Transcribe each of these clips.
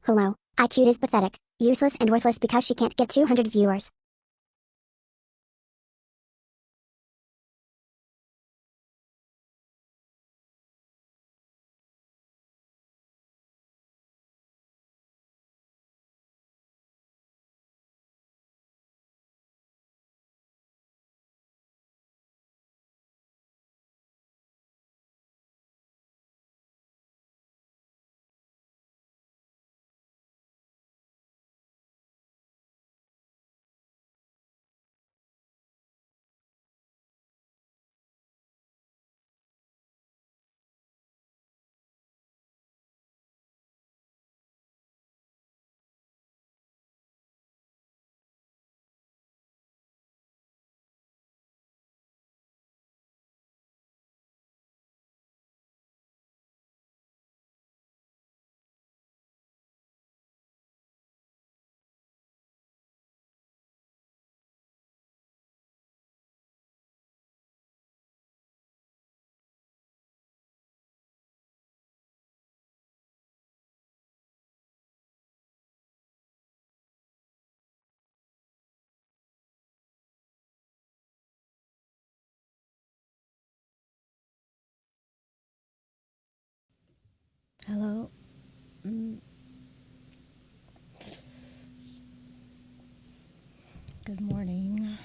Hello, Aicute is pathetic, useless and worthless because she can't get 200 viewers. Hello. Good morning.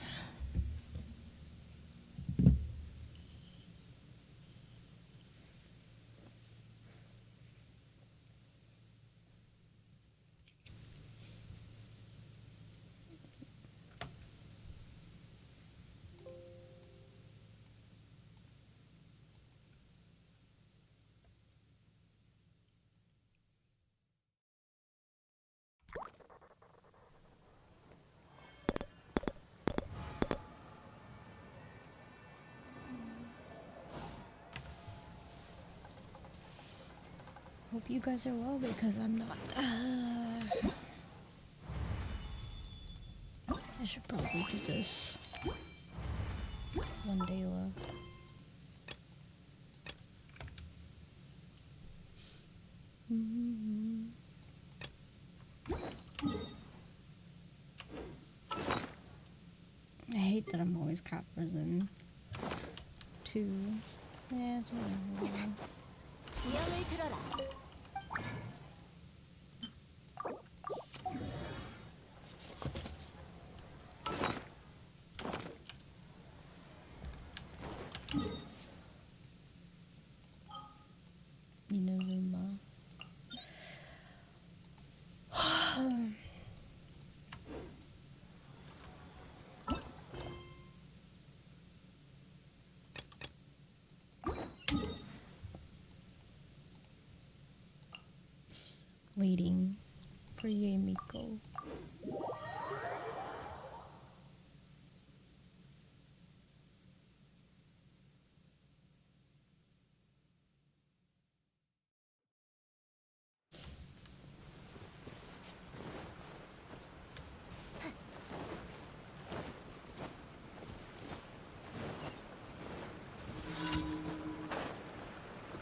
Hope you guys are well because I'm not. I should probably do this. One day left. I hate that I'm always cat prison. Two. Yeah, it's whatever. Inazuma. Waiting for Yemiko.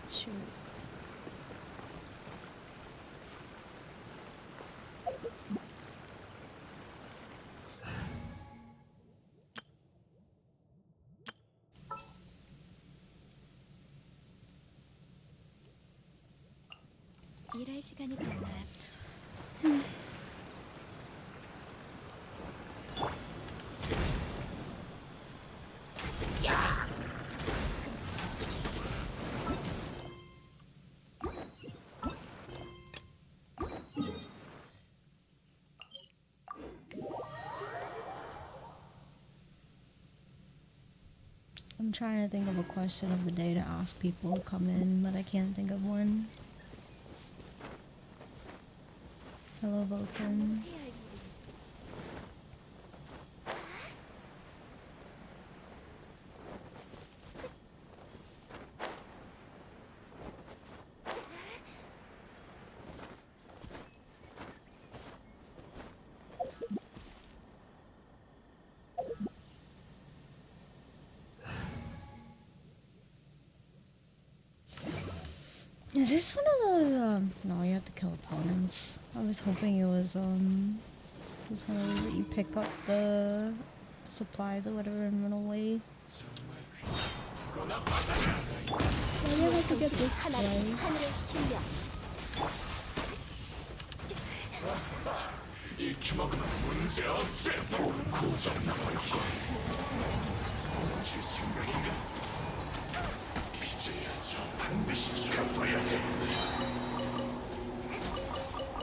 Shoot. 일할 시간이 됐나? I'm trying to think of a question of the day to ask people who come in, but I can't think of one. Hello, Vulcan. 해야 할 일이. Is this one of those, no, you have to kill opponents. I was hoping it was one of those that you pick up the supplies or whatever and run away. Why do I have to get this 하나는 way? 하늘의 신령. 익히먹으면 문제 없지. 고장나버렸고. 제 생각인가? 빚어야죠. 반드시 갚아야지.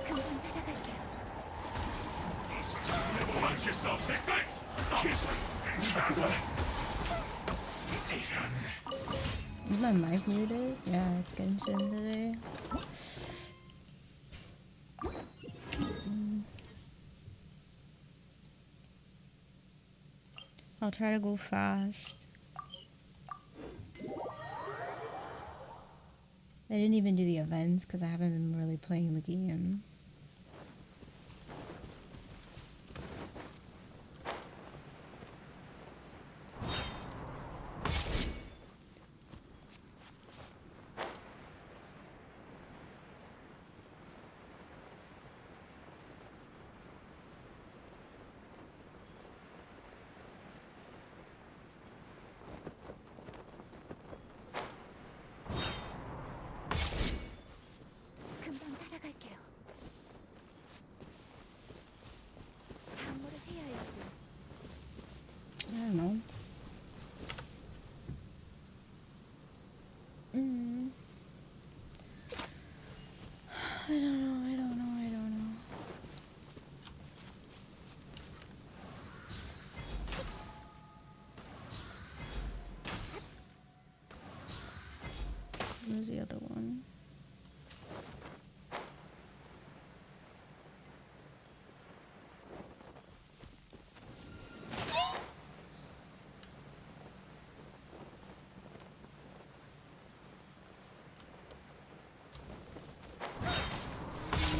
금방 따라갈게요. 도망칠 수 없을걸? 계속 잘하다. 이런. Is my mic muted? Yeah, it's getting shit today. I'll try to go fast. I didn't even do the events because I haven't been really playing the game. 금방 따라갈게요. 다음 뭐를 해야 할 일이. I don't know. I don't know, I don't know, I don't know. Where's the other one?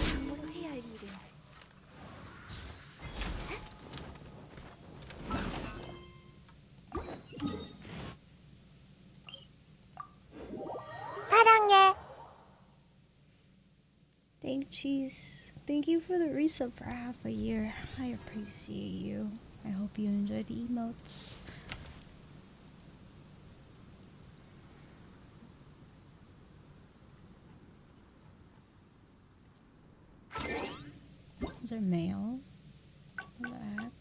다음 뭐를 해야 할 일이. 사랑해. Thank you for the resub for half a year. I appreciate you. I hope you enjoyed the emotes. Is there mail? What the heck?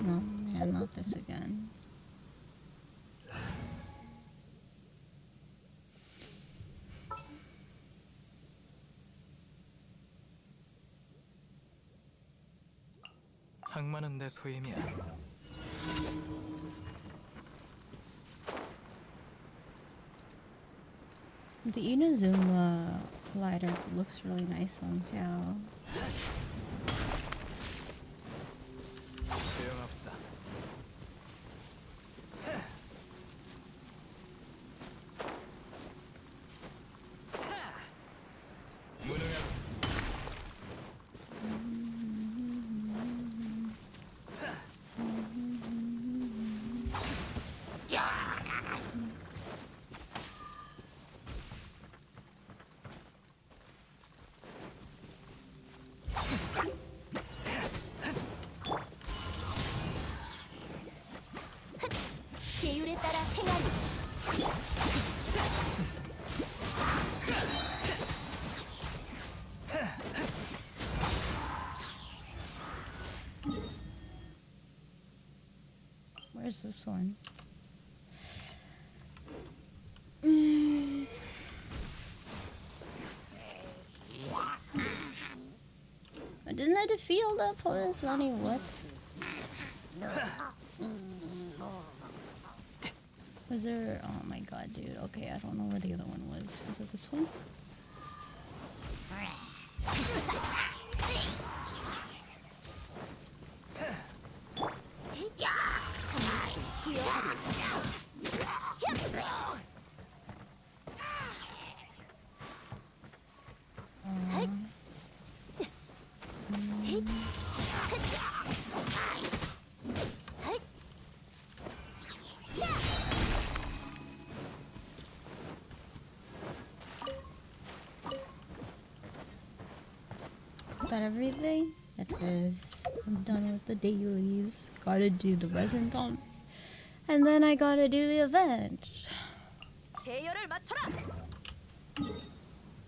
No, man, not this again. 항마는 내 소임이야. The Inazuma glider looks really nice on Xiao. 소용없어. 무능한 계율에 따라 행하리. Where's this one? Didn't I defeat all the opponents? Nani, what? Was there? Oh my god, dude. Okay, I don't know where the other one was. Is it this one? Is that everything? It is. I'm done with the dailies. Gotta do the resin dump. And then I gotta do the event. 대열을 맞춰라.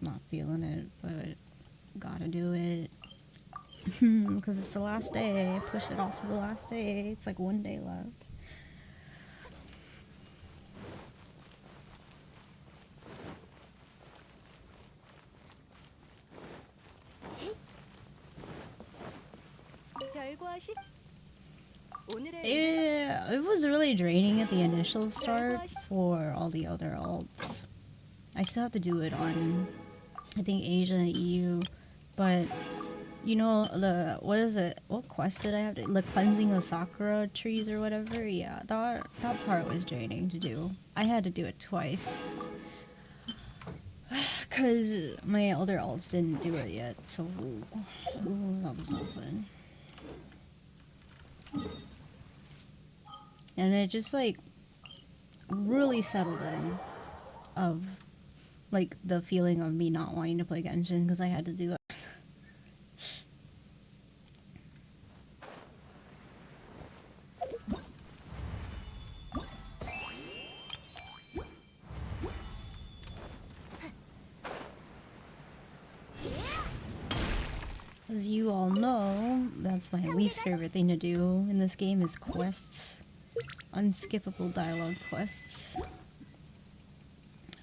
Not feeling it, but gotta do it. Because it's the last day. I push it off to the last day. It's like 1 day left. 결과시 오늘의 Yeah, it was really draining at the initial start for all the other alts. I still have to do it on, I think, Asia and EU, but you know, what is it? What quest did I have to? The cleansing the sakura trees or whatever. Yeah, that part was draining to do. I had to do it twice because my other alts didn't do it yet. So that was no fun. And it just like really settled in of like the feeling of me not wanting to play Genshin because I had to do that. As you all know, that's my least favorite thing to do in this game is quests. Unskippable dialogue quests.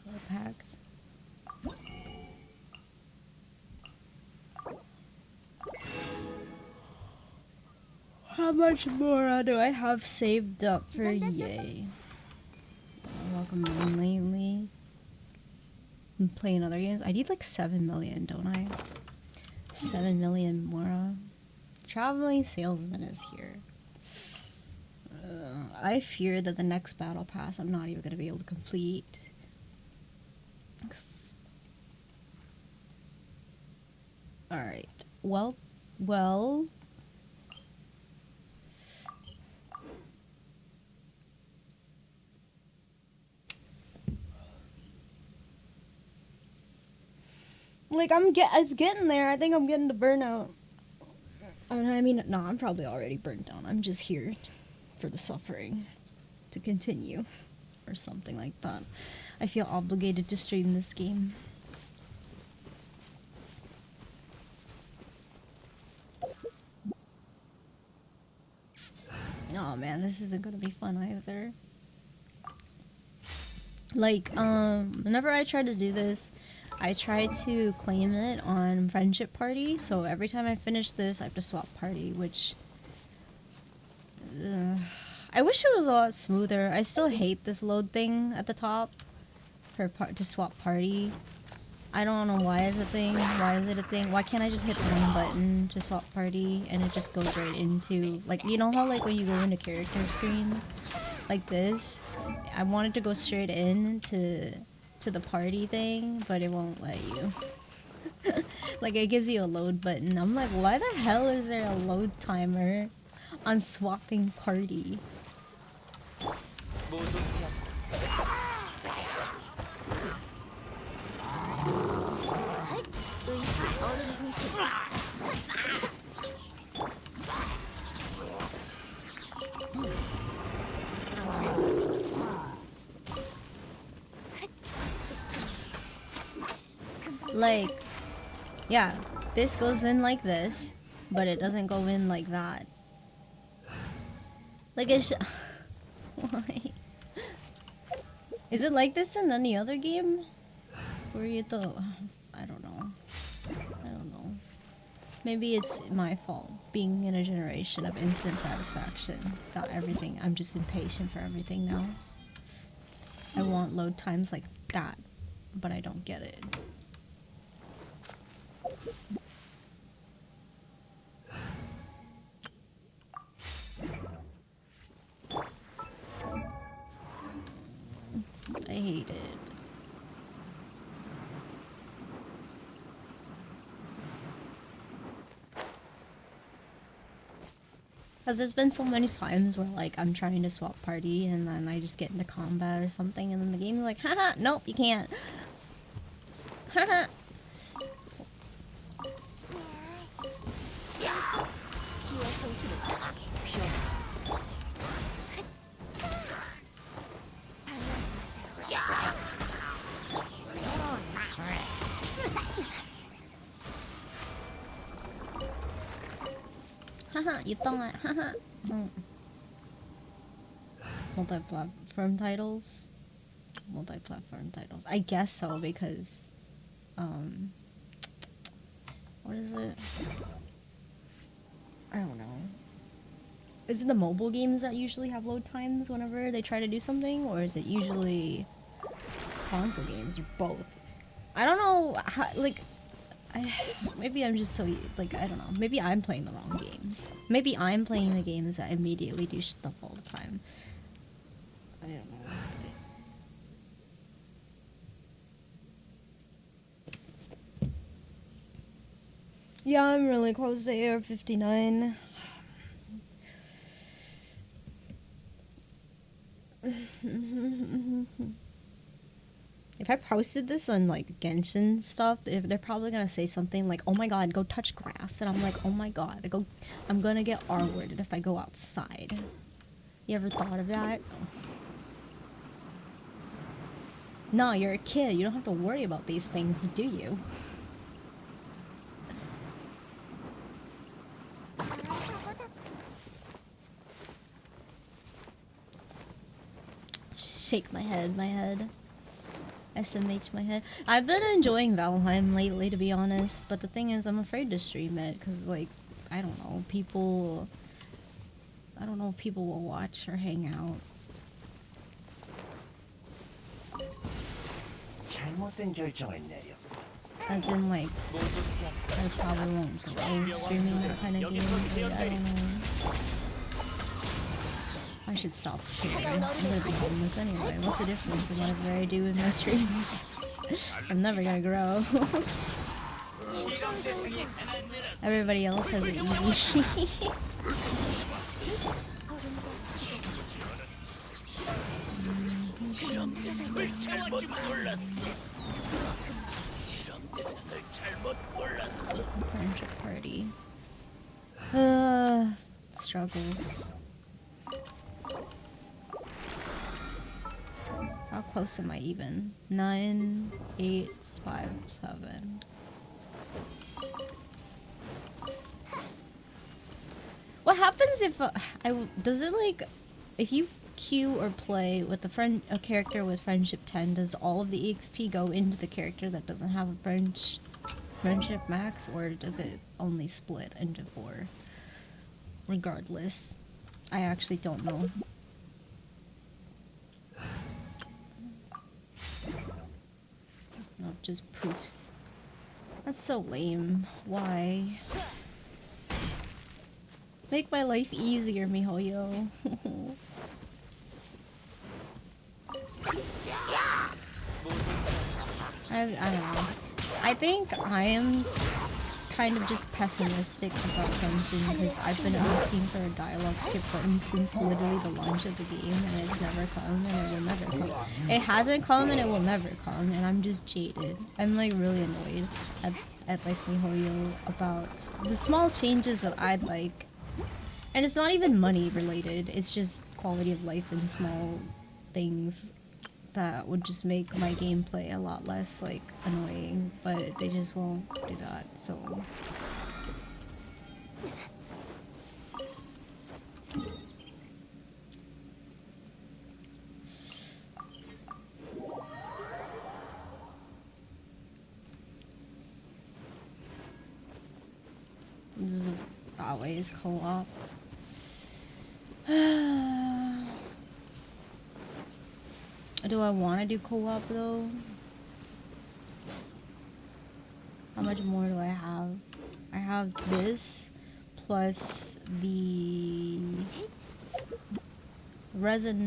Well packed. How much more do I have saved up for Yay? Welcome in lately. I'm playing other games. I need like 7 million, don't I? 7 million more. Traveling salesman is here. I fear that the next battle pass I'm not even going to be able to complete. Alright. Well. Like, it's getting there. I think I'm getting to burnout. I mean, no, I'm probably already burnt out. I'm just here for the suffering to continue. Or something like that. I feel obligated to stream this game. Oh man, this isn't gonna be fun either. Like, whenever I try to do this, I try to claim it on Friendship Party, so every time I finish this, I have to swap party, which... I wish it was a lot smoother. I still hate this load thing at the top. to swap party. I don't know why it's a thing. Why is it a thing? Why can't I just hit one button to swap party and it just goes right into, like, you know how like when you go into character screen like this, I wanted to go straight in to the party thing, but it won't let you. Like it gives you a load button. I'm like, why the hell is there a load timer on swapping party? Like, yeah, this goes in like this, but it doesn't go in like that. Like it's why? Is it like this in any other game? Where you thought, I don't know. I don't know. Maybe it's my fault, being in a generation of instant satisfaction. That everything, I'm just impatient for everything now. I want load times like that, but I don't get it. I hate it. Because there's been so many times where like I'm trying to swap party and then I just get into combat or something and then the game's like, haha, nope, you can't. Haha. Haha, you thought, haha. Oh. Multi-platform titles? Multi-platform titles. I guess so because, what is it? I don't know. Is it the mobile games that usually have load times whenever they try to do something? Or is it usually console games or both? I don't know how, like, maybe I'm just so, like, I don't know. Maybe I'm playing the wrong games. Maybe I'm playing the games that immediately do stuff all the time. I don't know. Yeah, I'm really close to Air 59. If I posted this on like Genshin stuff, they're probably gonna say something like, "Oh my god, go touch grass," and I'm like, "Oh my god, I'm gonna get R-worded if I go outside." You ever thought of that? No, you're a kid. You don't have to worry about these things, do you? Shake my head. SMH my head. I've been enjoying Valheim lately, to be honest, but the thing is, I'm afraid to stream it, because, like, I don't know, people... I don't know if people will watch or hang out. As in, like, I probably won't go streaming that kind of game, but I don't know. I should stop streaming. I'm gonna be homeless anyway. What's the difference in whatever I do in my streams? I'm never gonna grow. Everybody else has it easy. Friendship party. Struggles. How close am I even? 9, 8, 5, 7. What happens if does it like if you queue or play with a character with friendship 10, does all of the EXP go into the character that doesn't have a friendship max, or does it only split into 4? Regardless, I actually don't know. just proofs. That's so lame. Why? Make my life easier, miHoYo. I don't know. I think I am kind of just pessimistic about Genshin because I've been asking for a dialogue skip button since literally the launch of the game, and it's never come, and it will never come. It hasn't come, and it will never come, and I'm just jaded. I'm like really annoyed at like miHoYo about the small changes that I'd like. And it's not even money related, it's just quality of life and small things that would just make my gameplay a lot less like annoying, but they just won't do that, so. This is always co-op. Do I want to do co-op though? How much more do I have? I have this plus the resin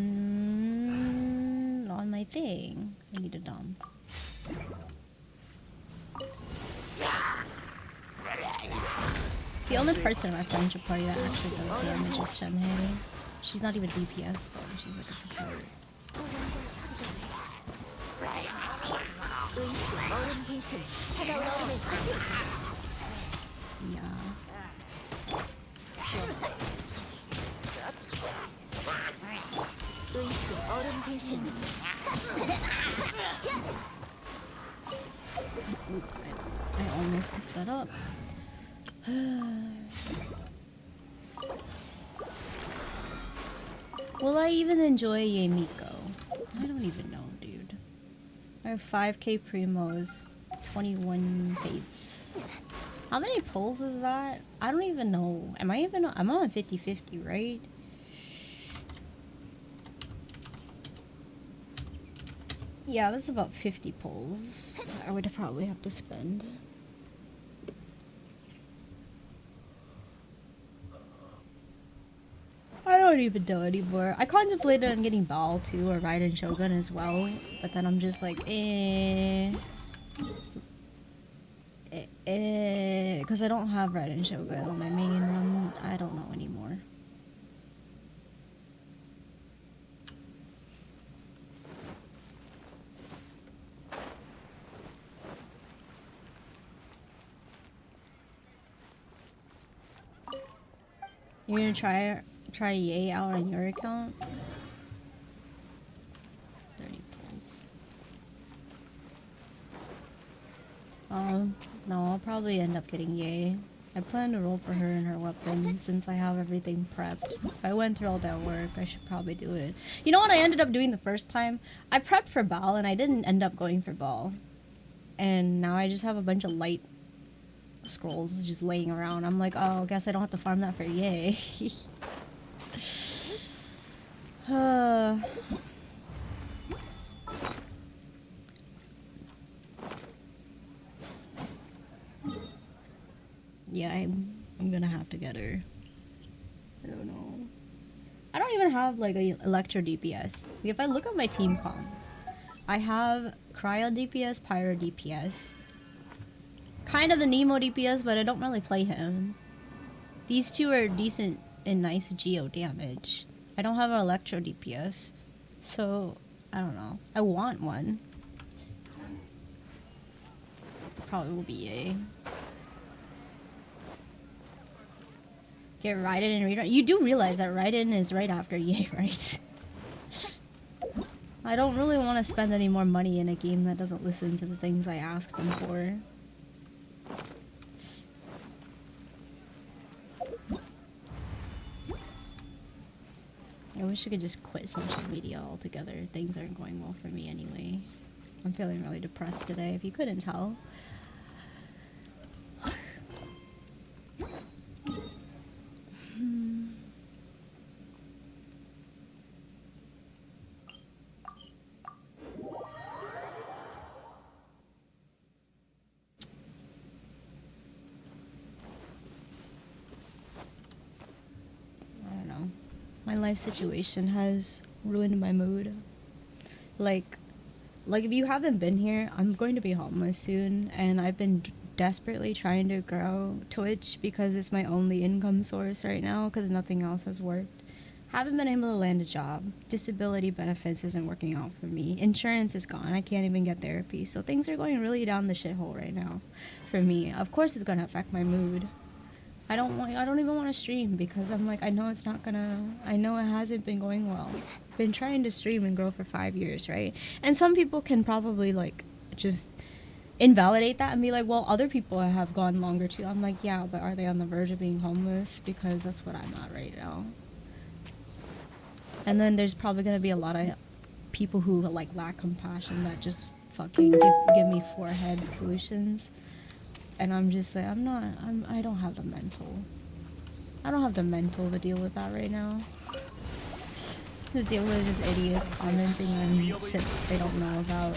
on my thing. I need a dump. The only person in my friendship party that actually does damage is Shenhei. She's not even DPS, so she's like a support. Yeah. I almost picked that up. Will I even enjoy Yemiko? I don't even know, dude. I have 5k primos, 21 fates. How many pulls is that? I don't even know. Am I even? I'm on 50-50, right? Yeah, that's about 50 pulls. I would probably have to spend. I don't even know anymore. I contemplated on getting Baal too, or Raiden Shogun as well, but then I'm just like, because I don't have Raiden Shogun on my main, and I don't know anymore. You're gonna try Yay out on your account? 30 pulls. No, I'll probably end up getting Yay. I plan to roll for her and her weapon since I have everything prepped. If I went through all that work, I should probably do it. You know what I ended up doing the first time? I prepped for Baal and I didn't end up going for Baal. And now I just have a bunch of light scrolls just laying around. I'm like, oh, I guess I don't have to farm that for Yay. Yeah, I'm gonna have to get her. I don't know. I don't even have like a Electro DPS. Like, if I look at my team comp, I have Cryo DPS, Pyro DPS, kind of a Nemo DPS, but I don't really play him. These two are decent and nice Geo damage. I don't have an Electro DPS, so I don't know. I want one. Probably will be Yay. Get Raiden and Raiden. You do realize that Raiden is right after Yay, right? I don't really want to spend any more money in a game that doesn't listen to the things I ask them for. I wish I could just quit social media altogether. Things aren't going well for me anyway. I'm feeling really depressed today, if you couldn't tell. life situation has ruined my mood. Like if you haven't been here, I'm going to be homeless soon, and I've been desperately trying to grow Twitch because it's my only income source right now because nothing else has worked. Haven't been able to land a job. Disability benefits isn't working out for me. Insurance is gone. I can't even get therapy. So things are going really down the shithole right now for me. Of course it's going to affect my mood. I don't even want to stream because I'm like, I know it's not gonna, I know it hasn't been going well. Been trying to stream and grow for 5 years, right? And some people can probably like just invalidate that and be like, well, other people have gone longer too. I'm like, yeah, but are they on the verge of being homeless? Because that's what I'm at right now. And then there's probably gonna be a lot of people who like lack compassion that just fucking give me forehead solutions. And I'm just like, I don't have the mental. I don't have the mental to deal with that right now. To deal with just idiots commenting on shit they don't know about.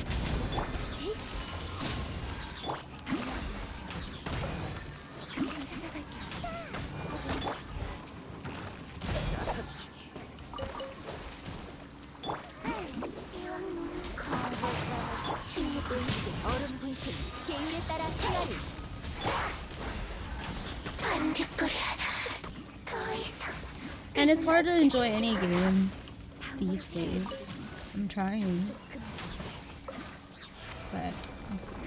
얼음 분신, 계율에 따라 행하리. And it's hard to enjoy any game these days. I'm trying. But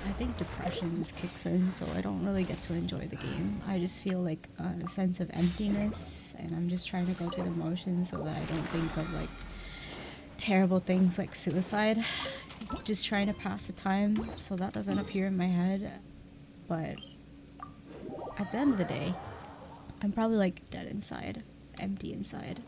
I think depression just kicks in, so I don't really get to enjoy the game. I just feel like a sense of emptiness, and I'm just trying to go through the motions so that I don't think of like terrible things like suicide. Just trying to pass the time so that doesn't appear in my head. But at the end of the day, I'm probably like dead inside, empty inside.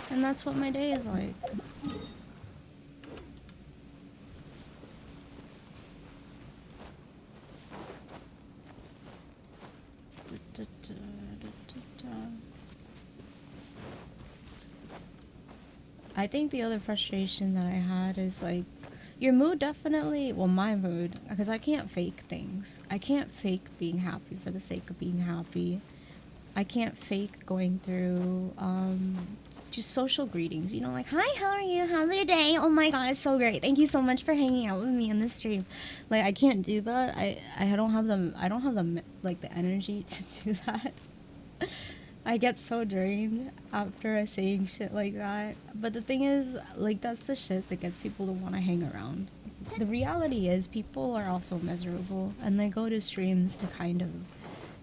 And that's what my day is like. I think the other frustration that I had is like your mood definitely, well my mood, because I can't fake things. I can't fake being happy for the sake of being happy. I can't fake going through just social greetings, you know, like, hi, how are you? How's your day? Oh my god, it's so great. Thank you so much for hanging out with me on this stream. Like, I can't do that. I don't have the like the energy to do that. I get so drained after saying shit like that. But the thing is, like, that's the shit that gets people to want to hang around. The reality is people are also miserable, and they go to streams to kind of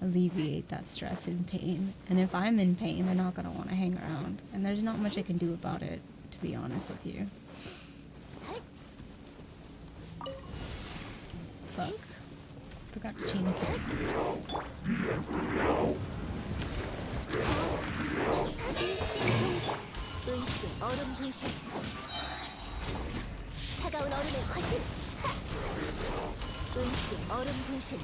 alleviate that stress and pain. And if I'm in pain, they're not going to want to hang around. And there's not much I can do about it, to be honest with you. Fuck. Forgot to change characters. 얼음 분신. 차가운 얼음의 화신. 은신 얼음 분신.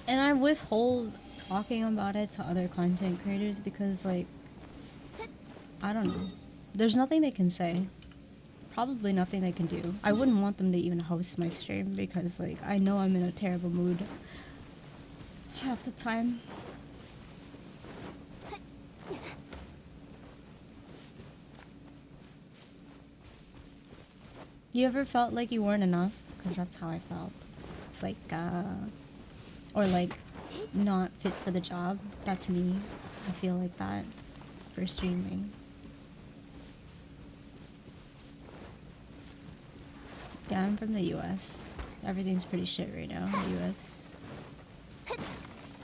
And I withhold talking about it to other content creators because, like, I don't know. There's nothing they can say. Probably nothing they can do. I wouldn't want them to even host my stream because, like, I know I'm in a terrible mood half the time. You ever felt like you weren't enough? Because that's how I felt. It's like, or like, not fit for the job. That's me. I feel like that for streaming. Yeah, I'm from the US. Everything's pretty shit right now in the US.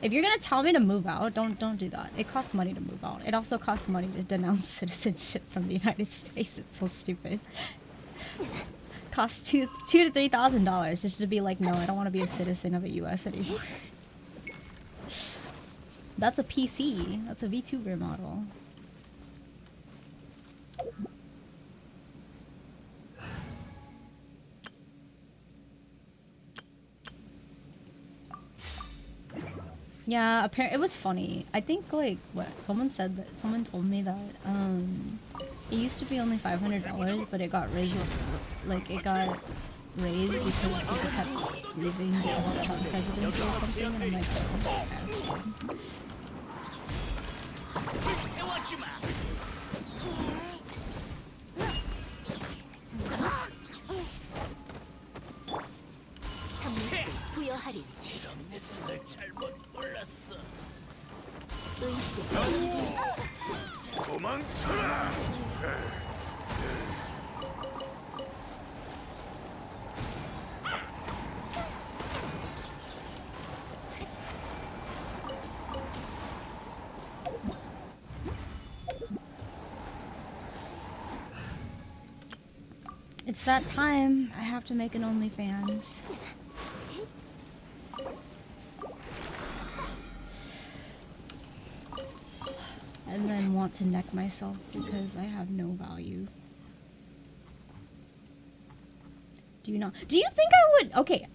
If you're gonna tell me to move out, don't do that. It costs money to move out. It also costs money to denounce citizenship from the United States. It's so stupid. Costs $2,000 to $3,000 just to be like, no, I don't want to be a citizen of the US anymore. That's a PC. That's a VTuber model. Yeah, apparently it was funny. I think like what someone said that someone told me that it used to be only $500, but it got raised like it got raised because people kept leaving because of the Trump presidency or something. And I'm like, oh, okay. 부여하리. 내 잘못 몰랐어. 도망쳐라. It's that time. I have to make an OnlyFans. And then want to neck myself because I have no value. Do you not? Do you think I would? Okay,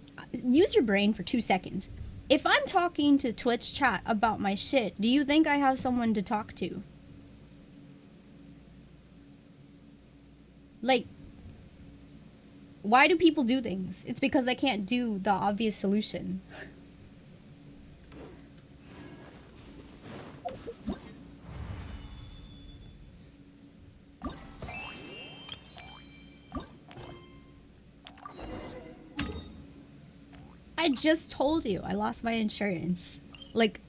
use your brain for 2 seconds. If I'm talking to Twitch chat about my shit, do you think I have someone to talk to? Like, why do people do things? It's because they can't do the obvious solution. I just told you I lost my insurance. Like,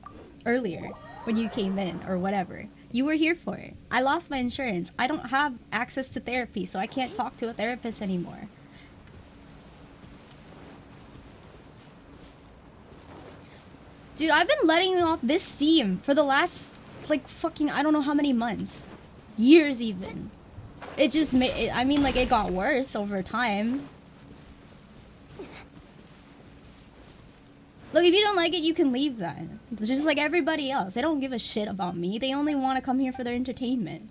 earlier, when you came in, or whatever. You were here for it. I lost my insurance. I don't have access to therapy, so I can't talk to a therapist anymore. Dude, I've been letting off this steam for the last, like, fucking, I don't know how many months. Years, even. It just made, I mean, like, it got worse over time. Look, if you don't like it, you can leave then. Just like everybody else. They don't give a shit about me. They only want to come here for their entertainment.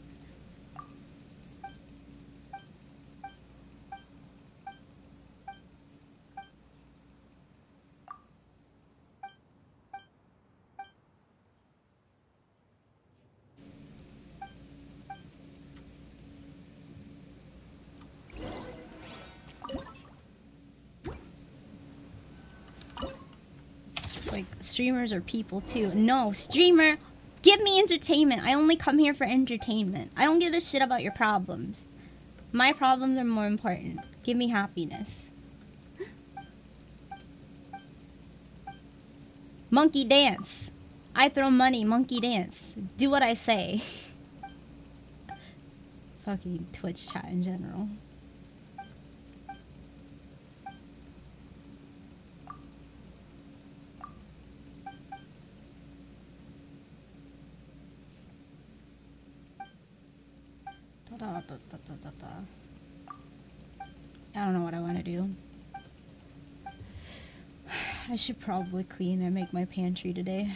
Like, streamers are people too. No, streamer, give me entertainment. I only come here for entertainment. I don't give a shit about your problems. My problems are more important. Give me happiness. Monkey dance. I throw money, monkey dance. Do what I say. Fucking Twitch chat in general. I don't know what I want to do. I should probably clean and make my pantry today.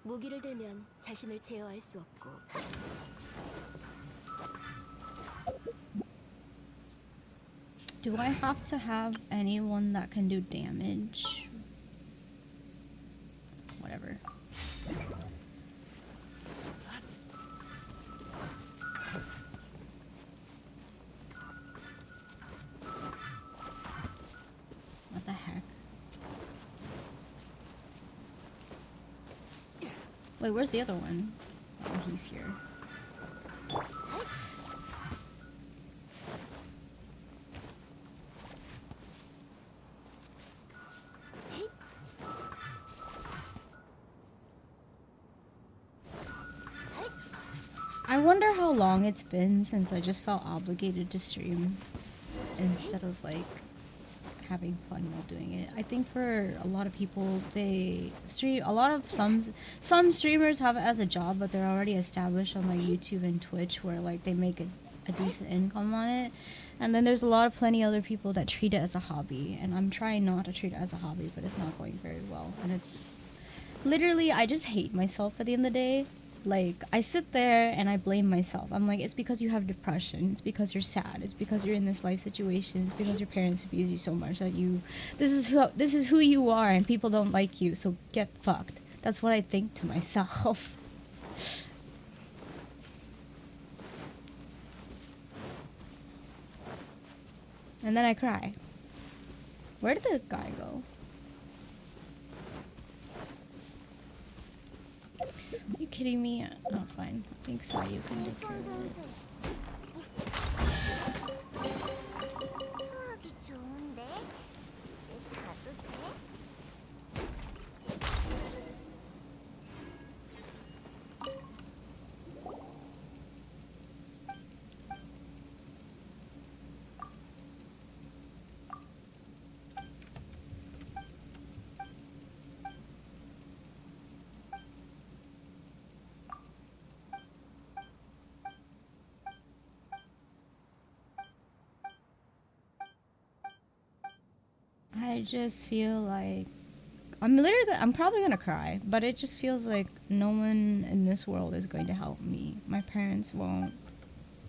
무기를 들면 자신을 제어할 수 없고 Do I have to have anyone that can do damage? Whatever. What the heck? Wait, where's the other one? Oh, he's here. I wonder how long it's been since I just felt obligated to stream instead of like having fun while doing it. I think for a lot of people, they stream some streamers have it as a job, but they're already established on like YouTube and Twitch where like they make a decent income on it. And then there's plenty other people that treat it as a hobby, and I'm trying not to treat it as a hobby, but it's not going very well. And it's literally, I just hate myself at the end of the day. Like, I sit there and I blame myself. I'm like, it's because you have depression. It's because you're sad. It's because you're in this life situation. It's because your parents abuse you so much that this is who you are, and people don't like you, so get fucked. That's what I think to myself. And then I cry. Where did the guy go? Are you kidding me? Oh, fine. I think so. You can take care of it. 수학이 좋은데? 이제 가도 돼? I just feel like I'm probably gonna cry, but it just feels like no one in this world is going to help me. My parents won't.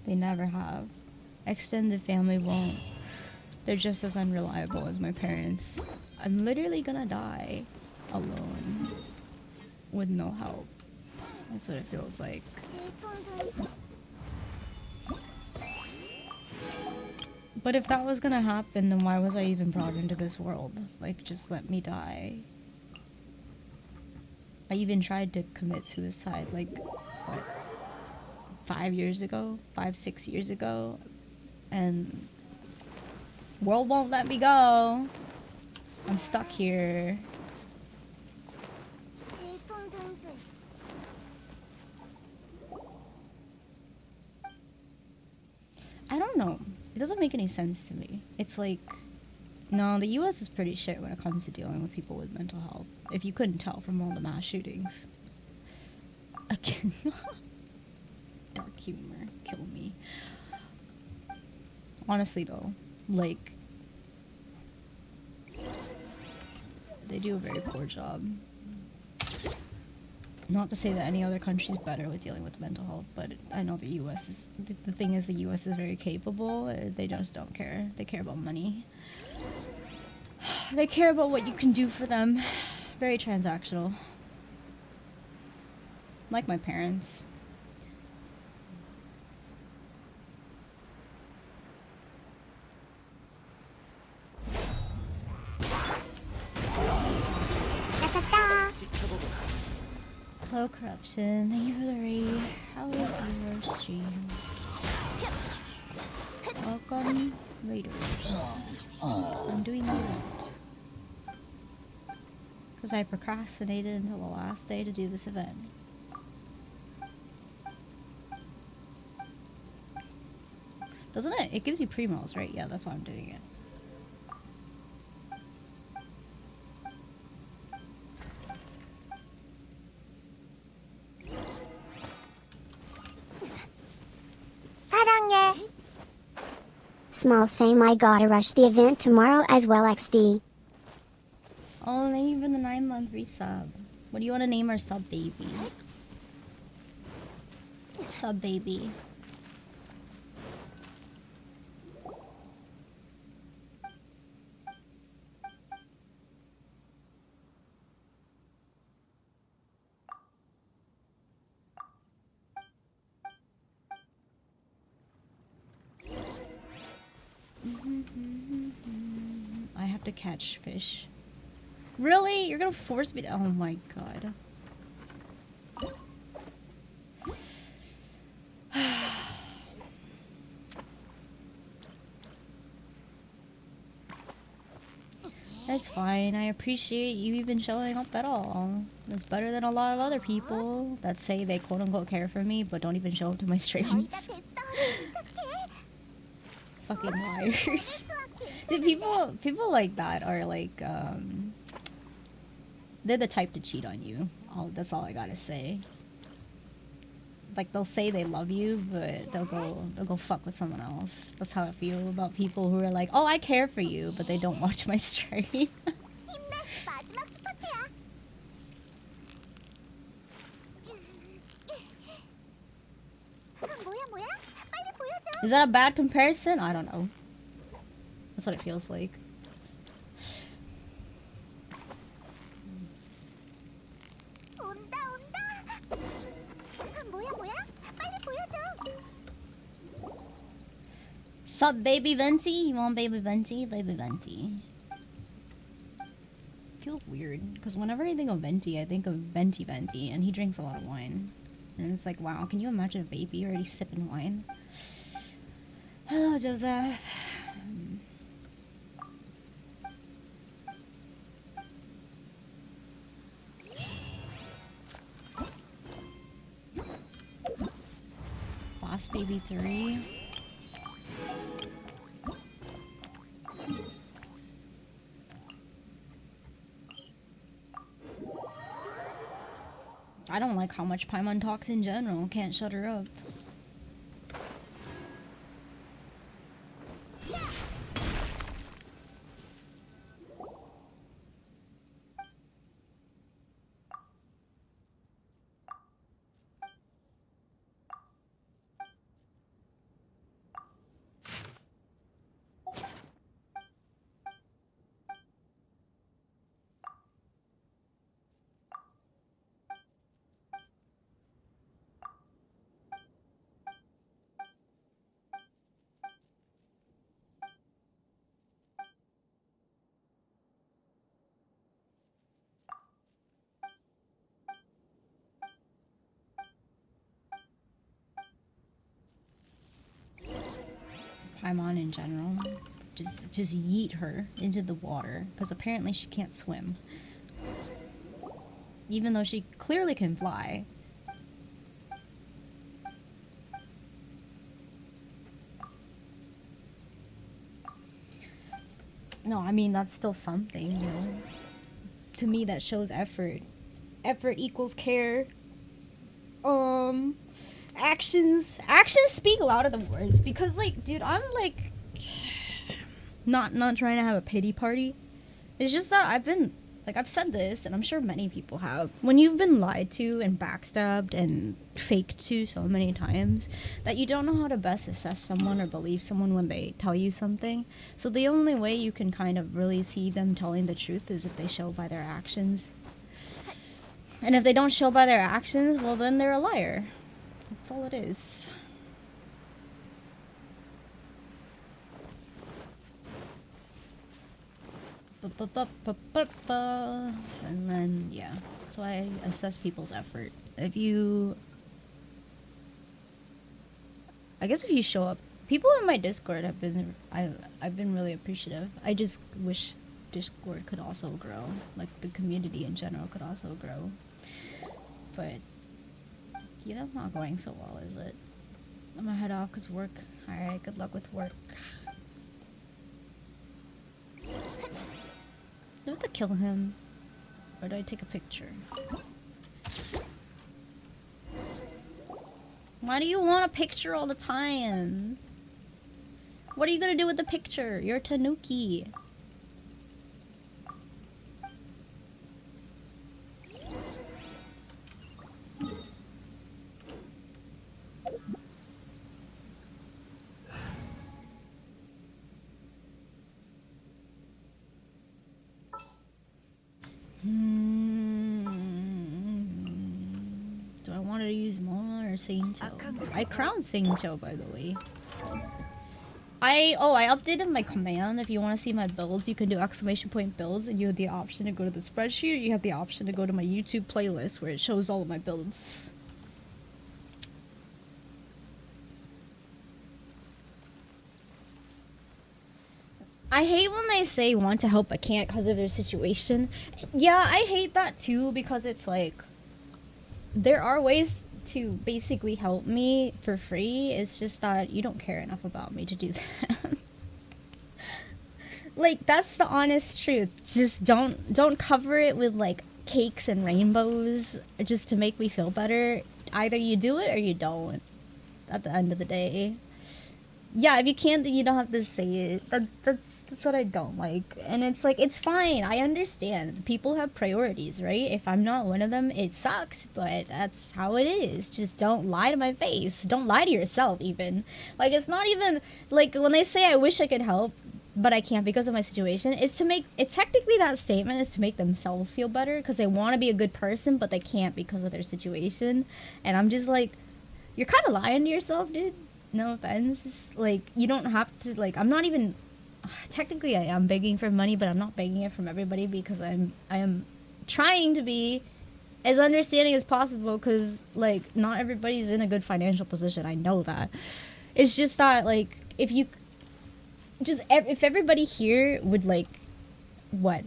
They never have. Extended family won't. They're just as unreliable as my parents. I'm literally gonna die alone with no help. That's what it feels like. But if that was gonna happen, then why was I even brought into this world? Like, just let me die. I even tried to commit suicide, like, what, 5 years ago? 6 years ago? And world won't let me go. I'm stuck here. I don't know. It doesn't make any sense to me. It's like, no, the US is pretty shit when it comes to dealing with people with mental health. If you couldn't tell from all the mass shootings. Again. Dark humor. Kill me. Honestly though, like, they do a very poor job. Not to say that any other country is better with dealing with mental health, but I know the US is... The thing is, the US is very capable. They just don't care. They care about money. They care about what you can do for them. Very transactional. Like my parents. Hello, Corruption. Thank you for the raid. How was your stream? Welcome, raiders. I'm doing good. Because I procrastinated until the last day to do this event. Doesn't it? It gives you primos, right? Yeah, that's why I'm doing it. Small same I gotta rush the event tomorrow as well XD. Oh, thank you for the 9-month resub. What do you want to name our sub baby? Sub baby. I have to catch fish. Really? You're gonna force me to... Oh my god. That's fine. I appreciate you even showing up at all. It's better than a lot of other people that say they quote-unquote care for me but don't even show up to my streams. Fucking liars. Dude, people like that are like, they're the type to cheat on you. That's all I gotta say. Like, they'll say they love you, but they'll go fuck with someone else. That's how I feel about people who are like, oh, I care for you, but they don't watch my stream. 힘내. 마지막 스포트야. 뭐야? 빨리 보여줘. Is that a bad comparison? I don't know. That's what it feels like. 온다. 뭐야? 빨리 보여줘. Sup, baby Venti? You want baby Venti? Baby Venti. Feels weird, because whenever I think of Venti, I think of Venti, and he drinks a lot of wine. And it's like, wow, can you imagine a baby already sipping wine? Hello, Joseph. Boss Baby 3. I don't like how much Paimon talks in general. Can't shut her up. Paimon in general. Just yeet her into the water, because apparently she can't swim. Even though she clearly can fly. No, I mean, that's still something, you know. To me, that shows effort. Effort equals care. Actions speak louder than words, because, like, dude, I'm like not trying to have a pity party. It's just that I've said this, and I'm sure many people have. When you've been lied to and backstabbed and faked to so many times that you don't know how to best assess someone or believe someone when they tell you something. So the only way you can kind of really see them telling the truth is if they show by their actions. And if they don't show by their actions, well, then they're a liar. That's all it is. And then, yeah. So I assess people's effort. I guess if you show up, people in my Discord have been, I've been really appreciative. I just wish Discord could also grow. Like, the community in general could also grow. But yeah, that's not going so well, is it? I'm gonna head off because work. Alright, good luck with work. Do I have to kill him? Or do I take a picture? Why do you want a picture all the time? What are you gonna do with the picture? You're Tanuki. Do I want to use Mona or Sainto? I crowned Sainto, by the way. I updated my command. If you want to see my builds, you can do !builds, and you have the option to go to the spreadsheet, or you have the option to go to my YouTube playlist where it shows all of my builds. I hate when they say want to help but can't because of their situation. Yeah, I hate that too, because it's like, there are ways to basically help me for free. It's just that you don't care enough about me to do that. Like, that's the honest truth. Just don't cover it with like cakes and rainbows just to make me feel better. Either you do it or you don't. At the end of the day, yeah, if you can't, then you don't have to say it. That's what I don't like. And it's like, it's fine. I understand. People have priorities, right? If I'm not one of them, it sucks, but that's how it is. Just don't lie to my face. Don't lie to yourself, even. Like, it's not even, like, when they say I wish I could help, but I can't because of my situation, it's to make, it's technically that statement is to make themselves feel better because they want to be a good person, but they can't because of their situation. And I'm just like, you're kind of lying to yourself, dude. No offense. Like, you don't have to, like, I'm not even, technically I am begging for money, but I'm not begging it from everybody because I am trying to be as understanding as possible because, like, not everybody's in a good financial position. I know that. It's just that, like, if you, just, if everybody here would, like, what,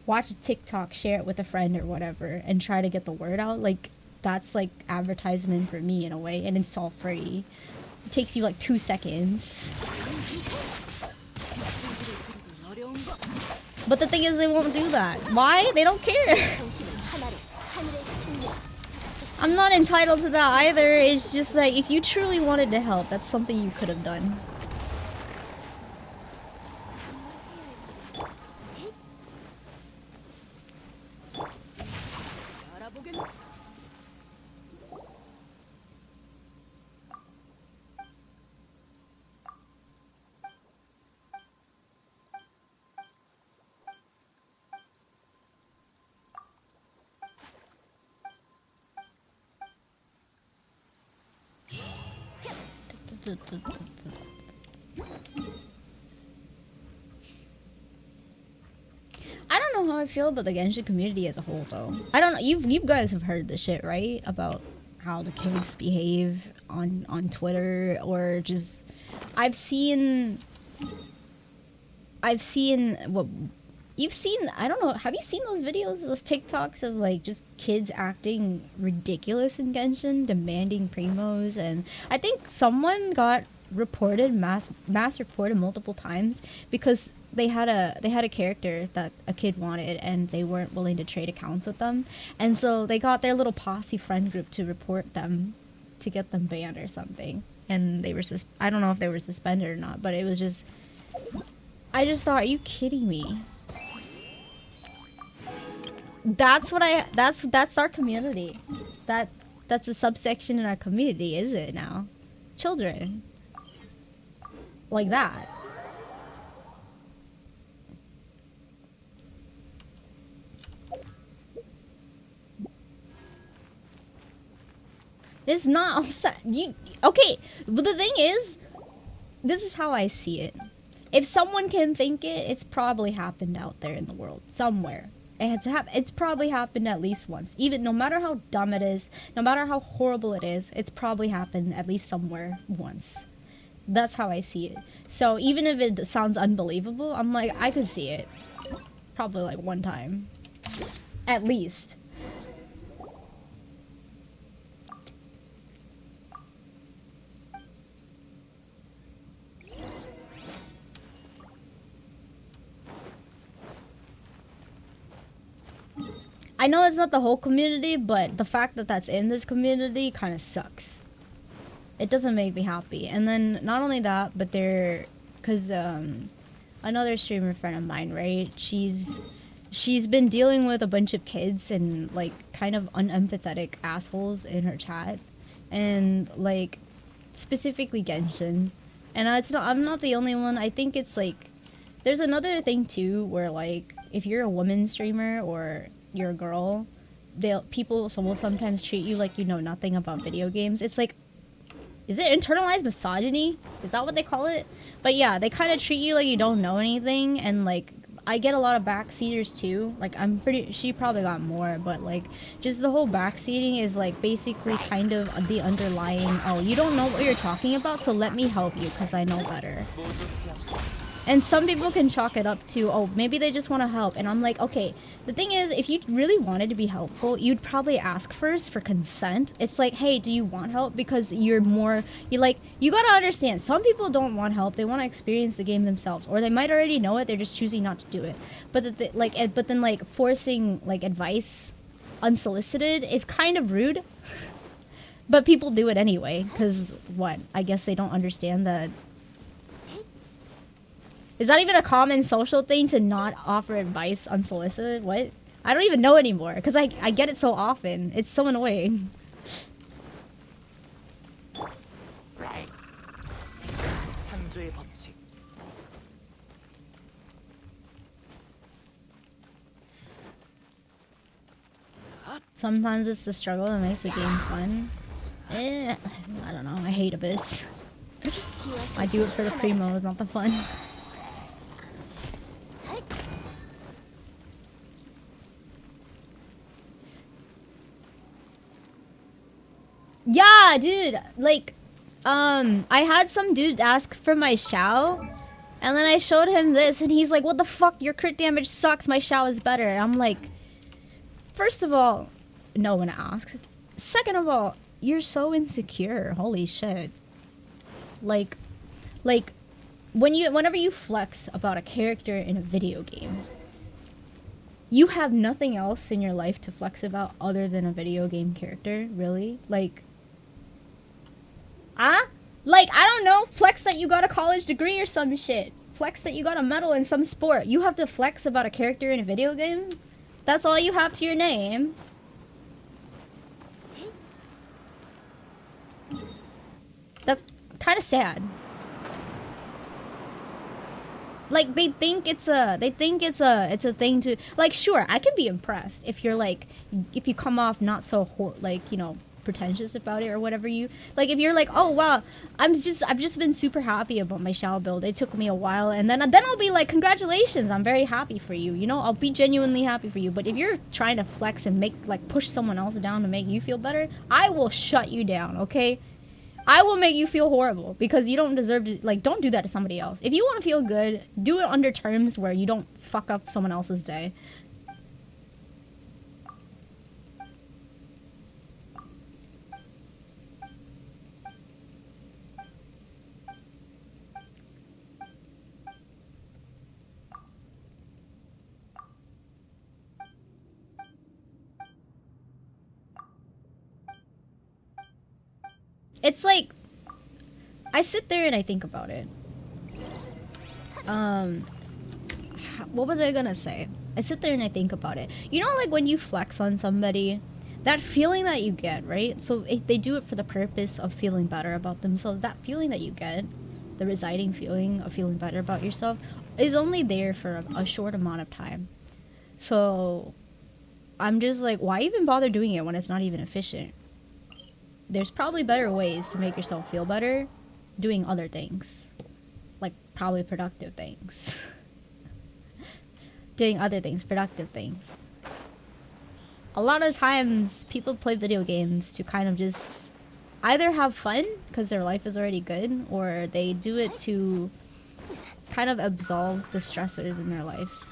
watch a TikTok, share it with a friend or whatever, and try to get the word out, like, that's, like, advertisement for me in a way, and it's all free. It takes you like 2 seconds. But the thing is, they won't do that. Why? They don't care. I'm not entitled to that either. It's just like, if you truly wanted to help, that's something you could have done. I don't know how I feel about the Genshin community as a whole, though. I don't know. You guys have heard this shit, right? About how the kids behave on Twitter, or just I've seen what you've seen. I don't know. Have you seen those videos, those TikToks of like just kids acting ridiculous in Genshin, demanding primos? And I think someone got reported, mass reported multiple times because they had a character that a kid wanted and they weren't willing to trade accounts with them, and so they got their little posse friend group to report them to get them banned or something. And they were I don't know if they were suspended or not, but it was just, I just thought, are you kidding me? That's our community. That's a subsection in our community, is it now? Children. Like that. It's not all set. Okay, but the thing is, this is how I see it. If someone can think it, it's probably happened out there in the world somewhere. It's probably happened at least once. Even no matter how dumb it is, no matter how horrible it is, it's probably happened at least somewhere once. That's how I see it. So even if it sounds unbelievable, I'm like, I could see it. Probably like one time. At least. I know it's not the whole community, but the fact that that's in this community kind of sucks. It doesn't make me happy. And then not only that, but because another streamer friend of mine, right? She's been dealing with a bunch of kids and like kind of unempathetic assholes in her chat, and like specifically Genshin. And I'm not the only one. I think it's like there's another thing too, where like if you're a woman streamer or you're a girl, people will sometimes treat you like you know nothing about video games. It's like, is it internalized misogyny? Is that what they call it? But yeah, they kind of treat you like you don't know anything, and like I get a lot of backseaters too. Like she probably got more, but like just the whole backseating is like basically kind of the underlying, oh, you don't know what you're talking about, so let me help you because I know better. And some people can chalk it up to, oh, maybe they just want to help. And I'm like, okay, the thing is, if you really wanted to be helpful, you'd probably ask first for consent. It's like, hey, do you want help? Because you gotta understand, some people don't want help. They want to experience the game themselves. Or they might already know it, they're just choosing not to do it. But then forcing like advice unsolicited is kind of rude. But people do it anyway, because what? I guess they don't understand that. Is that even a common social thing to not offer advice unsolicited? What? I don't even know anymore, because I get it so often. It's so annoying. Sometimes it's the struggle that makes the game fun. I don't know. I hate Abyss. I do it for the primo, not the fun. Yeah, dude. Like, I had some dude ask for my Xiao, and then I showed him this, and he's like, "What the fuck? Your crit damage sucks. My Xiao is better." I'm like, first of all, no one asked. Second of all, you're so insecure. Holy shit. Like, whenever you flex about a character in a video game, you have nothing else in your life to flex about other than a video game character, really? Like, like, I don't know, flex that you got a college degree or some shit. Flex that you got a medal in some sport. You have to flex about a character in a video game? That's all you have to your name? That's kind of sad. Like, they think it's a thing to, like, sure, I can be impressed if you're like, if you come off not so like, you know, pretentious about it or whatever. You like, if you're like, oh wow, I've just been super happy about my Xiao build. It took me a while, and then I'll be like, congratulations, I'm very happy for you, you know, I'll be genuinely happy for you. But if you're trying to flex and make, like, push someone else down to make you feel better, I will shut you down, okay? I will make you feel horrible, because you don't deserve to, like, don't do that to somebody else. If you want to feel good, do it under terms where you don't fuck up someone else's day. It's like, I sit there and I think about it. What was I gonna say? I sit there and I think about it. You know, like, when you flex on somebody, that feeling that you get, right? So if they do it for the purpose of feeling better about themselves, that feeling that you get, the residing feeling of feeling better about yourself, is only there for a short amount of time. So I'm just like, why even bother doing it when it's not even efficient? There's probably better ways to make yourself feel better doing other things. Like, probably productive things. Doing other things, productive things. A lot of times, people play video games to kind of just either have fun, because their life is already good, or they do it to kind of absolve the stressors in their lives,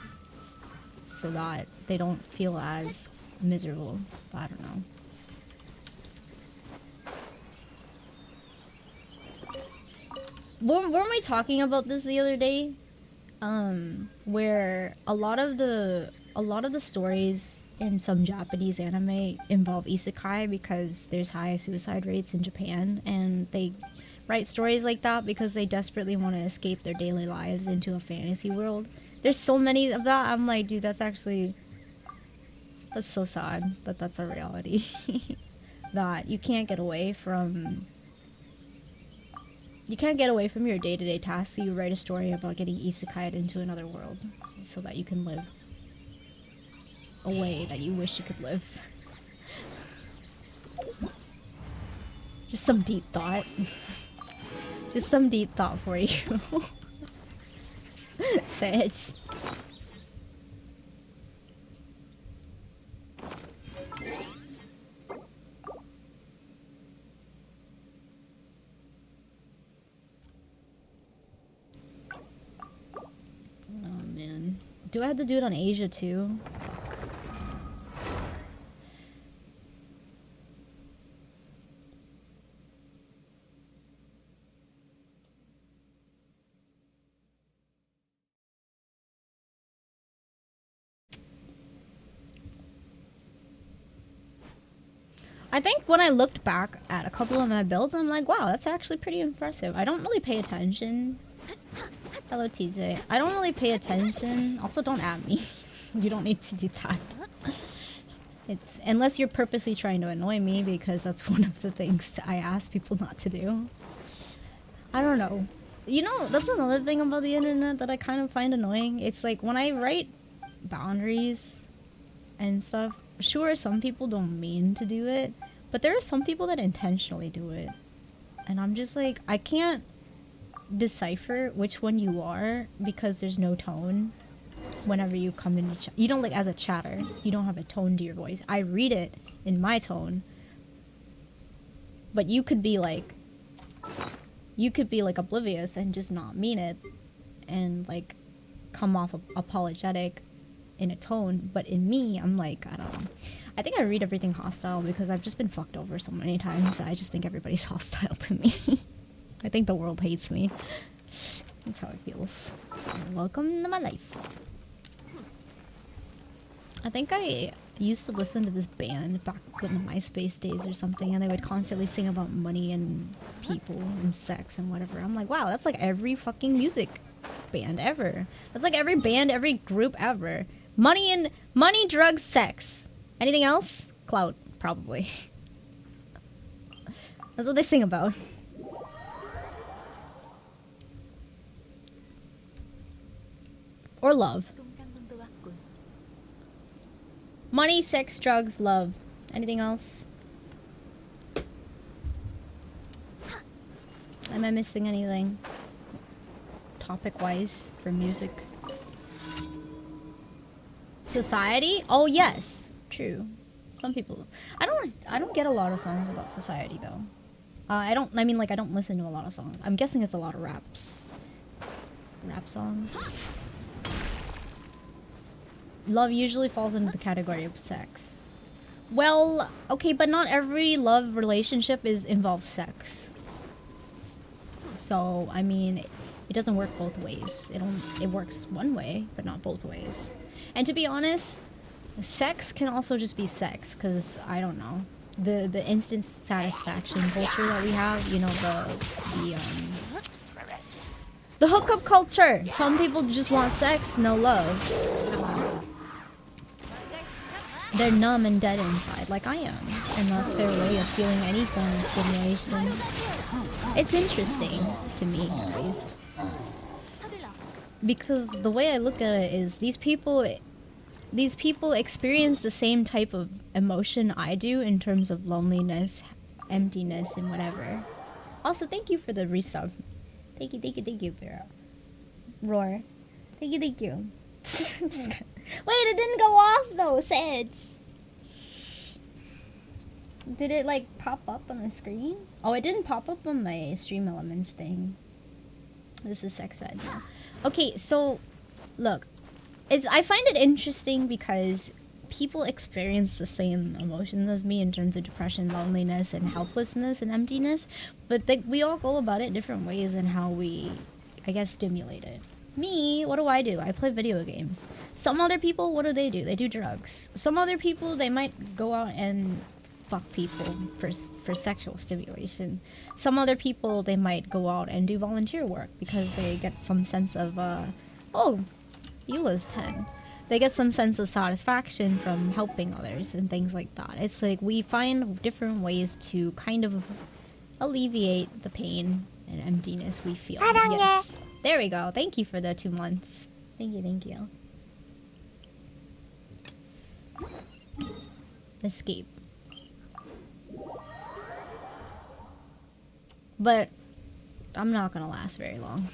so that they don't feel as miserable. I don't know. Weren't we talking about this the other day? Where a lot of the stories in some Japanese anime involve isekai, because there's high suicide rates in Japan, and they write stories like that because they desperately want to escape their daily lives into a fantasy world. There's so many of that. I'm like, dude, that's so sad that that's a reality. That you can't get away from. You can't get away from your day-to-day tasks, so you write a story about getting isekai'd into another world so that you can live a way that you wish you could live. Just some deep thought. Just some deep thought for you. Say it. Do I have to do it on Asia too? Fuck. I think when I looked back at a couple of my builds, I'm like, wow, that's actually pretty impressive. I don't really pay attention. Hello, TJ. I don't really pay attention. Also, don't at me. You don't need to do that. It's unless you're purposely trying to annoy me, because that's one of the things I ask people not to do. I don't know. You know, that's another thing about the internet that I kind of find annoying. It's like when I write boundaries and stuff, sure, some people don't mean to do it, but there are some people that intentionally do it. And I'm just like, I can't decipher which one you are because there's no tone whenever you come into you don't, like, as a chatter, you don't have a tone to your voice. I read it in my tone, but you could be like oblivious and just not mean it and like come off apologetic in a tone, but in me, I'm like, I don't know. I think I read everything hostile because I've just been fucked over so many times that I just think everybody's hostile to me. I think the world hates me. That's how it feels. Welcome to my life. I think I used to listen to this band back in the MySpace days or something, and they would constantly sing about money and people and sex and whatever. I'm like, wow, that's like every fucking music band ever. That's like every band, every group ever. Money, drugs, sex. Anything else? Clout, probably. That's what they sing about. Or love. Money, sex, drugs, love. Anything else? Am I missing anything? Topic-wise for music. Society? Oh yes, true. Some people. I don't get a lot of songs about society though. I don't listen to a lot of songs. I'm guessing it's a lot of raps. Rap songs. Love usually falls into the category of sex. Well, okay, but not every love relationship involves sex. So, I mean, it doesn't work both ways. It works one way, but not both ways. And to be honest, sex can also just be sex, because, I don't know, the instant satisfaction culture that we have, you know, the hookup culture. Some people just want sex, no love. They're numb and dead inside, like I am, and that's their way of feeling any form of stimulation. It's interesting, to me at least. Because the way I look at it is these people experience the same type of emotion I do in terms of loneliness, emptiness, and whatever. Also, thank you for the resub. Thank you, Vera. Roar. Thank you. Wait, it didn't go off though, Sedge. Did it like pop up on the screen? Oh, it didn't pop up on my Stream Elements thing. This is sex ed. Okay, so look, I find it interesting because people experience the same emotions as me in terms of depression, loneliness, and helplessness and emptiness, but we all go about it different ways in how we, I guess, stimulate it. Me, what do? I play video games. Some other people, what do? They do drugs. Some other people, they might go out and fuck people for sexual stimulation. Some other people, they might go out and do volunteer work because they get some sense of, oh, Eula's 10. They get some sense of satisfaction from helping others and things like that. It's like we find different ways to kind of alleviate the pain and emptiness we feel. Yes. There we go. Thank you for the 2 months. Thank you. Escape. But I'm not gonna last very long.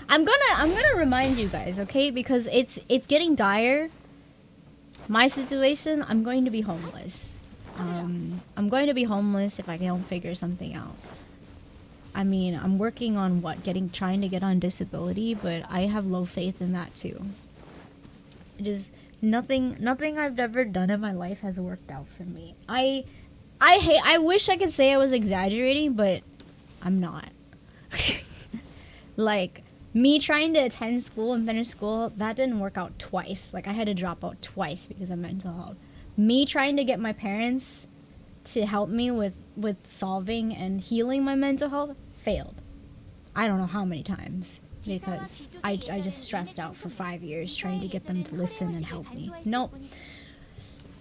I'm gonna remind you guys, okay? Because it's getting dire. My situation, I'm going to be homeless. I'm going to be homeless if I don't figure something out. I mean, I'm working on trying to get on disability, but I have low faith in that too. It is nothing I've ever done in my life has worked out for me. I wish I could say I was exaggerating, but I'm not. Like, me trying to attend school and finish school, that didn't work out twice. Like, I had to drop out twice because of mental health. Me trying to get my parents to help me with solving and healing my mental health failed. I don't know how many times, because I just stressed out for 5 years trying to get them to listen and help me.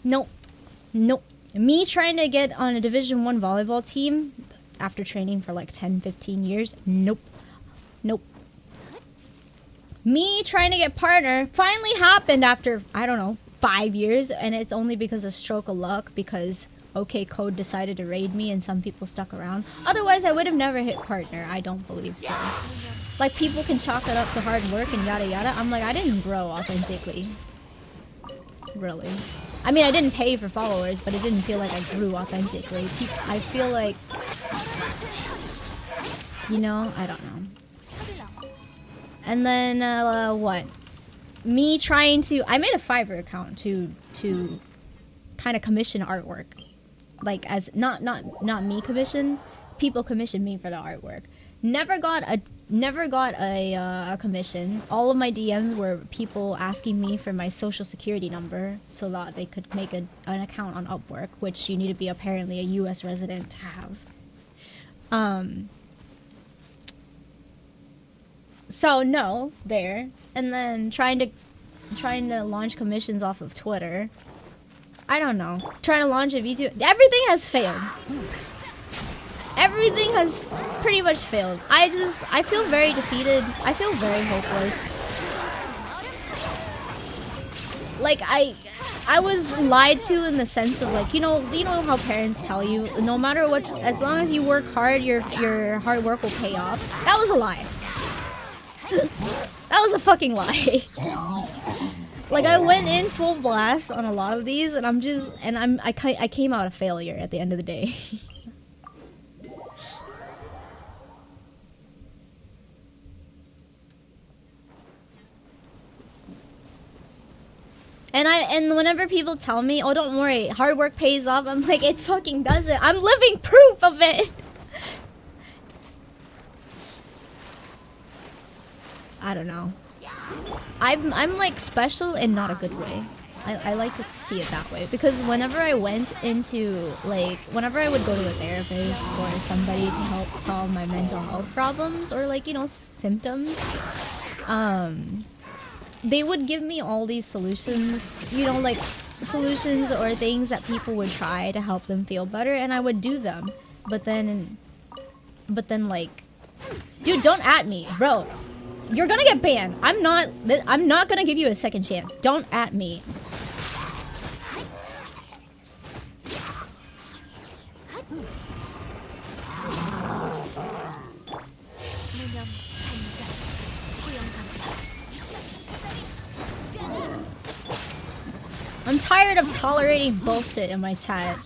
Nope. Me trying to get on a Division 1 volleyball team after training for like 10-15 years, nope. Me trying to get partner finally happened after, I don't know, 5 years, and it's only because of stroke of luck, because OK Code decided to raid me and some people stuck around. Otherwise, I would have never hit partner. I don't believe so. Like, people can chalk it up to hard work and yada yada. I'm like, I didn't grow authentically. Really. I mean, I didn't pay for followers, but it didn't feel like I grew authentically. I feel like, you know, I don't know. And then, what? Me trying to... I made a Fiverr account to kind of commission artwork. Like, as... Not me commission. People commission me for the artwork. Never got a commission. All of my DMs were people asking me for my social security number so that they could make an account on Upwork, which you need to be apparently a US resident to have. So no, there. And then trying to launch commissions off of Twitter. I don't know. Trying to launch a VTuber. Everything has failed. Everything has pretty much failed. I feel very defeated. I feel very hopeless. Like, I was lied to in the sense of, like, you know how parents tell you, no matter what, as long as you work hard, your hard work will pay off. That was a lie. That was a fucking lie. Like, I went in full blast on a lot of these, and I came out a failure at the end of the day. And whenever people tell me, oh, don't worry, hard work pays off, I'm like, it fucking doesn't. I'm living proof of it. I don't know. I'm like special in not a good way. I like to see it that way, because whenever I went into, like, whenever I would go to a therapist or somebody to help solve my mental health problems or, like, you know, symptoms, they would give me all these solutions, you know, like solutions or things that people would try to help them feel better, and I would do them. But then like, dude, don't at me, bro. You're gonna get banned. I'm not gonna give you a second chance. Don't at me. I'm tired of tolerating bullshit in my chat.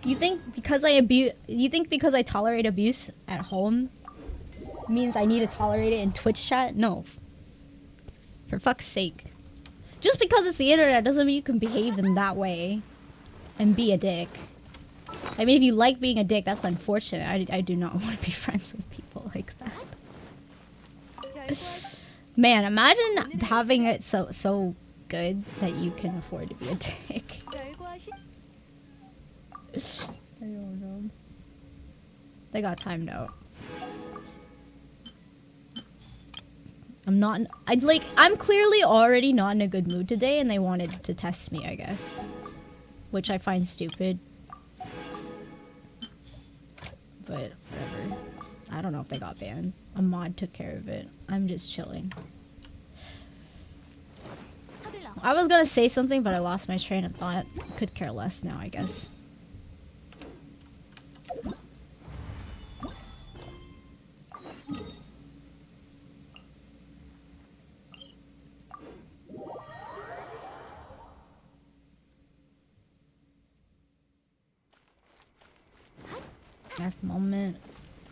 You think because I tolerate abuse at home means I need to tolerate it in Twitch chat? No. For fuck's sake. Just because it's the internet doesn't mean you can behave in that way and be a dick. I mean, if you like being a dick, that's unfortunate. I do not want to be friends with people like that. Man, imagine having it so good that you can afford to be a dick. I don't know. They got timed out. I'm clearly already not in a good mood today, and they wanted to test me, I guess. Which I find stupid. But whatever. I don't know if they got banned. A mod took care of it. I'm just chilling. I was gonna say something, but I lost my train of thought. Could care less now, I guess. F moment.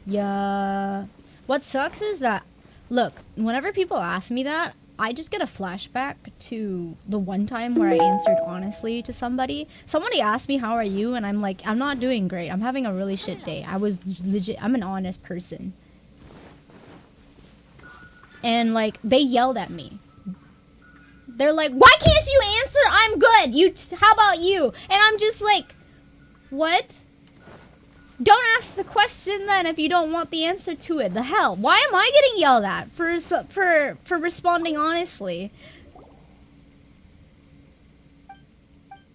Yeah. What sucks is that, look, whenever people ask me that, I just get a flashback to the one time where I answered honestly to somebody. Somebody asked me, how are you? And I'm like, I'm not doing great. I'm having a really shit day. I was legit, I'm an honest person. And like, they yelled at me. They're like, why can't you answer? I'm good. How about you? And I'm just like, what? Don't ask the question then if you don't want the answer to it. The hell? Why am I getting yelled at for responding honestly?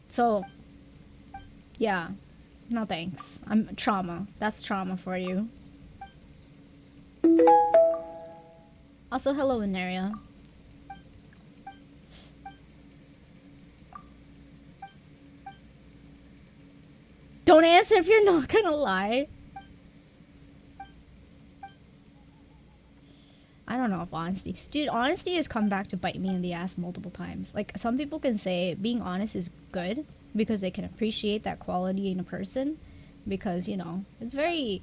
So, yeah. No thanks. I'm trauma. That's trauma for you. Also, hello, Inaria. Don't answer if you're not gonna lie. I don't know if honesty... Dude, honesty has come back to bite me in the ass multiple times. Like, some people can say being honest is good because they can appreciate that quality in a person. Because, you know, it's very...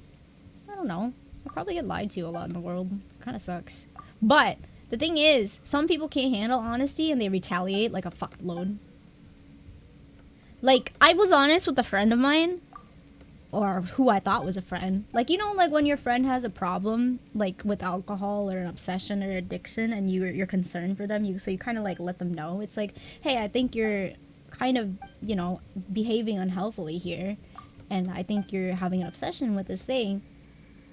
I don't know. I probably get lied to a lot in the world. Kind of sucks. But, the thing is, some people can't handle honesty and they retaliate like a fuckload. Like, I was honest with a friend of mine, or who I thought was a friend. Like, you know, like when your friend has a problem, like with alcohol or an obsession or addiction, and you're concerned for them, so you kind of like let them know. It's like, hey, I think you're kind of, you know, behaving unhealthily here, and I think you're having an obsession with this thing.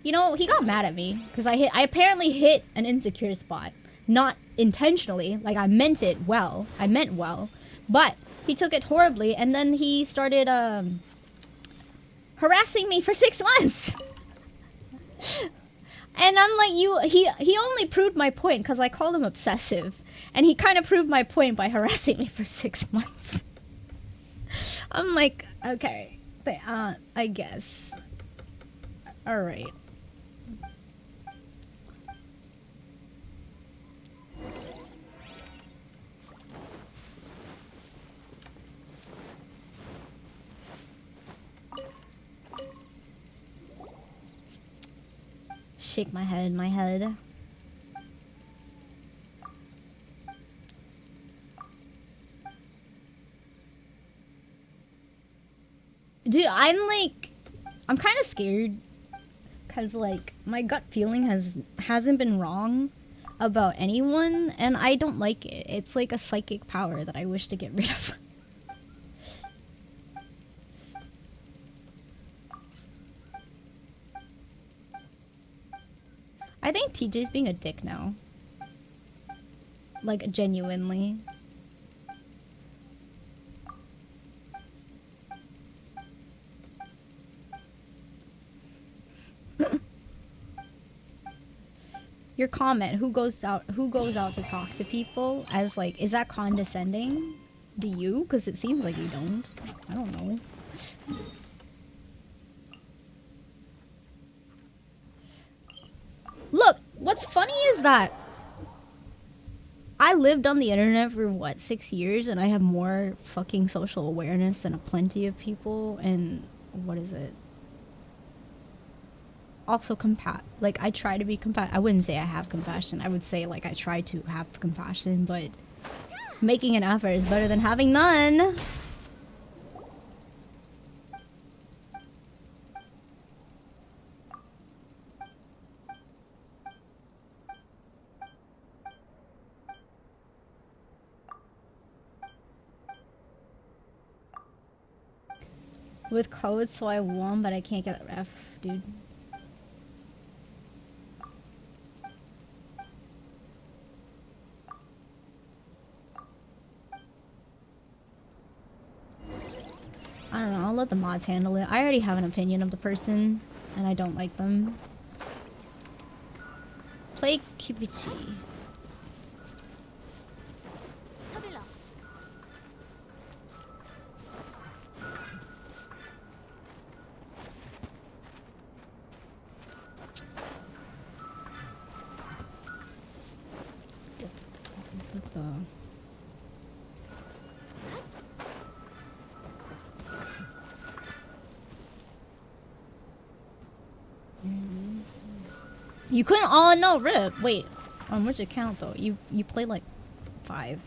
You know, he got mad at me because I apparently hit an insecure spot, not intentionally. Like, I meant it well. I meant well, but he took it horribly, and then he started harassing me for 6 months. And I'm like, he only proved my point because I called him obsessive, and he kind of proved my point by harassing me for 6 months. I'm like, okay, I guess. All right. Shake my head, Dude, I'm kind of scared. Cause like, my gut feeling hasn't been wrong about anyone, and I don't like it. It's like a psychic power that I wish to get rid of. I think TJ's being a dick now. Like, genuinely. Your comment, who goes out to talk to people, as like, is that condescending? Do you? Because it seems like you don't. I don't know. Look, what's funny is that I lived on the internet for, what, 6 years, and I have more fucking social awareness than plenty of people, and what is it? Also, like, I try to be I wouldn't say I have compassion. I would say, like, I try to have compassion, but making an effort is better than having none. With code, so I won, but I can't get a ref, dude. I don't know, I'll let the mods handle it. I already have an opinion of the person, and I don't like them. Play Kibichi. You couldn't. Oh no, rip. Wait, on which account though? You played like 5.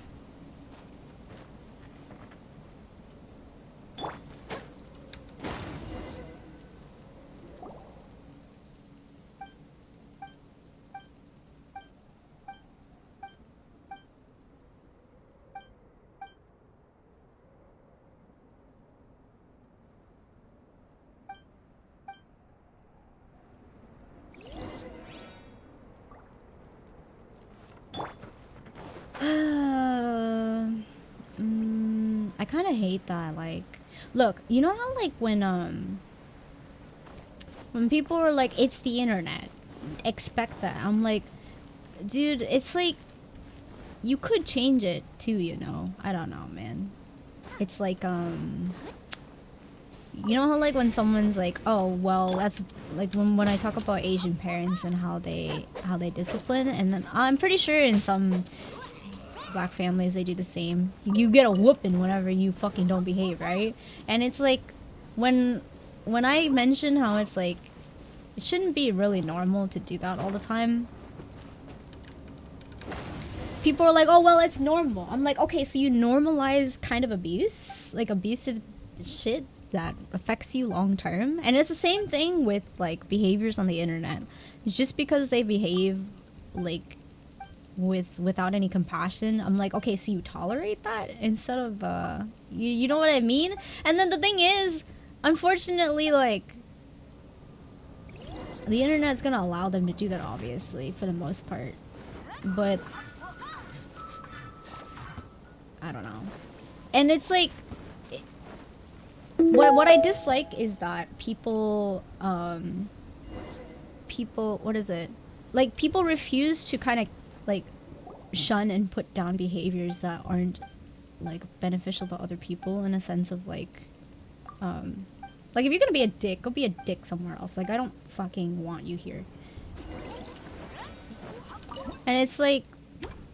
I kind of hate that. Like, look, you know how like when people are like, it's the internet, expect that. I'm like, dude, it's like you could change it too, you know. I don't know, man. It's like you know how like when someone's like, oh well, that's like when I talk about Asian parents and how they discipline, and then I'm pretty sure in some Black families they do the same. You get a whooping whenever you fucking don't behave, right? And it's like when I mention how it's like it shouldn't be really normal to do that all the time, people are like, oh well, it's normal. I'm like, okay, so you normalize kind of abuse, like abusive shit that affects you long term. And it's the same thing with like behaviors on the internet. It's just because they behave like without any compassion, I'm like, okay, so you tolerate that instead of you know what I mean? And then the thing is, unfortunately, like the internet's gonna allow them to do that, obviously, for the most part, but I don't know. And it's like what I dislike is that people what is it, like people refuse to kind of like shun and put down behaviors that aren't like beneficial to other people, in a sense of like if you're gonna be a dick, go be a dick somewhere else. Like I don't fucking want you here. And it's like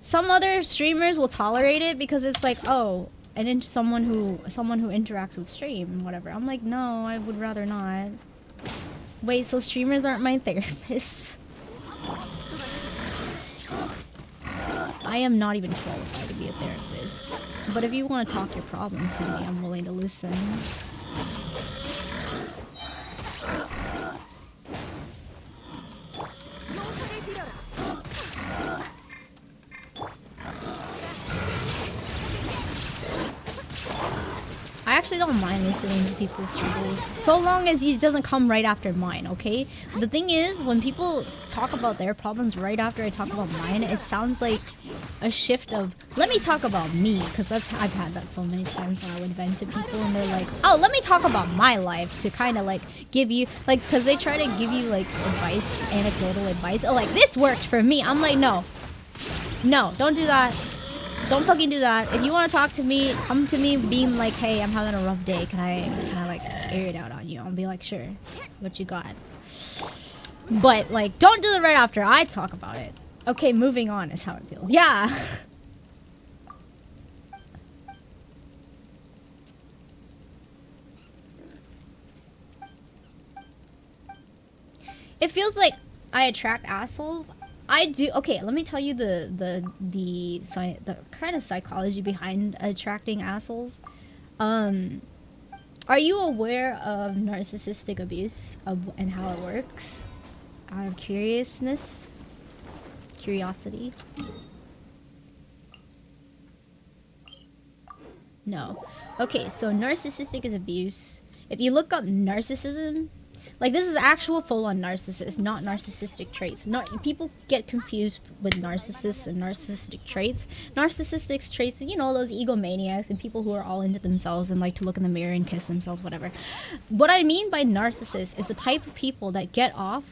some other streamers will tolerate it because it's like, oh, and then someone who interacts with stream and whatever. I'm like, no, I would rather not. Wait, so streamers aren't my therapists? I am not even qualified to be a therapist. But if you want to talk your problems to me, I'm willing to listen. I actually don't mind listening to people's struggles, so long as it doesn't come right after mine, okay? The thing is, when people talk about their problems right after I talk about mine, it sounds like a shift of, let me talk about me, because I've had that so many times when I would vent to people and they're like, oh, let me talk about my life, to kind of like give you, like, because they try to give you like advice, anecdotal advice. Oh, like, this worked for me. I'm like, no, don't do that. Don't fucking do that. If you want to talk to me, come to me being like, hey, I'm having a rough day. Can I like air it out on you? I'll be like, sure. What you got? But like, don't do it right after I talk about it. Okay, moving on is how it feels. Yeah. It feels like I attract assholes. I do. Okay, let me tell you the kind of psychology behind attracting assholes. Are you aware of narcissistic abuse and how it works? Out of curiosity. No. Okay, so narcissistic is abuse. If you look up narcissism, like, this is actual full-on narcissist, not narcissistic traits. People get confused with narcissists and narcissistic traits. Narcissistic traits, you know, those egomaniacs and people who are all into themselves and like to look in the mirror and kiss themselves, whatever. What I mean by narcissist is the type of people that get off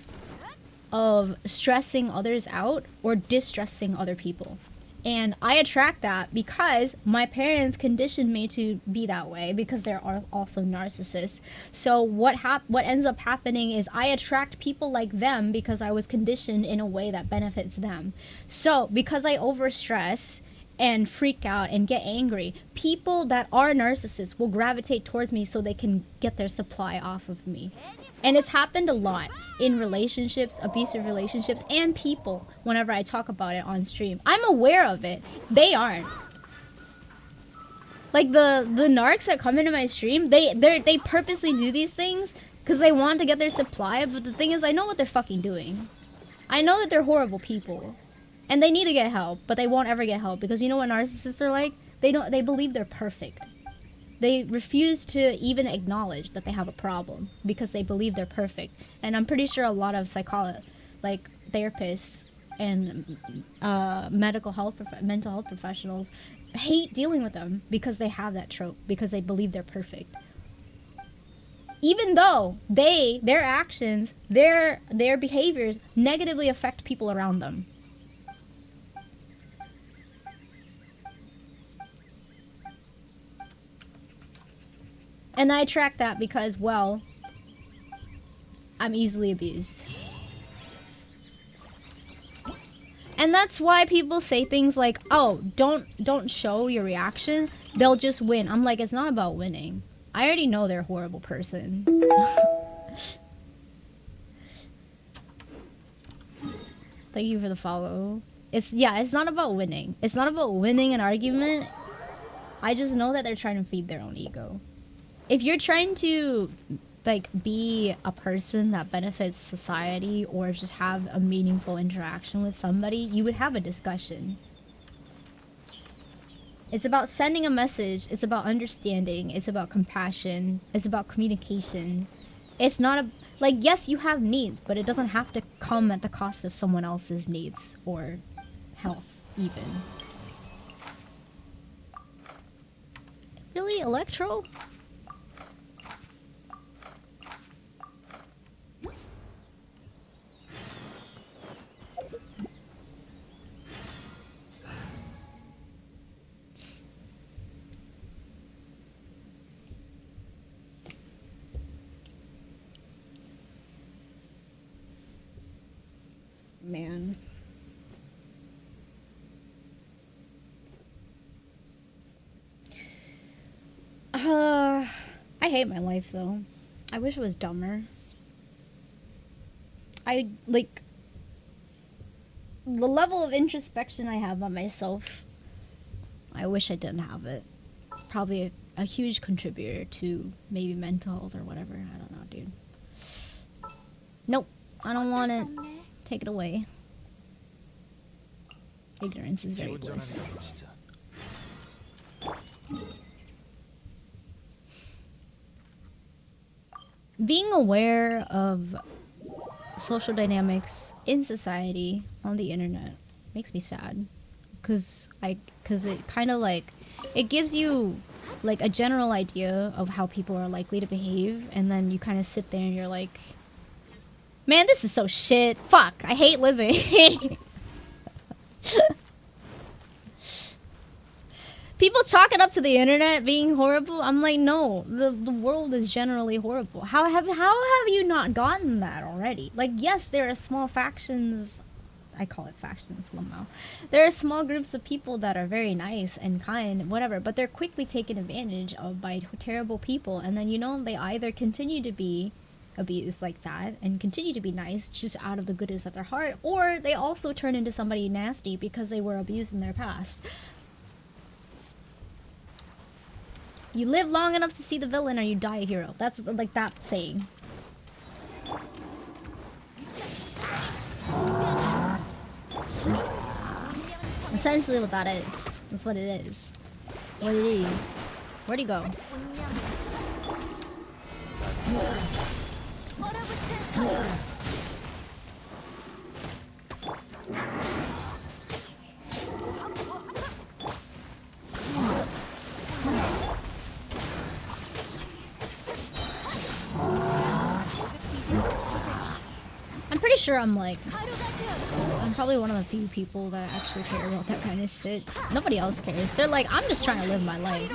of stressing others out or distressing other people. And I attract that because my parents conditioned me to be that way, because they're also narcissists. So what ends up happening is I attract people like them because I was conditioned in a way that benefits them. So because I overstress and freak out and get angry. People that are narcissists will gravitate towards me so they can get their supply off of me. And it's happened a lot in relationships, abusive relationships, and people whenever I talk about it on stream. I'm aware of it. They aren't. Like the narcs that come into my stream, they purposely do these things because they want to get their supply, but the thing is, I know what they're fucking doing. I know that they're horrible people. And they need to get help, but they won't ever get help because you know what narcissists are like? They believe they're perfect. They refuse to even acknowledge that they have a problem because they believe they're perfect. And I'm pretty sure a lot of like therapists and mental health professionals hate dealing with them because they have that trope, because they believe they're perfect. Even though their actions, their behaviors negatively affect people around them. And I track that because, well, I'm easily abused. And that's why people say things like, oh, don't show your reaction. They'll just win. I'm like, it's not about winning. I already know they're a horrible person. Thank you for the follow. It's not about winning. It's not about winning an argument. I just know that they're trying to feed their own ego. If you're trying to like be a person that benefits society or just have a meaningful interaction with somebody, you would have a discussion. It's about sending a message. It's about understanding. It's about compassion. It's about communication. It's not like, yes, you have needs, but it doesn't have to come at the cost of someone else's needs or health even. Really, Electro? Man. I hate my life though. I wish it was dumber. I like the level of introspection I have on myself. I wish I didn't have it. Probably a huge contributor to maybe mental health or whatever. I don't know, dude. Nope. I don't want it. Take it away. Ignorance is very bliss. Being aware of social dynamics in society on the internet makes me sad. Cause it kind of like, it gives you like a general idea of how people are likely to behave, and then you kind of sit there and you're like, man, this is so shit. Fuck, I hate living. People chalk it up to the internet being horrible. I'm like, no, the world is generally horrible. How have you not gotten that already? Like, yes, there are small factions. I call it factions, Lamau. There are small groups of people that are very nice and kind, whatever, but they're quickly taken advantage of by terrible people. And then, you know, they either continue to be abused like that and continue to be nice just out of the goodness of their heart, or they also turn into somebody nasty because they were abused in their past. You live long enough to see the villain or you die a hero. That's like that saying. Essentially what that is. That's what it is. What it is. Where'd he go? I'm pretty sure I'm probably one of the few people that actually care about that kind of shit. Nobody else cares. They're like, I'm just trying to live my life.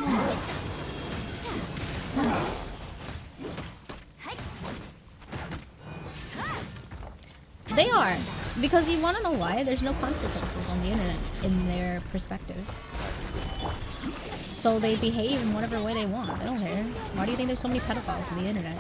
They are. Because you want to know why? There's no consequences on the internet in their perspective. So they behave in whatever way they want. They don't care. Why do you think there's so many pedophiles on the internet?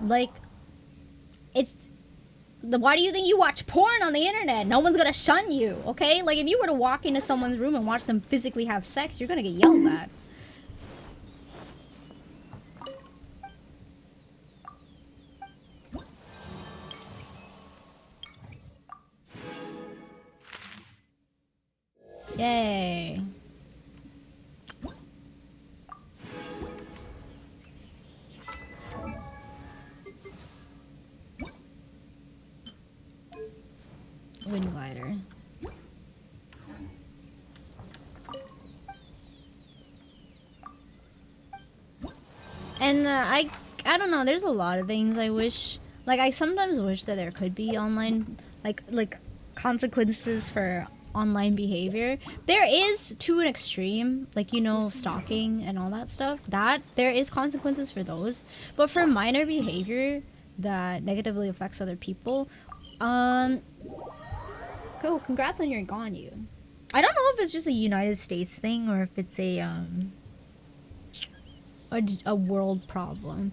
Like, it's why do you think you watch porn on the internet? No one's gonna shun you, okay? Like, if you were to walk into someone's room and watch them physically have sex, you're gonna get yelled at. Yay. Wind glider. And I don't know, there's a lot of things I wish, like, I sometimes wish that there could be online, like consequences for online behavior. There is, to an extreme, like, you know, stalking and all that stuff, that there is consequences for those. But for minor behavior that negatively affects other people, cool, congrats on your Ganyu. I don't know if it's just a United States thing or if it's a world problem.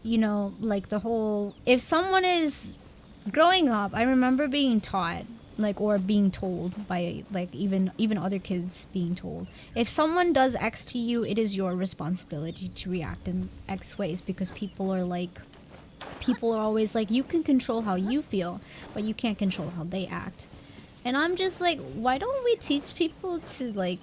You know, like the whole, if someone is growing up, I remember being taught, like, or being told by, like, even other kids being told, if someone does X to you, it is your responsibility to react in X ways, because people are always like, you can control how you feel, but you can't control how they act. And I'm just like, why don't we teach people to, like,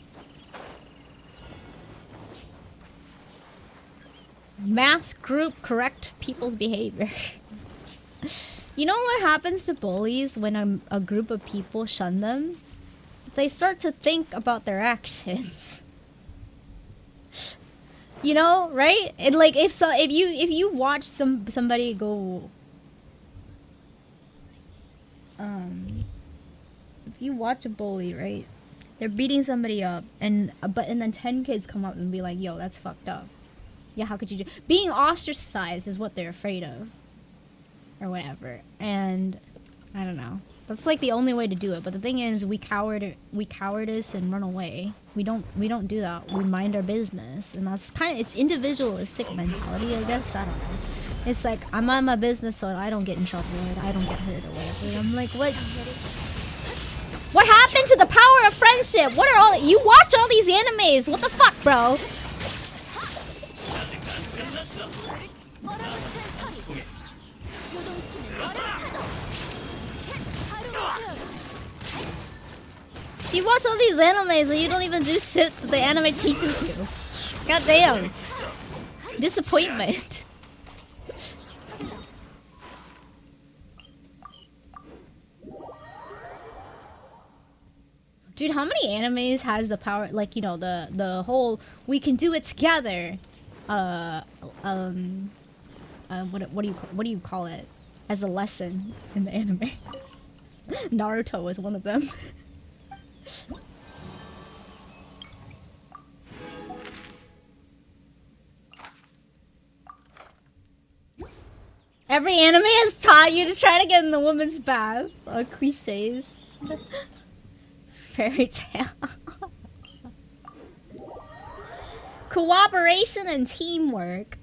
mass group correct people's behavior? You know what happens to bullies when a group of people shun them? They start to think about their actions. You know, right? And like, if you watch somebody go, if you watch a bully, right? They're beating somebody up, and then 10 kids come up and be like, "Yo, that's fucked up. Yeah, how could you do?" Being ostracized is what they're afraid of, or whatever. And I don't know. That's like the only way to do it. But the thing is, we cowardice and run away. We don't do that. We mind our business, and that's kind of, it's individualistic mentality, I guess. I don't know. It's like, I'm on my business so I don't get in trouble or I don't get hurt or whatever. And I'm like, what? What happened to the power of friendship? What are all you watch all these animes? What the fuck, bro? You watch all these animes and you don't even do shit that the anime teaches you. God damn. Disappointment. Dude, how many animes has the power, like, you know, the whole we can do it together, what do you call it, as a lesson in the anime? Naruto was one of them. Every anime has taught you to try to get in the woman's bath. Cliches. Fairy tale. Cooperation and teamwork.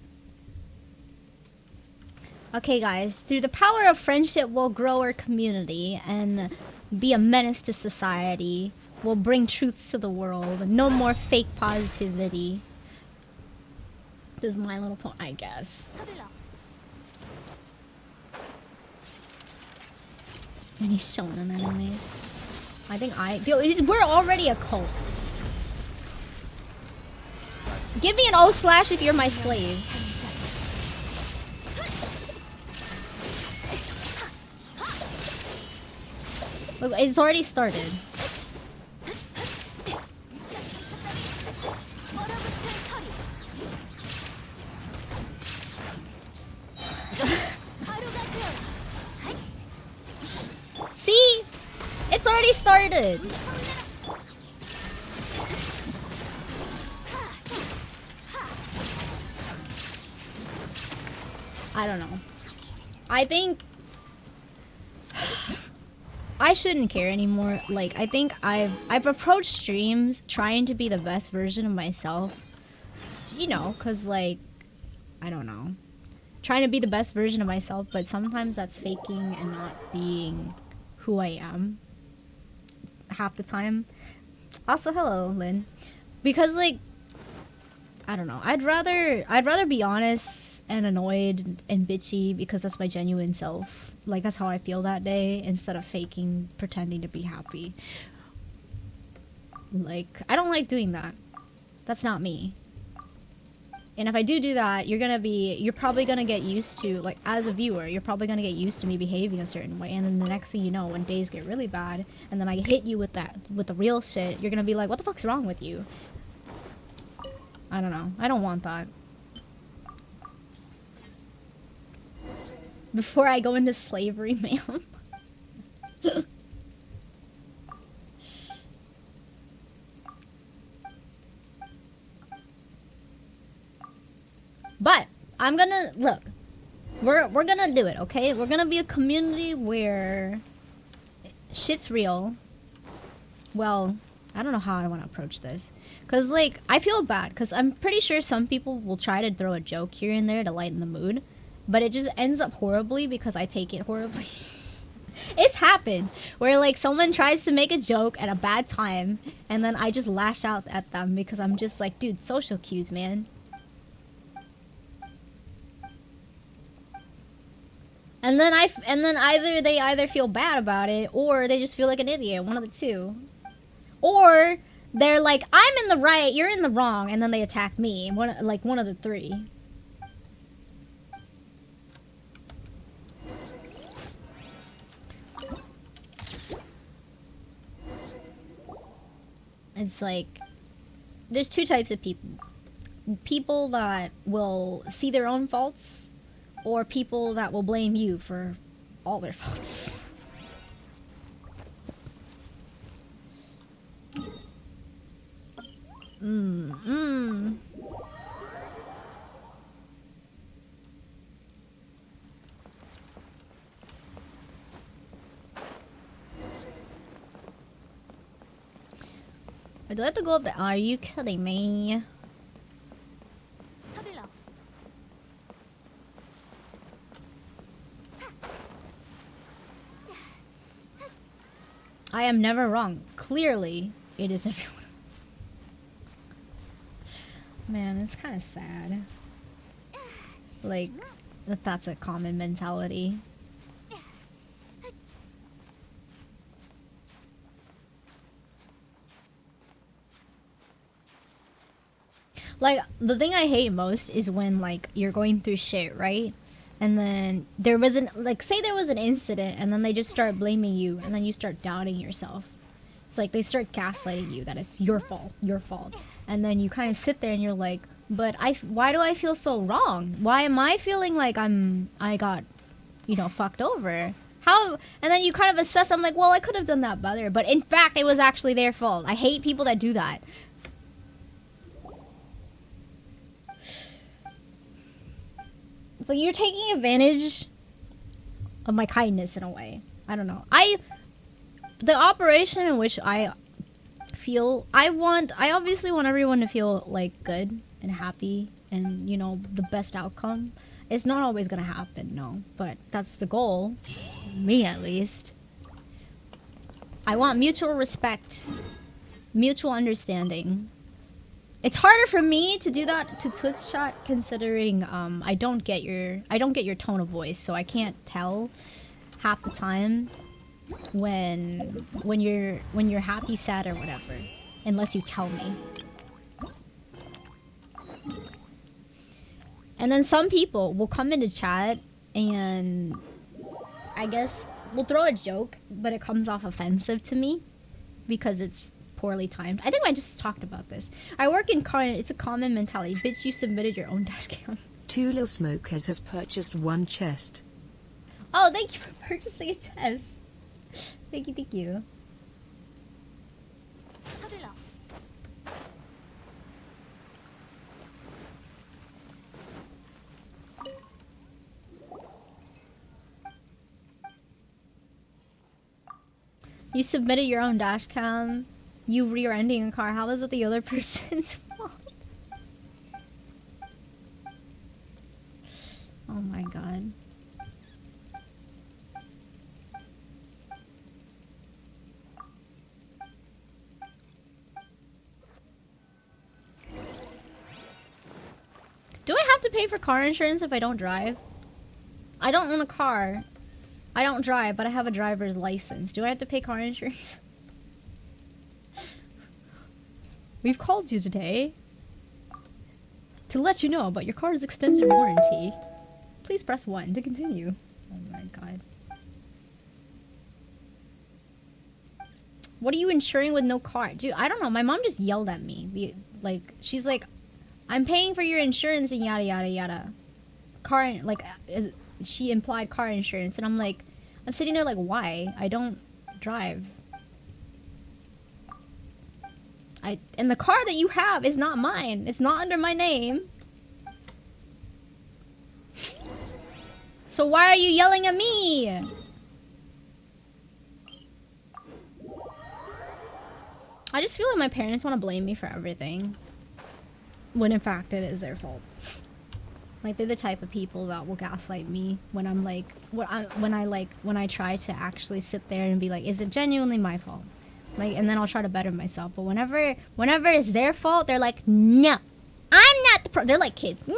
Okay, guys. Through the power of friendship, we'll grow our community and be a menace to society. We'll bring truths to the world. No more fake positivity. Just my little point, I guess. Any shonen anime? I think we're already a cult. Give me an O/ if you're my slave. Look, it's already started. See, already started. I don't know. I think I shouldn't care anymore. Like, I think I've approached streams trying to be the best version of myself. You know, cause like, I don't know. Trying to be the best version of myself, but sometimes that's faking and not being who I am half the time. Also, hello, Lynn. Because like, I don't know. I'd rather be honest and annoyed and bitchy because that's my genuine self. Like, that's how I feel that day, instead of faking, pretending to be happy. Like, I don't like doing that. That's not me. And if I do that, you're probably gonna get used to, like, as a viewer, you're probably gonna get used to me behaving a certain way. And then the next thing you know, when days get really bad, and then I hit you with the real shit, you're gonna be like, what the fuck's wrong with you? I don't know. I don't want that. Before I go into slavery, ma'am. But I'm gonna look. We're gonna do it, okay? We're gonna be a community where shit's real. Well, I don't know how I want to approach this, cause like I feel bad, cause I'm pretty sure some people will try to throw a joke here and there to lighten the mood, but it just ends up horribly because I take it horribly. It's happened where like someone tries to make a joke at a bad time, and then I just lash out at them because I'm just like, dude, social cues, man. And then either they feel bad about it, or they just feel like an idiot. One of the two. Or they're like, I'm in the right, you're in the wrong, and then they attack me. One of the three. It's like, there's two types of people. People that will see their own faults, or people that will blame you for all their faults. Do I have to go up there? Are you kidding me? 서둘러. I am never wrong. Clearly, it is everyone. Man, it's kind of sad. Like, that's a common mentality. Like, the thing I hate most is when, like, you're going through shit, right? And then there was say there was an incident, and then they just start blaming you, and then you start doubting yourself. It's like they start gaslighting you that it's your fault. And then you kind of sit there and you're like, but why do I feel so wrong? Why am I feeling like I got, fucked over? How? And then you kind of assess, I'm like, well, I could have done that better. But in fact, it was actually their fault. I hate people that do that. So you're taking advantage of my kindness in a way. I don't know. The operation in which I feel, I obviously want everyone to feel like good and happy and, the best outcome. It's not always gonna happen, no. But that's the goal. Me, at least. I want mutual respect. Mutual understanding. It's harder for me to do that to Twitch chat, considering I don't get your tone of voice, so I can't tell half the time when you're happy, sad, or whatever, unless you tell me. And then some people will come into chat and I guess will throw a joke, but it comes off offensive to me because it's poorly timed. I think I just talked about this. I work in car. It's a common mentality. Bitch, you submitted your own dash cam. Two Lil Smokers has purchased one chest. Oh, thank you for purchasing a chest. Thank you. You submitted your own dash cam. You rear-ending a car. How is it the other person's fault? Oh my god. Do I have to pay for car insurance if I don't drive? I don't own a car. I don't drive, but I have a driver's license. Do I have to pay car insurance? We've called you today to let you know about your car's extended warranty. Please press 1 to continue. Oh my god. What are you insuring with no car? Dude, I don't know. My mom just yelled at me. She's like, I'm paying for your insurance and yada yada yada. She implied car insurance, and I'm like, I'm sitting there like, why? I don't drive. And the car that you have is not mine. It's not under my name. So why are you yelling at me? I just feel like my parents want to blame me for everything, when in fact it is their fault. Like, they're the type of people that will gaslight me when I'm like, when I try to actually sit there and be like, is it genuinely my fault? Like, and then I'll try to better myself. But whenever it's their fault, they're like, no, I'm not the problem. They're like kids. No,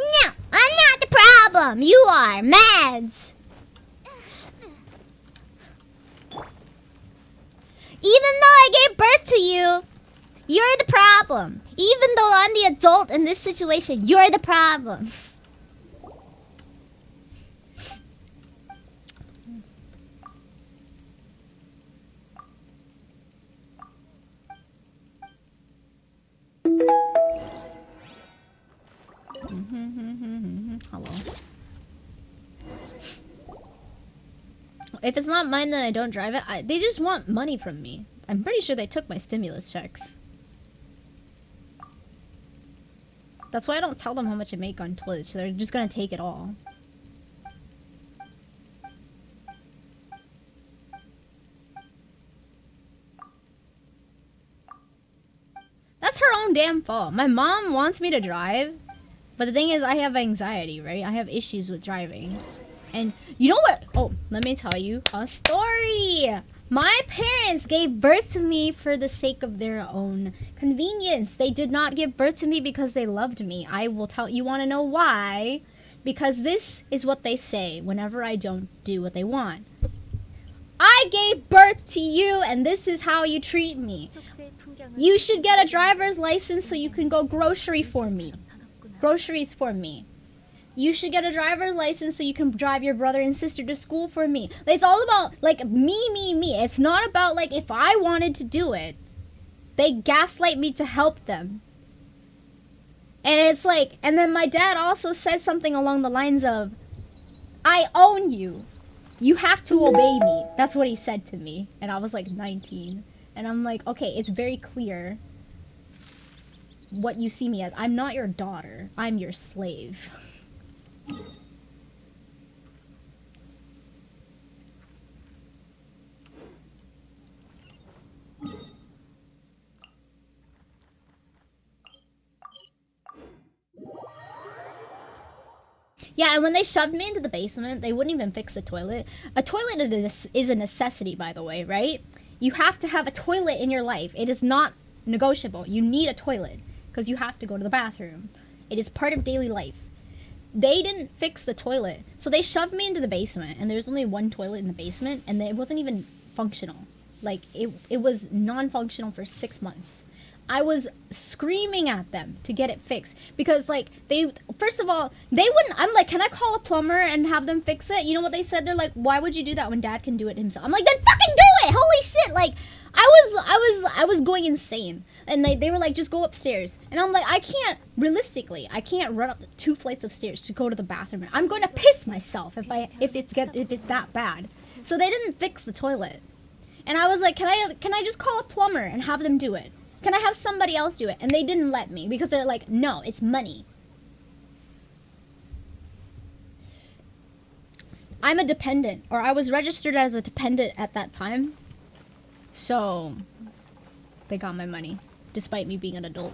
I'm not the problem. You are, Mads. Even though I gave birth to you, you're the problem. Even though I'm the adult in this situation, you're the problem. Hello. If it's not mine, then I don't drive it. They just want money from me. I'm pretty sure they took my stimulus checks. That's why I don't tell them how much I make on Twitch. They're just gonna take it all. That's her own damn fault. My mom wants me to drive, but the thing is, I have anxiety, right? I have issues with driving. And you know what? Oh, let me tell you a story. My parents gave birth to me for the sake of their own convenience. They did not give birth to me because they loved me. I will tell you. Want to know why? Because this is what they say whenever I don't do what they want. I gave birth to you, and this is how you treat me. You should get a driver's license so you can go groceries for me. You should get a driver's license so you can drive your brother and sister to school for me. It's all about, like, me. It's not about, like, if I wanted to do it. They gaslight me to help them. And it's like, and then my dad also said something along the lines of, I own you. You have to obey me. That's what he said to me. And I was like 19. And I'm like, okay, it's very clear what you see me as. I'm not your daughter. I'm your slave. Yeah, and when they shoved me into the basement, they wouldn't even fix the toilet. A toilet is a necessity, by the way, right? You have to have a toilet in your life. It is not negotiable. You need a toilet because you have to go to the bathroom. It is part of daily life. They didn't fix the toilet, so they shoved me into the basement, and there's only one toilet in the basement, and it wasn't even functional. Like, it was non-functional for 6 months. I was screaming at them to get it fixed because, like, first of all, they wouldn't. I'm like, can I call a plumber and have them fix it? You know what they said? They're like, why would you do that when Dad can do it himself? I'm like, then fucking do it! Holy shit! Like, I was going insane, and they were like, just go upstairs, and I'm like, I can't run up the 2 flights of stairs to go to the bathroom. I'm going to piss myself if it's that bad. So they didn't fix the toilet, and I was like, can I just call a plumber and have them do it? Can I have somebody else do it? And they didn't let me because they're like, no, it's money. I'm a dependent, or I was registered as a dependent at that time. So they got my money, despite me being an adult.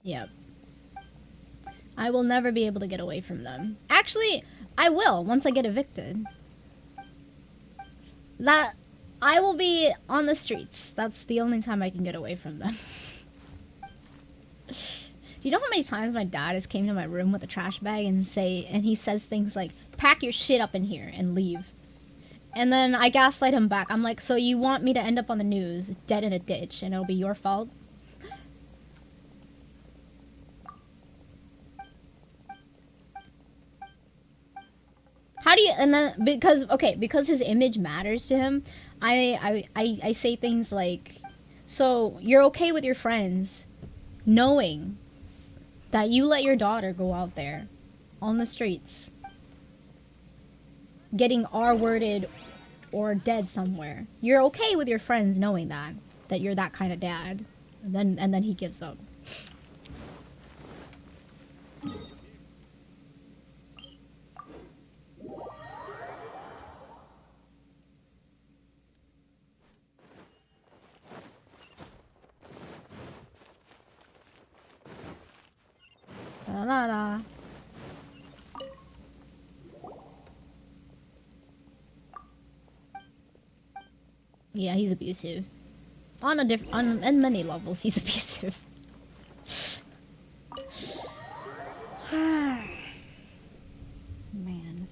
Yep. I will never be able to get away from them. Actually, I will once I get evicted. That I will be on the streets. That's the only time I can get away from them. Do you know how many times my dad has came to my room with a trash bag and he says things like, pack your shit up in here and leave. And then I gaslight him back. I'm like, so you want me to end up on the news, dead in a ditch, and it'll be your fault? How do you, and then, because his image matters to him, I say things like, so you're okay with your friends knowing that you let your daughter go out there on the streets getting R-worded or dead somewhere. You're okay with your friends knowing that you're that kind of dad. And then he gives up. La la la. Yeah, he's abusive. On many levels, he's abusive. Man.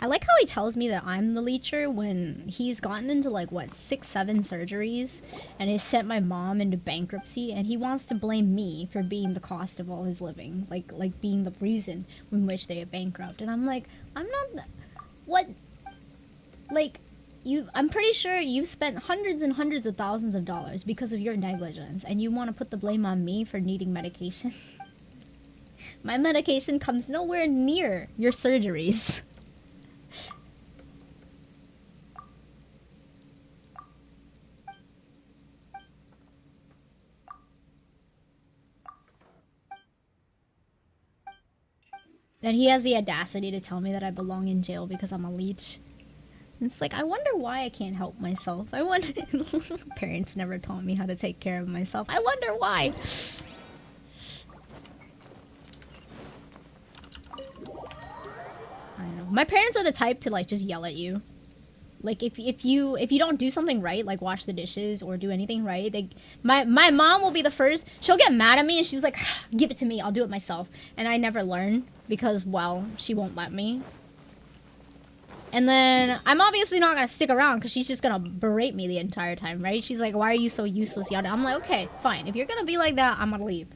I like how he tells me that I'm the leecher when he's gotten into like, what, 6, 7 surgeries and has sent my mom into bankruptcy, and he wants to blame me for being the cost of all his living. Like being the reason in which they are bankrupt. And I'm like, I'm not... What? Like... I'm pretty sure you've spent hundreds and hundreds of thousands of dollars because of your negligence, and you want to put the blame on me for needing medication? My medication comes nowhere near your surgeries. And he has the audacity to tell me that I belong in jail because I'm a leech. It's like, I wonder why I can't help myself. I wonder... Parents never taught me how to take care of myself. I wonder why. I don't know. My parents are the type to, like, just yell at you. Like, if you don't do something right, like wash the dishes or do anything right, my mom will be the first. She'll get mad at me and she's like, give it to me, I'll do it myself. And I never learn because, well, she won't let me. And then I'm obviously not gonna stick around because she's just gonna berate me the entire time, right? She's like, why are you so useless? Yada. I'm like, okay, fine. If you're gonna be like that, I'm gonna leave.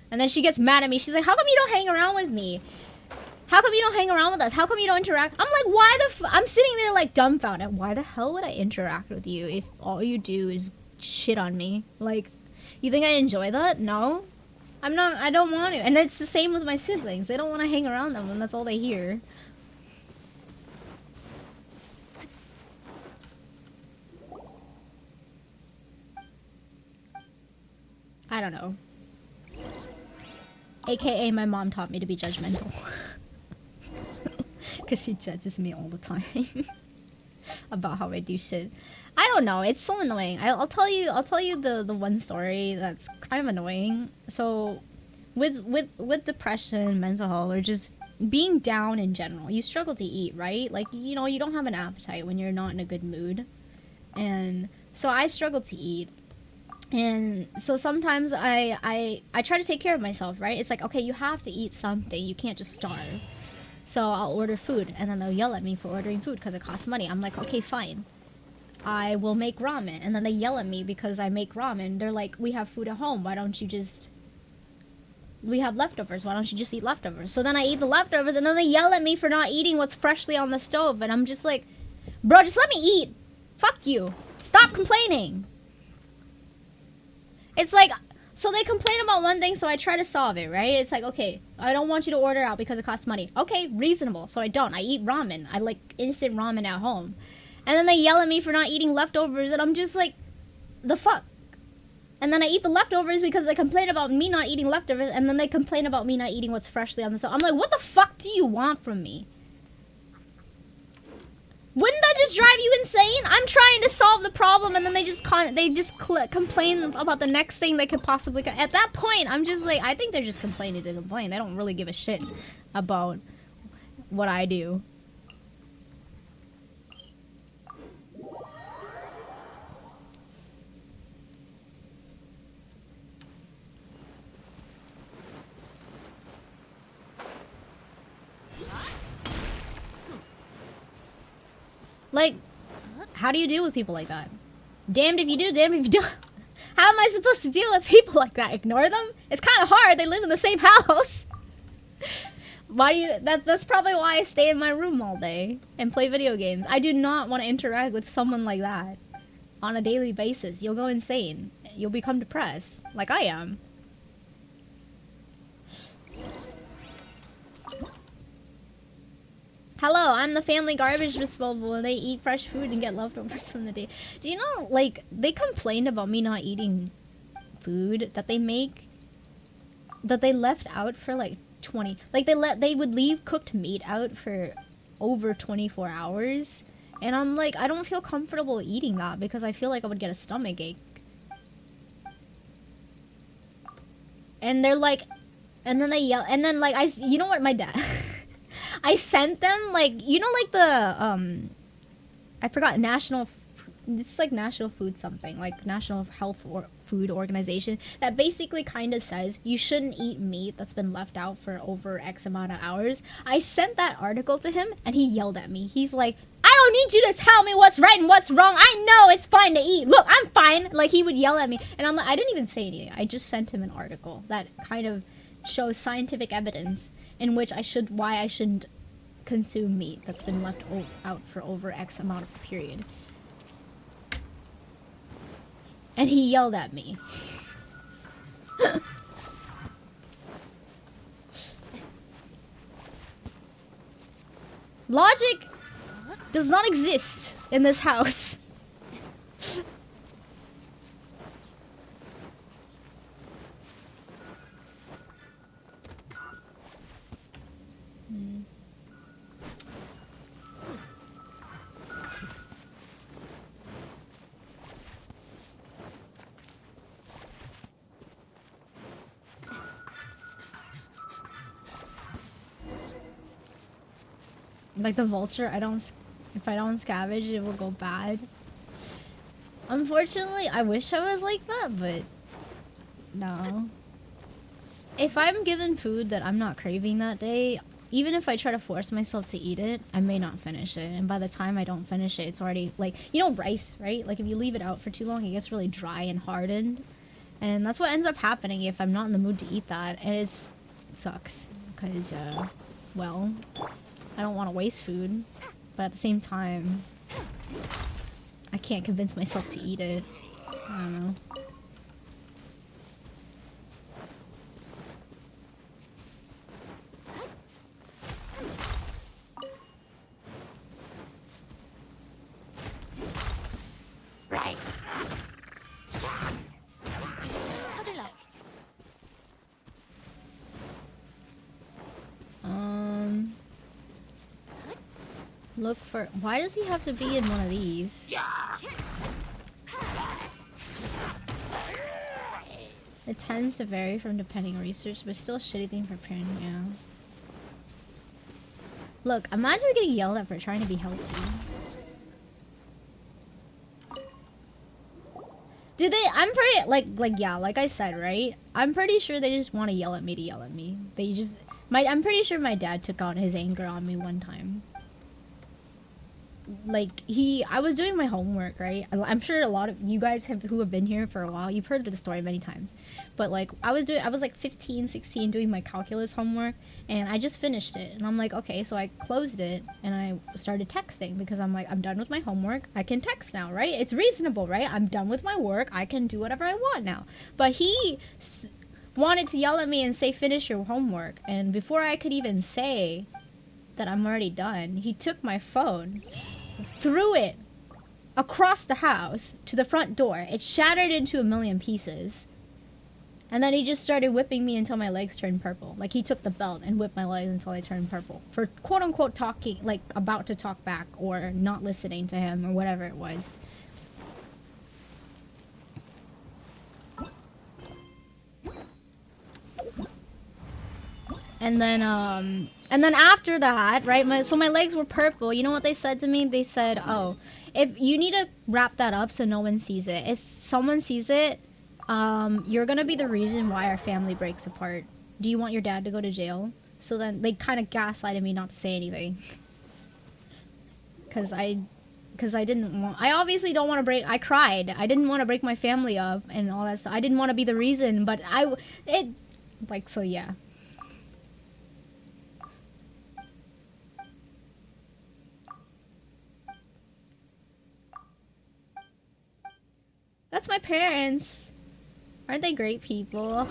And then she gets mad at me. She's like, how come you don't hang around with me? How come you don't hang around with us? How come you don't interact? I'm like, why the I'm sitting there like dumbfounded. Why the hell would I interact with you if all you do is shit on me? Like, you think I enjoy that? No. I'm not, I don't want to. And it's the same with my siblings. They don't want to hang around them when that's all they hear. I don't know. AKA my mom taught me to be judgmental. Because she judges me all the time. About how I do shit. I don't know, it's so annoying. I'll tell you the one story that's kind of annoying. So with depression, mental health, or just being down in general, you struggle to eat, right? Like, you know, you don't have an appetite when you're not in a good mood. And so I struggle to eat. And so sometimes I try to take care of myself, right? It's like, okay, you have to eat something. You can't just starve. So I'll order food, and then they'll yell at me for ordering food because it costs money. I'm like, okay, fine. I will make ramen. And then they yell at me because I make ramen. They're like, we have food at home. Why don't you just... We have leftovers. Why don't you just eat leftovers? So then I eat the leftovers, and then they yell at me for not eating what's freshly on the stove. And I'm just like, bro, just let me eat. Fuck you. Stop complaining. It's like, so they complain about one thing, so I try to solve it, right? It's like, okay, I don't want you to order out because it costs money. Okay, reasonable. So I don't. I eat ramen. I like instant ramen at home. And then they yell at me for not eating leftovers, and I'm just like, the fuck? And then I eat the leftovers because they complain about me not eating leftovers, and then they complain about me not eating what's freshly on the stove. I'm like, what the fuck do you want from me? Wouldn't that just drive you insane? I'm trying to solve the problem, and then they just complain about the next thing they could possibly. At that point, I'm just like, I think they're just complaining to complain. They don't really give a shit about what I do. Like, how do you deal with people like that? Damned if you do, damned if you don't. How am I supposed to deal with people like that? Ignore them? It's kind of hard. They live in the same house. Why do you? That's probably why I stay in my room all day and play video games. I do not want to interact with someone like that on a daily basis. You'll go insane. You'll become depressed, like I am. Hello, I'm the family garbage disposal and they eat fresh food and get leftovers from the day. Do you know, like, they complained about me not eating food that they make, that they left out for like 20, like they would leave cooked meat out for over 24 hours. And I'm like, I don't feel comfortable eating that because I feel like I would get a stomach ache. And they're like, and then they yell, and then like, you know what, my dad... I sent them, like, you know, like the, I forgot, this is like National Food something, like National Health or Food Organization, that basically kind of says you shouldn't eat meat that's been left out for over X amount of hours. I sent that article to him, and he yelled at me. He's like, I don't need you to tell me what's right and what's wrong. I know it's fine to eat. Look, I'm fine. Like, he would yell at me, and I'm like, I didn't even say anything. I just sent him an article that kind of shows scientific evidence in which why I shouldn't consume meat that's been left out for over X amount of period. And he yelled at me. Logic does not exist in this house. Like the vulture, if I don't scavenge, it will go bad. Unfortunately, I wish I was like that, but no. If I'm given food that I'm not craving that day, even if I try to force myself to eat it, I may not finish it. And by the time I don't finish it, it's already, like, you know rice, right? Like if you leave it out for too long, it gets really dry and hardened. And that's what ends up happening if I'm not in the mood to eat that. And it sucks because, well, I don't want to waste food, but at the same time, I can't convince myself to eat it. I don't know. Right. Look for... Why does he have to be in one of these? It tends to vary from depending on research, but still a shitty thing for parents, yeah. Look, imagine getting yelled at for trying to be healthy. Do they... I'm pretty... Like, yeah, like I said, right? I'm pretty sure they just want to yell at me to yell at me. They just... I'm pretty sure my dad took out his anger on me one time. Like, I was doing my homework, right? I'm sure a lot of you guys who have been here for a while, you've heard the story many times. But like, I was like 15, 16 doing my calculus homework, and I just finished it. And I'm like, okay, so I closed it, and I started texting, because I'm like, I'm done with my homework, I can text now, right? It's reasonable, right? I'm done with my work, I can do whatever I want now. But he wanted to yell at me and say, finish your homework. And before I could even say that I'm already done, he took my phone, threw it across the house to the front door. It shattered into a million pieces. And then he just started whipping me until my legs turned purple. Like, he took the belt and whipped my legs until I turned purple. For quote-unquote talking, like, about to talk back or not listening to him or whatever it was. And then after that, right, so my legs were purple. You know what they said to me? They said, oh, if you need to wrap that up so no one sees it. If someone sees it, you're gonna be the reason why our family breaks apart. Do you want your dad to go to jail? So then they kind of gaslighted me not to say anything. Cause I obviously don't want to break, I cried. I didn't want to break my family up and all that stuff. I didn't want to be the reason, but so yeah. That's my parents. Aren't they great people?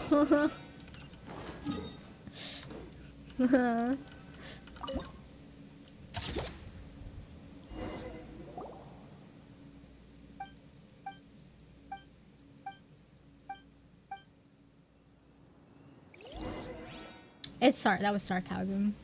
That was sarcasm.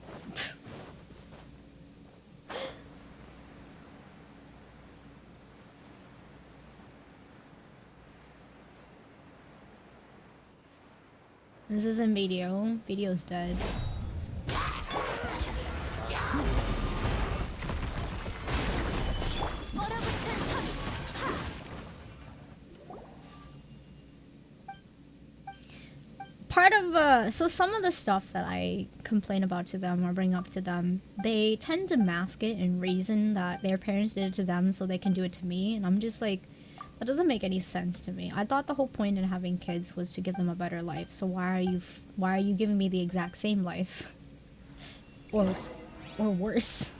This isn't video. Video's dead. Part of, so some of the stuff that I complain about to them or bring up to them, they tend to mask it and reason that their parents did it to them so they can do it to me, and I'm just like, that doesn't make any sense to me. I thought the whole point in having kids was to give them a better life. So why are you giving me the exact same life? or worse.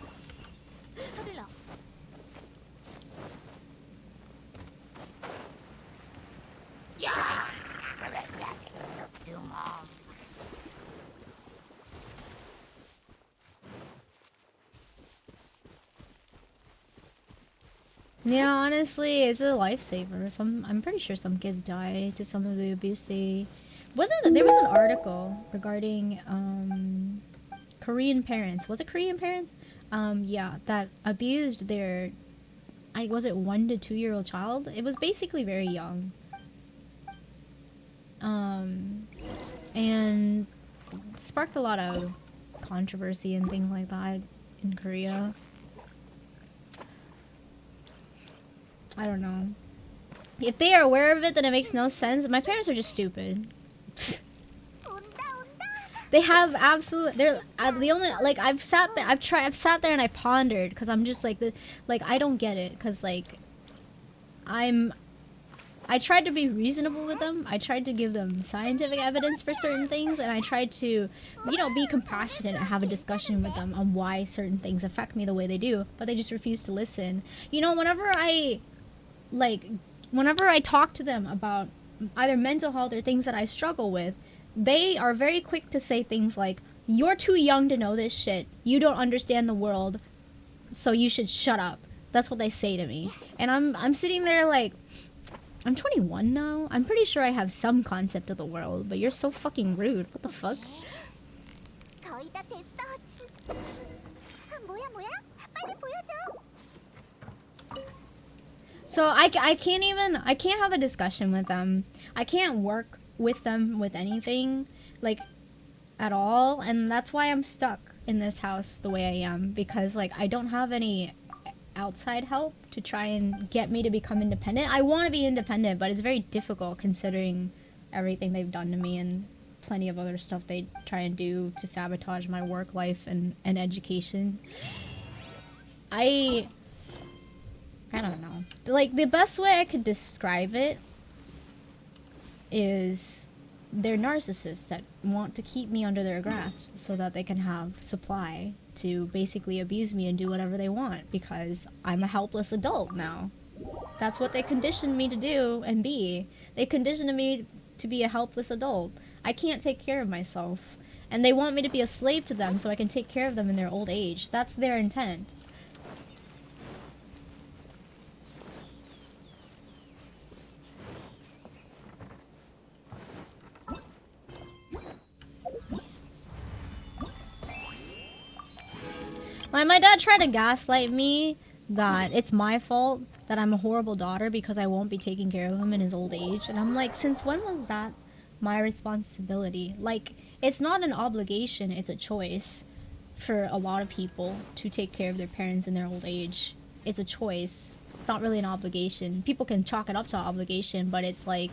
Yeah, honestly, it's a lifesaver. I'm pretty sure some kids die to some of the abuse there was an article regarding Korean parents. Was it Korean parents? Yeah, that abused their, was it 1 to 2 year old child? It was basically very young. And sparked a lot of controversy and things like that in Korea. I don't know. If they are aware of it, then it makes no sense. My parents are just stupid. They have they're the only, like, I've sat there and I pondered, because I'm just like, I don't get it, because like, I tried to be reasonable with them. I tried to give them scientific evidence for certain things, and I tried to, you know, be compassionate and have a discussion with them on why certain things affect me the way they do, but they just refuse to listen. You know, whenever I talk to them about either mental health or things that I struggle with, they are very quick to say things like, you're too young to know this shit. You don't understand the world, so you should shut up. That's what they say to me. And I'm sitting there like, I'm 21 now. I'm pretty sure I have some concept of the world, but you're so fucking rude. What the fuck? 거의 다 됐어, 진짜. 뭐야? 빨리 보여줘. So I can't have a discussion with them. I can't work with them with anything, like, at all, and that's why I'm stuck in this house the way I am, because like, I don't have any outside help to try and get me to become independent. I want to be independent, but it's very difficult considering everything they've done to me and plenty of other stuff they try and do to sabotage my work life and education. I don't know. Like, the best way I could describe it is they're narcissists that want to keep me under their grasp so that they can have supply to basically abuse me and do whatever they want, because I'm a helpless adult now. That's what they conditioned me to do and be. They conditioned me to be a helpless adult. I can't take care of myself, and they want me to be a slave to them so I can take care of them in their old age. That's their intent. Like, my dad tried to gaslight me that it's my fault that I'm a horrible daughter because I won't be taking care of him in his old age. And I'm like, since when was that my responsibility? Like, it's not an obligation, it's a choice for a lot of people to take care of their parents in their old age. It's a choice. It's not really an obligation. People can chalk it up to obligation, but it's like,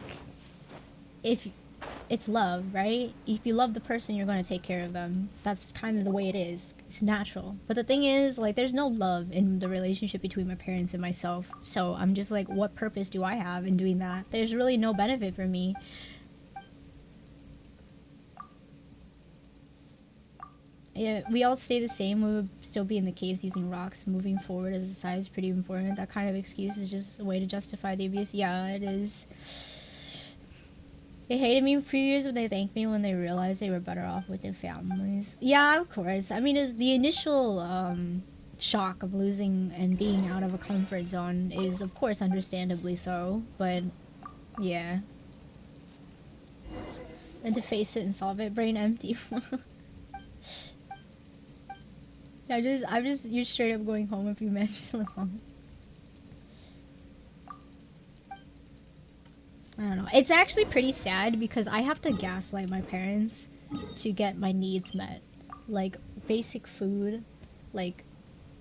if it's love, right? If you love the person, you're going to take care of them. That's kind of the way it is. It's natural. But the thing is, like, there's no love in the relationship between my parents and myself. So I'm just like, what purpose do I have in doing that? There's really no benefit for me. Yeah, we all stay the same. We would still be in the caves using rocks. Moving forward as a society is pretty important. That kind of excuse is just a way to justify the abuse. Yeah, it is. They hated me for a few years, but they thanked me when they realized they were better off with their families. Yeah, of course. I mean, it's the initial shock of losing and being out of a comfort zone is, of course, understandably so. But yeah, and to face it and solve it, brain empty. You're straight up going home if you manage to live long. I don't know. It's actually pretty sad because I have to gaslight my parents to get my needs met. Like, basic food, like,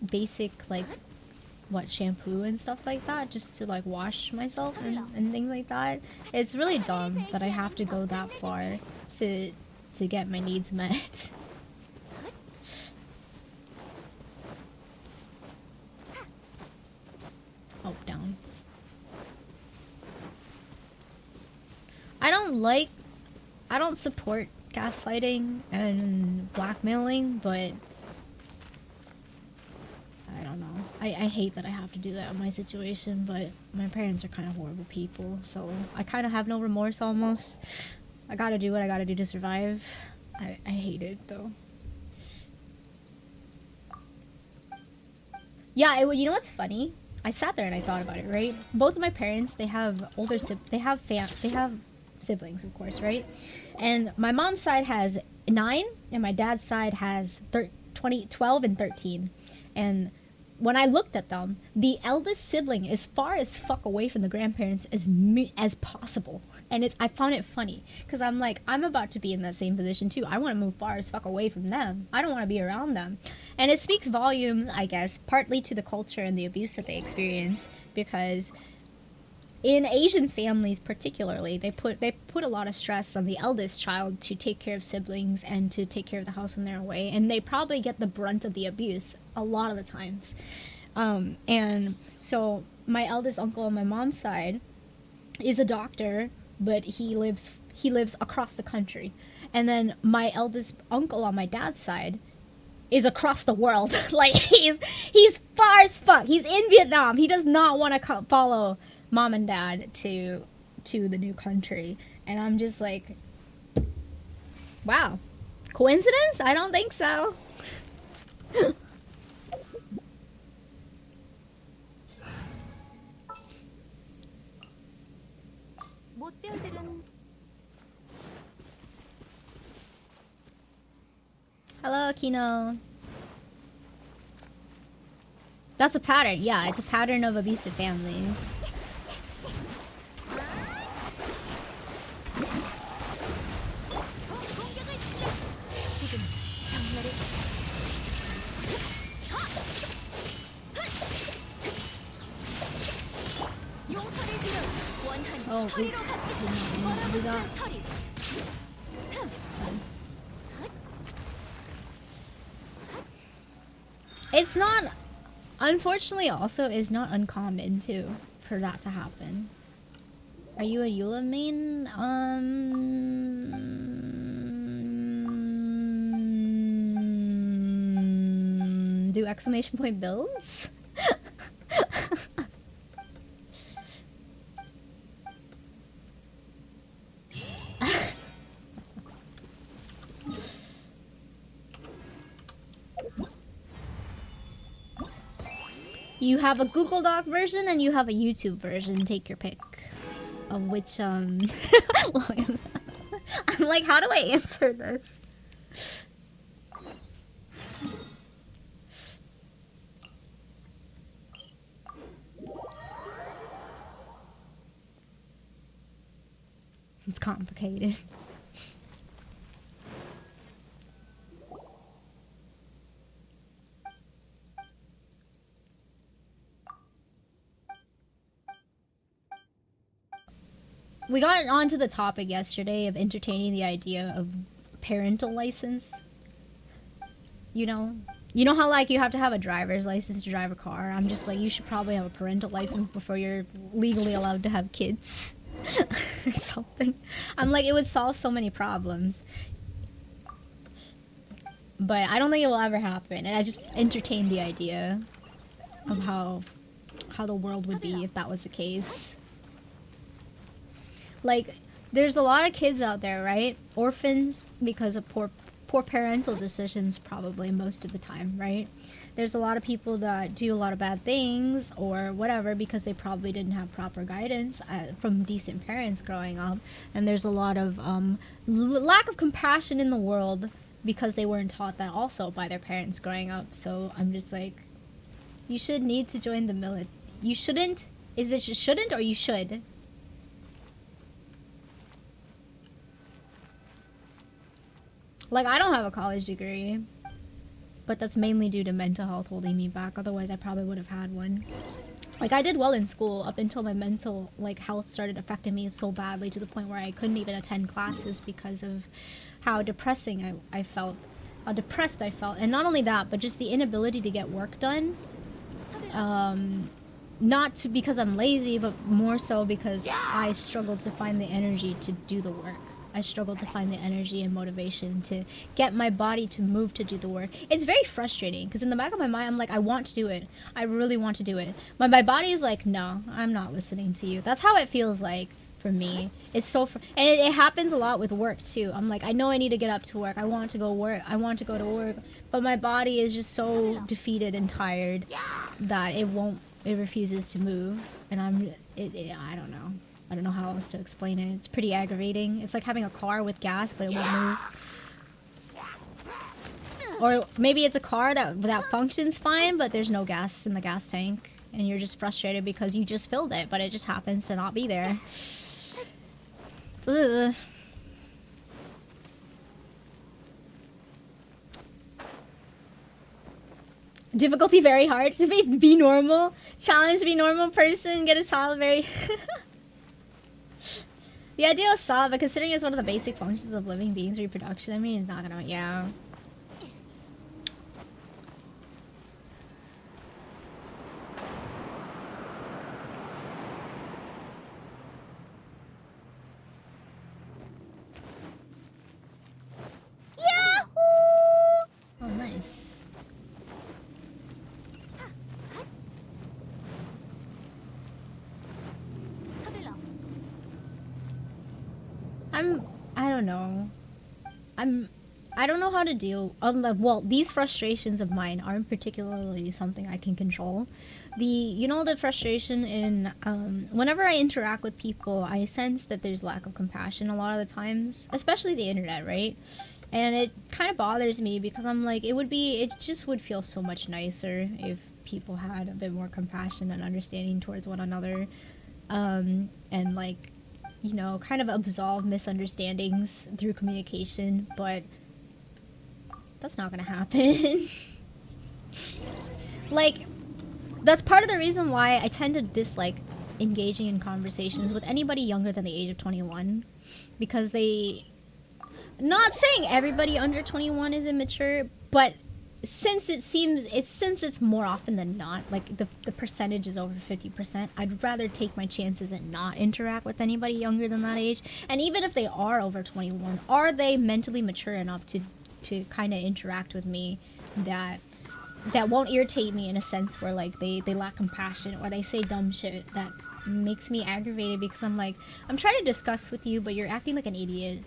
basic, like, shampoo and stuff like that, just to, like, wash myself and things like that. It's really dumb that I have to go that far to get my needs met. Oh, down. I don't support gaslighting and blackmailing, but I don't know. I hate that I have to do that in my situation, but my parents are kind of horrible people, so I kind of have no remorse almost. I gotta do what I gotta do to survive. I hate it, though. Yeah, you know what's funny? I sat there and I thought about it, right? Both of my parents, they have siblings, of course, right? And my mom's side has 9, and my dad's side has 12 and 13. And when I looked at them, the eldest sibling is far as fuck away from the grandparents as possible. And I found it funny, because I'm like, I'm about to be in that same position too. I want to move far as fuck away from them. I don't want to be around them. And it speaks volumes, I guess, partly to the culture and the abuse that they experience, because in Asian families particularly, they put a lot of stress on the eldest child to take care of siblings and to take care of the house when they're away, and they probably get the brunt of the abuse a lot of the times. And so my eldest uncle on my mom's side is a doctor, but he lives across the country. And then my eldest uncle on my dad's side is across the world. Like, he's far as fuck. He's in Vietnam. He does not want to follow mom and dad to the new country. And I'm just like, wow, coincidence? I don't think so. Hello, Kino. That's a pattern. Yeah, it's a pattern of abusive families. Oh, oops. Did not mean to do that. It's not, unfortunately, also is not uncommon too for that to happen. Are you a Eula main? Do exclamation point builds? You have a Google Doc version and you have a YouTube version. Take your pick of which I'm like, how do I answer this? It's complicated. We got onto the topic yesterday of entertaining the idea of parental license. You know how like you have to have a driver's license to drive a car? I'm just like, you should probably have a parental license before you're legally allowed to have kids. Or something. I'm like, it would solve so many problems. But I don't think it will ever happen. And I just entertained the idea of how the world would be if that was the case. Like, there's a lot of kids out there, right? Orphans because of poor parental decisions, probably most of the time, right? There's a lot of people that do a lot of bad things or whatever because they probably didn't have proper guidance from decent parents growing up. And there's a lot of lack of compassion in the world because they weren't taught that also by their parents growing up. So I'm just like, you should need to join the military. You shouldn't? Is it you shouldn't or you should? Like, I don't have a college degree, but that's mainly due to mental health holding me back. Otherwise, I probably would have had one. Like, I did well in school up until my mental, like, health started affecting me so badly to the point where I couldn't even attend classes because of how depressing I felt. How depressed I felt. And not only that, but just the inability to get work done. Not because I'm lazy, but more so because I struggled to find the energy to do the work. I struggled to find the energy and motivation to get my body to move to do the work. It's very frustrating because in the back of my mind, I'm like, I want to do it. I really want to do it. But my body is like, no, I'm not listening to you. That's how it feels like for me. It's so, and it happens a lot with work too. I'm like, I know I need to get up to work. I want to go work. I want to go to work. But my body is just so defeated and tired that it refuses to move. And I don't know. I don't know how else to explain it. It's pretty aggravating. It's like having a car with gas, but it won't move. Or maybe it's a car that functions fine, but there's no gas in the gas tank. And you're just frustrated because you just filled it, but it just happens to not be there. Ugh. Difficulty very hard. Be normal. Challenge to be normal person. Get a child very... The idea is solid, but considering it's one of the basic functions of living beings' reproduction, I mean, it's not gonna, yeah. Yahoo! Oh, nice. I don't know. I don't know how to deal. Well, these frustrations of mine aren't particularly something I can control. The frustration in whenever I interact with people, I sense that there's lack of compassion a lot of the times, especially the internet, right? And it kind of bothers me because I'm like, it just would feel so much nicer if people had a bit more compassion and understanding towards one another, and like, you know, kind of absolve misunderstandings through communication, but that's not gonna happen. Like, that's part of the reason why I tend to dislike engaging in conversations with anybody younger than the age of 21, because not saying everybody under 21 is immature, but since it's more often than not, like the percentage is over 50%, I'd rather take my chances and not interact with anybody younger than that age. And even if they are over 21, are they mentally mature enough to kind of interact with me that won't irritate me in a sense where like they lack compassion or they say dumb shit that makes me aggravated because I'm like, I'm trying to discuss with you, but you're acting like an idiot.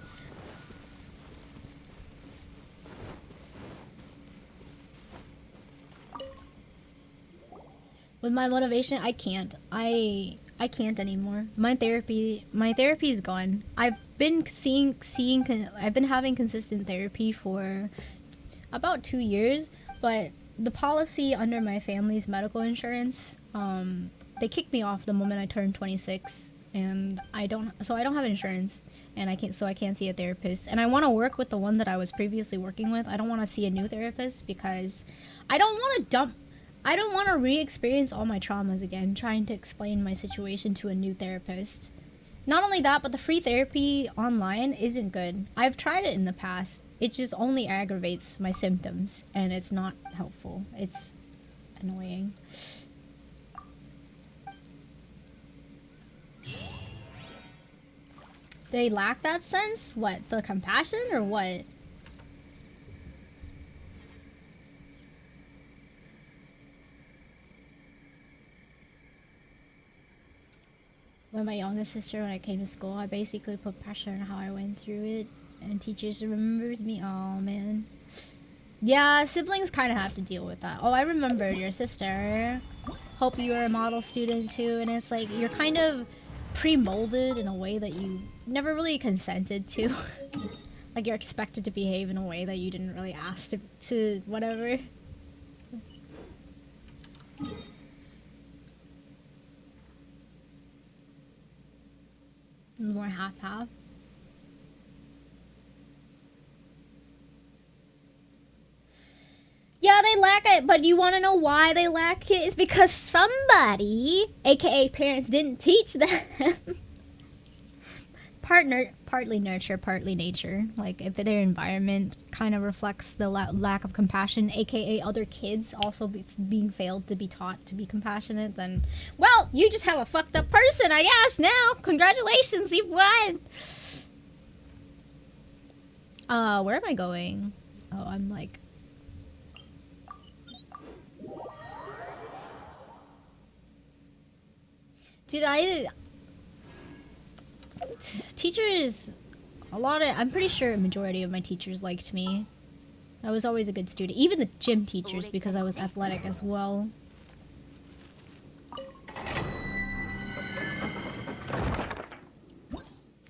With my motivation, I can't. I can't anymore. My therapy is gone. I've been I've been having consistent therapy for about 2 years, but the policy under my family's medical insurance, they kicked me off the moment I turned 26, and I don't have insurance. and I can't see a therapist. And I want to work with the one that I was previously working with. I don't want to see a new therapist because I don't want to re-experience all my traumas again trying to explain my situation to a new therapist. Not only that, but the free therapy online isn't good. I've tried it in the past. It just only aggravates my symptoms, and it's not helpful. It's annoying. They lack that sense? What? The compassion or what? When my youngest sister, when I came to school, I basically put pressure on how I went through it. And teachers remembers me. Oh, man. Yeah, siblings kind of have to deal with that. Oh, I remember your sister. Hope you were a model student too. And it's like, you're kind of pre-molded in a way that you never really consented to. Like, you're expected to behave in a way that you didn't really ask to whatever. More half-half. Yeah, they lack it, but you want to know why they lack it? It's because somebody, aka parents, didn't teach them. Partly nurture, partly nature. Like, if their environment kind of reflects the lack of compassion, aka other kids also being failed to be taught to be compassionate, then, well, you just have a fucked up person, I guess, now. Congratulations, you've won! Where am I going? Oh, I'm like... Dude, teachers, I'm pretty sure a majority of my teachers liked me. I was always a good student. Even the gym teachers, because I was athletic as well.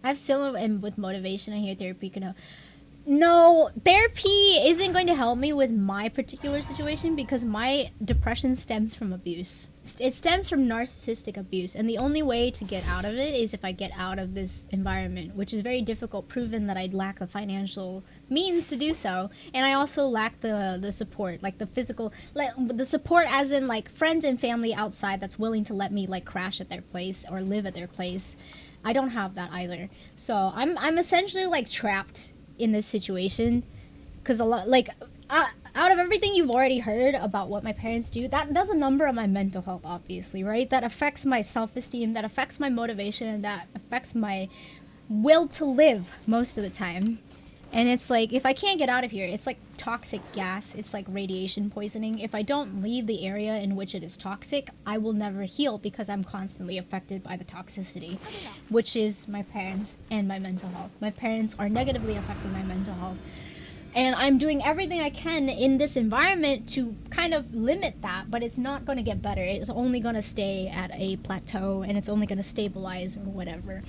I've still am with motivation. I hear therapy can help. No, therapy isn't going to help me with my particular situation because my depression stems from abuse. It stems from narcissistic abuse, and the only way to get out of it is if I get out of this environment, which is very difficult, proven that I lack the financial means to do so, and I also lack the support, like the physical, like the support as in like friends and family outside that's willing to let me like crash at their place or live at their place. I don't have that either, so I'm essentially like trapped in this situation because a lot like out of everything you've already heard about what my parents do, that does a number on my mental health, obviously, right? That affects my self-esteem, that affects my motivation, that affects my will to live most of the time. And it's like, if I can't get out of here, it's like toxic gas, it's like radiation poisoning. If I don't leave the area in which it is toxic, I will never heal because I'm constantly affected by the toxicity, which is my parents and my mental health. My parents are negatively affecting my mental health. And I'm doing everything I can in this environment to kind of limit that, but it's not going to get better. It's only going to stay at a plateau, and it's only going to stabilize or whatever.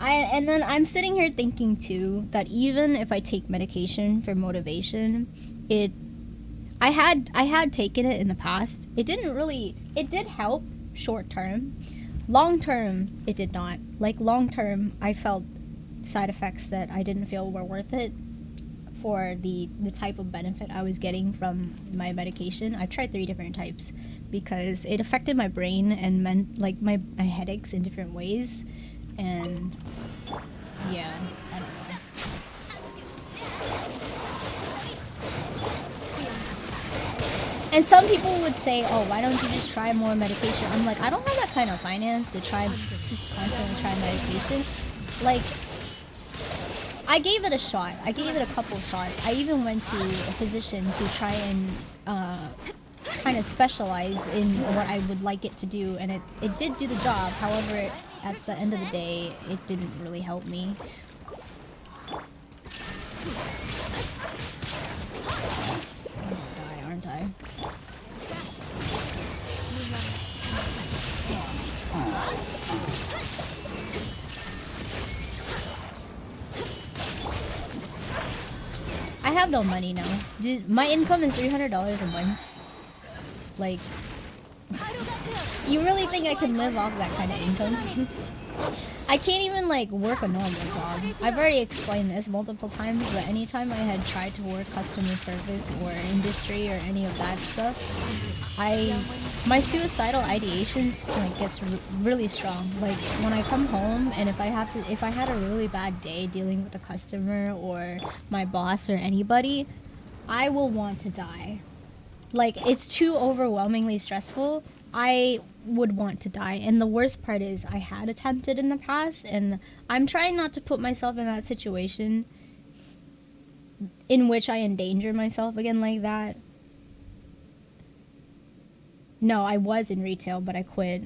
And then I'm sitting here thinking too that even if I take medication for motivation, I had taken it in the past. It did help short term. Long term, it did not. Like long term, I felt side effects that I didn't feel were worth it for the type of benefit I was getting from my medication. I tried 3 different types because it affected my brain and meant like my headaches in different ways. And yeah, I don't know. And some people would say, oh, why don't you just try more medication? I'm like, I don't have that kind of finance to try just constantly try medication. Like, I gave it a shot. I gave it a couple shots. I even went to a physician to try and kind of specialize in what I would like it to do, and it did do the job. However, at the end of the day, it didn't really help me. Aren't I? I have no money now. Dude, my income is $300 a month. Like, You really think I can live off that kind of income? I can't even like work a normal job. I've already explained this multiple times, but anytime I had tried to work customer service or industry or any of that stuff, my suicidal ideations like gets really strong. Like when I come home and if I had a really bad day dealing with a customer or my boss or anybody, I will want to die. Like it's too overwhelmingly stressful. I would want to die, and the worst part is I had attempted in the past, and I'm trying not to put myself in that situation in which I endanger myself again like that. No, I was in retail, but I quit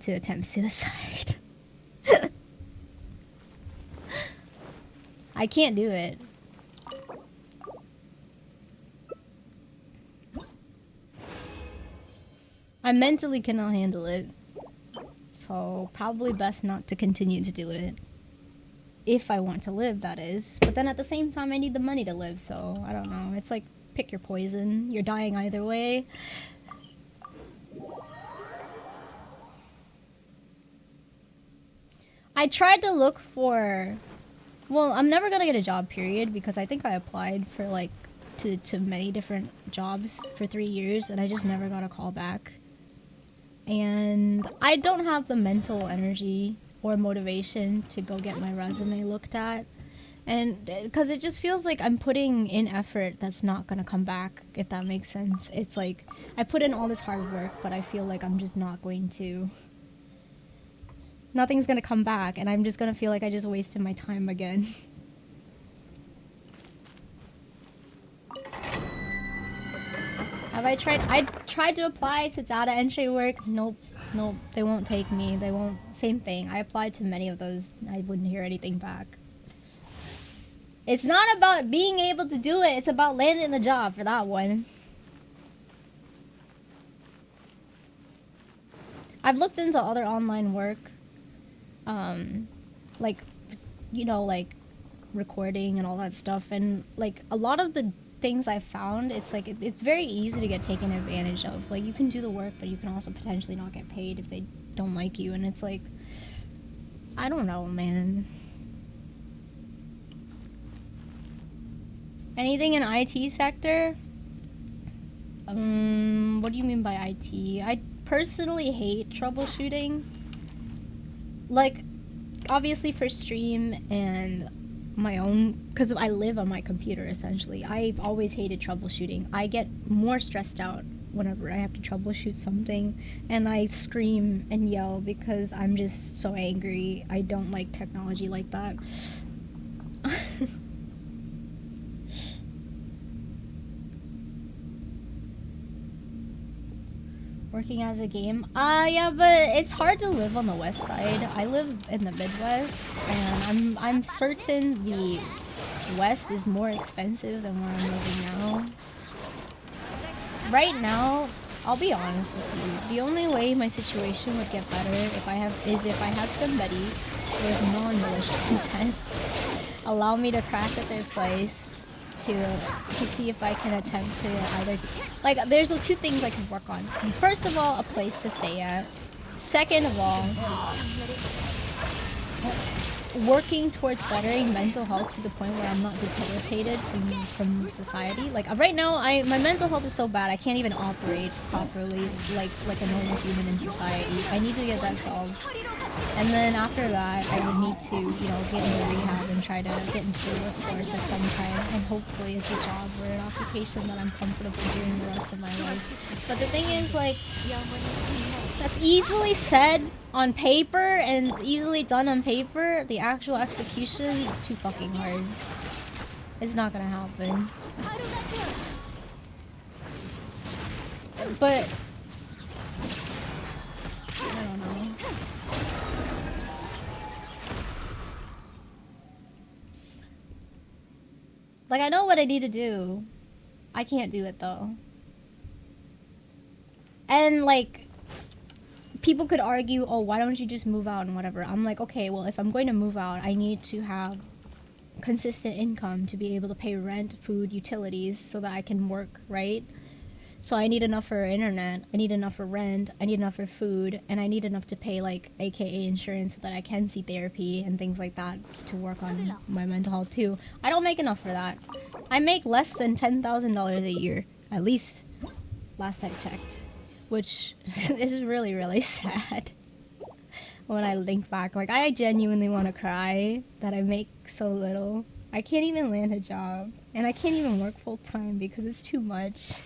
to attempt suicide. I can't do it. I mentally cannot handle it. So probably best not to continue to do it. If I want to live, that is. But then at the same time, I need the money to live, so I don't know. It's like, pick your poison. You're dying either way. I tried to look for... Well, I'm never gonna get a job, period, because I think I applied for, like, to many different jobs for 3 years, and I just never got a call back. And I don't have the mental energy or motivation to go get my resume looked at. And because it just feels like I'm putting in effort that's not going to come back, if that makes sense. It's like I put in all this hard work, but I feel like I'm just not going to... Nothing's going to come back, and I'm just going to feel like I just wasted my time again. Have I tried? I tried to apply to data entry work. Nope. Nope. They won't take me. They won't. Same thing. I applied to many of those. I wouldn't hear anything back. It's not about being able to do it. It's about landing the job for that one. I've looked into other online work. Like, you know, like recording and all that stuff. And like a lot of the things I found, it's like it's very easy to get taken advantage of. Like you can do the work, but you can also potentially not get paid if they don't like you. And it's like, I don't know, man. Anything in IT sector? What do you mean by IT? I personally hate troubleshooting. Like, obviously for stream and my own, because I live on my computer essentially. I've always hated troubleshooting. I get more stressed out whenever I have to troubleshoot something, and I scream and yell because I'm just so angry. I don't like technology like that. Working as a game? Yeah, but it's hard to live on the west side. I live in the Midwest, and I'm certain the west is more expensive than where I'm living now. Right now, I'll be honest with you, the only way my situation would get better if I have somebody with non-malicious intent allow me to crash at their place to see if I can attempt to either, like, there's two things I can work on. First of all, a place to stay at. Second of all, working towards bettering mental health to the point where I'm not debilitated from society. Like right now, my mental health is so bad I can't even operate properly like a normal human in society. I need to get that solved. And then after that, I would need to, you know, get into rehab and try to get into the workforce of some kind. And hopefully it's a job or an occupation that I'm comfortable doing the rest of my life. But the thing is, like, that's easily said on paper and easily done on paper. The actual execution is too fucking hard. It's not gonna happen. But I don't know. Like, I know what I need to do. I can't do it though. And like, people could argue, oh, why don't you just move out and whatever. I'm like, okay, well, if I'm going to move out, I need to have consistent income to be able to pay rent, food, utilities, so that I can work, right? So I need enough for internet, I need enough for rent, I need enough for food, and I need enough to pay like AKA insurance so that I can see therapy and things like that to work on my mental health too. I don't make enough for that. I make less than $10,000 a year, at least last I checked, which is really, really sad. When I think back, like I genuinely want to cry that I make so little. I can't even land a job, and I can't even work full time because it's too much.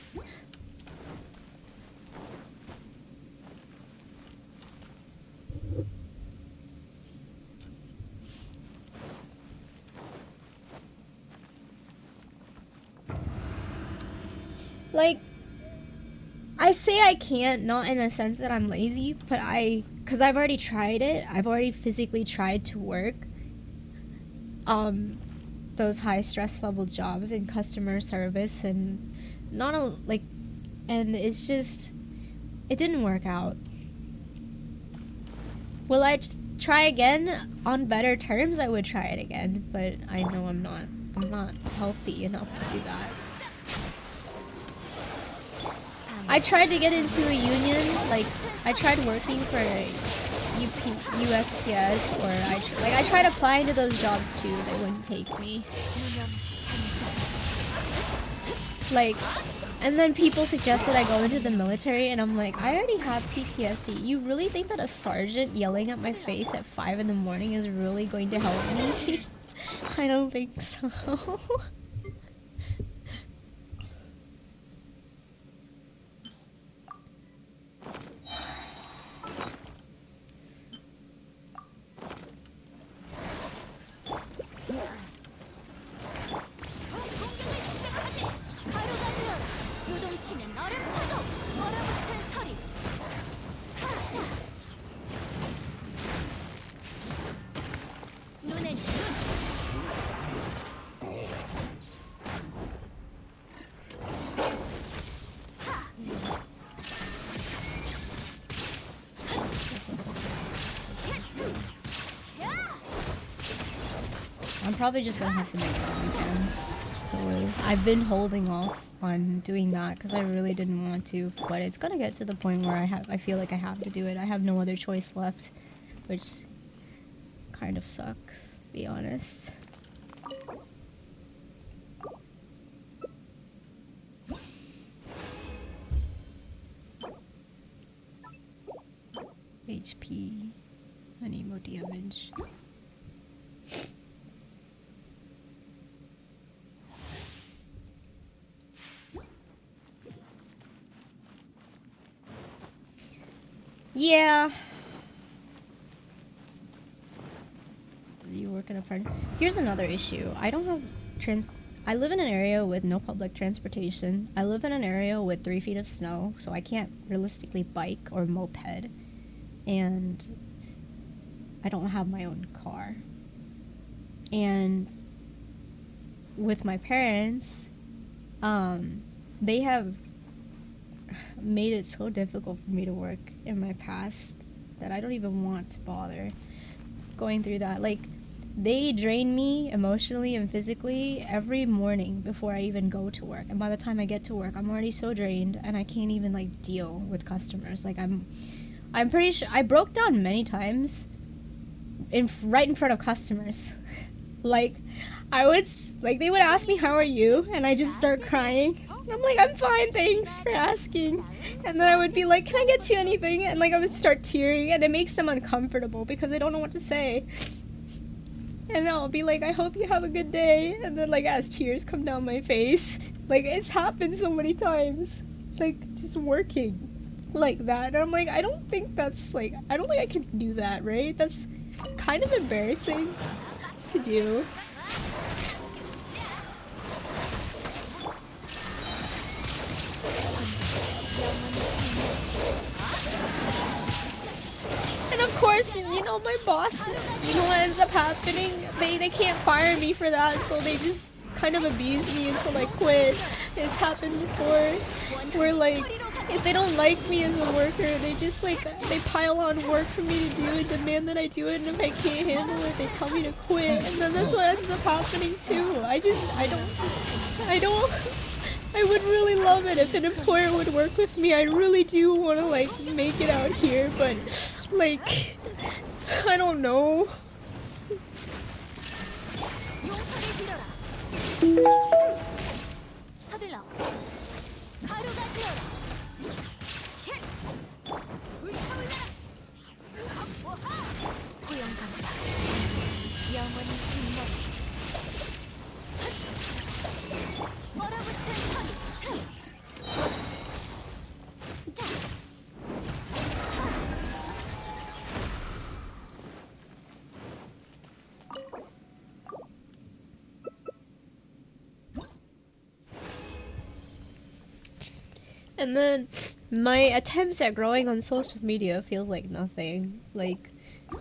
Like, I say I can't, not in the sense that I'm lazy, but because I've already tried it. I've already physically tried to work those high stress level jobs in customer service, and and it's just, it didn't work out. Will I try again on better terms? I would try it again, but I know I'm not healthy enough to do that. I tried to get into a union, like I tried working for USPS, or I tried applying to those jobs too. They wouldn't take me. Like, and then people suggested I go into the military, and I'm like, I already have PTSD. You really think that a sergeant yelling at my face at 5 in the morning is really going to help me? I don't think so. I'm probably just gonna have to make it weekends to live. I've been holding off on doing that because I really didn't want to, but it's gonna get to the point where I feel like I have to do it. I have no other choice left, which kind of sucks, to be honest. HP. I need more damage. Yeah. You work in a part. Here's another issue. I don't have I live in an area with no public transportation. I live in an area with 3 feet of snow, so I can't realistically bike or moped. And I don't have my own car. And with my parents, they have made it so difficult for me to work in my past that I don't even want to bother going through that. Like, they drain me emotionally and physically every morning before I even go to work. And by the time I get to work, I'm already so drained and I can't even like deal with customers. Like, I'm pretty sure I broke down many times right in front of customers. Like, they would ask me, "How are you?" And I just start crying. And I'm like, "I'm fine, thanks for asking." And then I would be like, "Can I get you anything?" And like I would start tearing, and it makes them uncomfortable because they don't know what to say. And I'll be like, "I hope you have a good day." And then like as tears come down my face, like it's happened so many times, like just working like that. And I'm like, I don't think I can do that, right? That's kind of embarrassing to do. And of course, you know, my boss, you know what ends up happening? They can't fire me for that, so they just kind of abuse me until I quit. It's happened before, where like, if they don't like me as a worker, they just like, they pile on work for me to do and demand that I do it, and if I can't handle it, they tell me to quit, and then that's what ends up happening too. I I would really love it if an employer would work with me. I really do want to like make it out here, but like I don't know. 서둘러. 가루가 되어라. 불타올라라. 고용감사. 영원히 빛나리. 얼어붙은 소리. And then my attempts at growing on social media feel like nothing. Like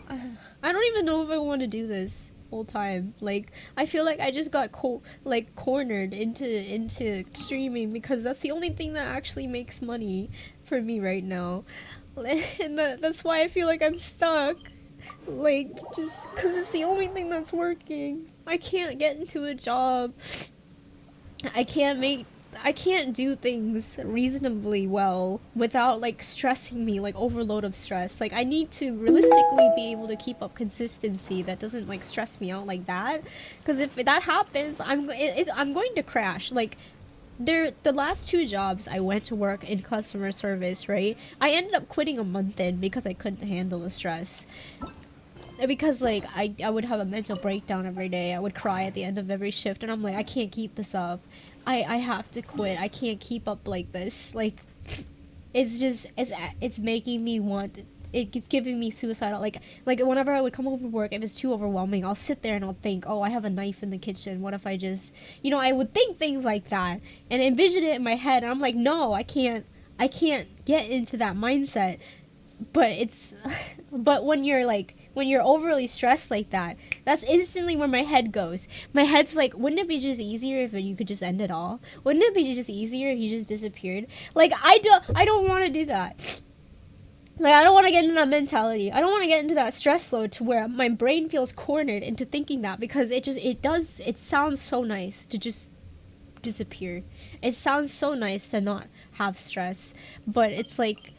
I don't even know if I want to do this whole time. Like I feel like I just got cornered into streaming because that's the only thing that actually makes money for me right now. And that's why I feel like I'm stuck. Like just cuz it's the only thing that's working. I can't get into a job. I can't do things reasonably well without like stressing me, like overload of stress. Like I need to realistically be able to keep up consistency that doesn't like stress me out like that. Because if that happens, I'm going to crash. Like the last 2 jobs I went to work in customer service, right? I ended up quitting a month in because I couldn't handle the stress. Because like I would have a mental breakdown every day. I would cry at the end of every shift, and I'm like, I can't keep this up. I have to quit. I can't keep up like this. Like it's just it's making me want, it's giving me suicidal, like whenever I would come home from work, if it's too overwhelming, I'll sit there and I'll think, oh, I have a knife in the kitchen, what if I just, you know, I would think things like that and envision it in my head, and I'm like, no, I can't get into that mindset. But it's but when you're overly stressed like that, that's instantly where my head goes. My head's like, wouldn't it be just easier if you could just end it all? Wouldn't it be just easier if you just disappeared? Like, I don't want to do that. Like, I don't want to get into that mentality. I don't want to get into that stress load to where my brain feels cornered into thinking that, because it sounds so nice to just disappear. It sounds so nice to not have stress, but it's like,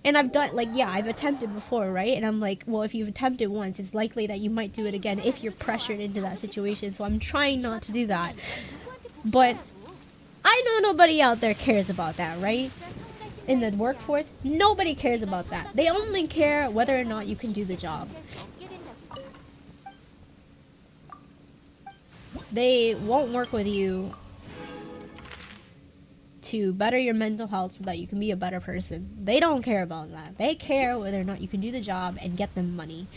and I've done, like, yeah, I've attempted before, right? And I'm like, well, if you've attempted once, it's likely that you might do it again if you're pressured into that situation. So I'm trying not to do that. But I know nobody out there cares about that, right? In the workforce, nobody cares about that. They only care whether or not you can do the job. They won't work with you to better your mental health so that you can be a better person. They don't care about that. They care whether or not you can do the job and get them money.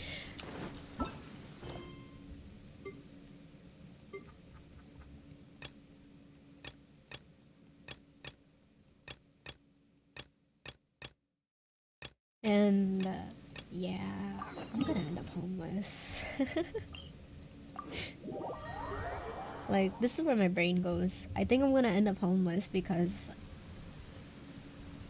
And yeah, I'm gonna end up homeless. Like, this is where my brain goes. I think I'm gonna end up homeless because,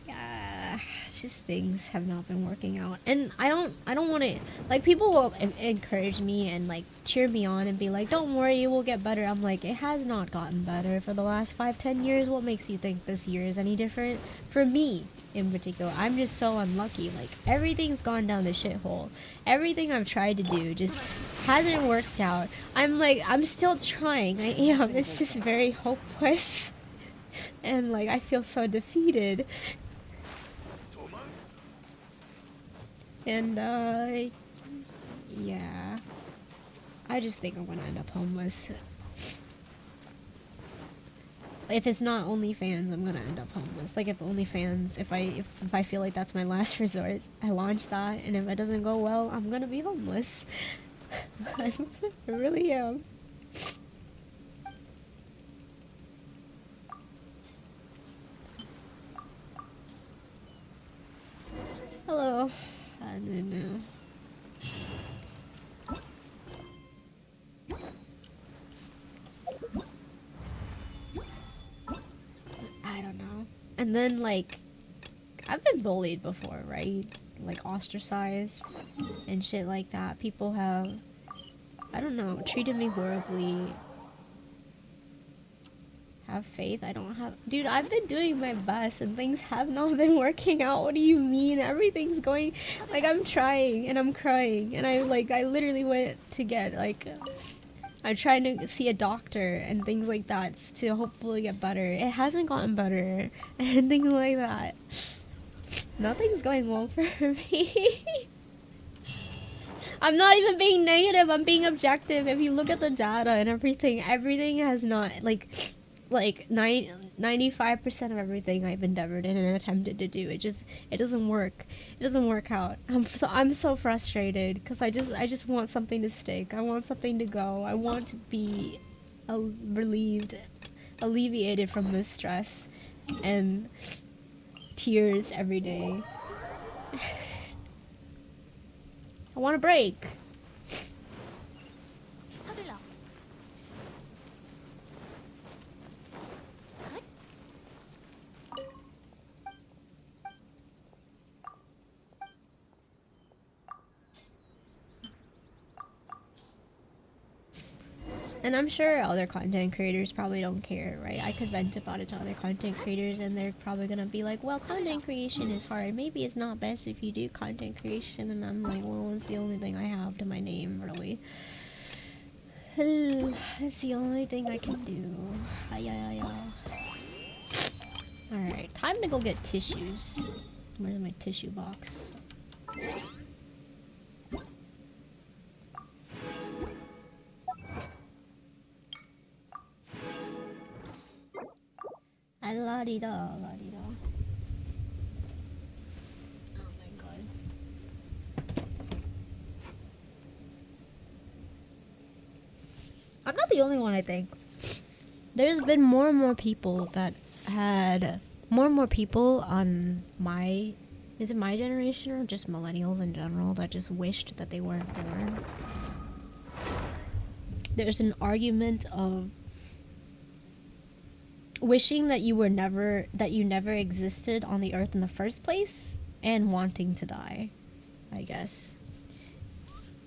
yeah, just things have not been working out. And I don't want to, like, people will encourage me and, like, cheer me on and be like, don't worry, it will get better. I'm like, it has not gotten better for the last 5-10 years. What makes you think this year is any different? For me, in particular, I'm just so unlucky. Like, everything's gone down the shithole. Everything I've tried to do just hasn't worked out. I'm still trying. I am. It's just very hopeless. And, like, I feel so defeated. And, yeah. I just think I'm gonna end up homeless. If it's not OnlyFans, I'm gonna end up homeless. Like, if OnlyFans, if I feel like that's my last resort, I launch that, and if it doesn't go well, I'm gonna be homeless. I really am. Hello. I didn't know. I don't know. And then, like, I've been bullied before, right? Like, ostracized and shit like that. People have, I don't know, treated me horribly. have faith. I don't have... Dude, I've been doing my best and things have not been working out. What do you mean? Everything's going... Like, I'm trying and I'm crying. And I literally went to get, like... I'm trying to see a doctor and things like that to hopefully get better. It hasn't gotten better. And things like that. Nothing's going well for me. I'm not even being negative, I'm being objective. If you look at the data and everything has not, like 95% of everything I've endeavored in and attempted to do, it doesn't work. It doesn't work out. I'm so frustrated because I just want something to stick. I want something to go. I want to be alleviated from this stress and tears every day. I want a break. 서둘러. And I'm sure other content creators probably don't care, right? I could vent about it to other content creators and they're probably gonna be like, well, content creation is hard. Maybe it's not best if you do content creation. And I'm like, well, it's the only thing I have to my name, really. It's the only thing I can do. Alright, time to go get tissues. Where's my tissue box? La-di-da, la-di-da. Oh my god. I'm not the only one, I think. There's been more and more people that had... More and more people on my... Is it my generation or just millennials in general that just wished that they weren't born? There's an argument of wishing that you never existed on the earth in the first place and wanting to die, I guess.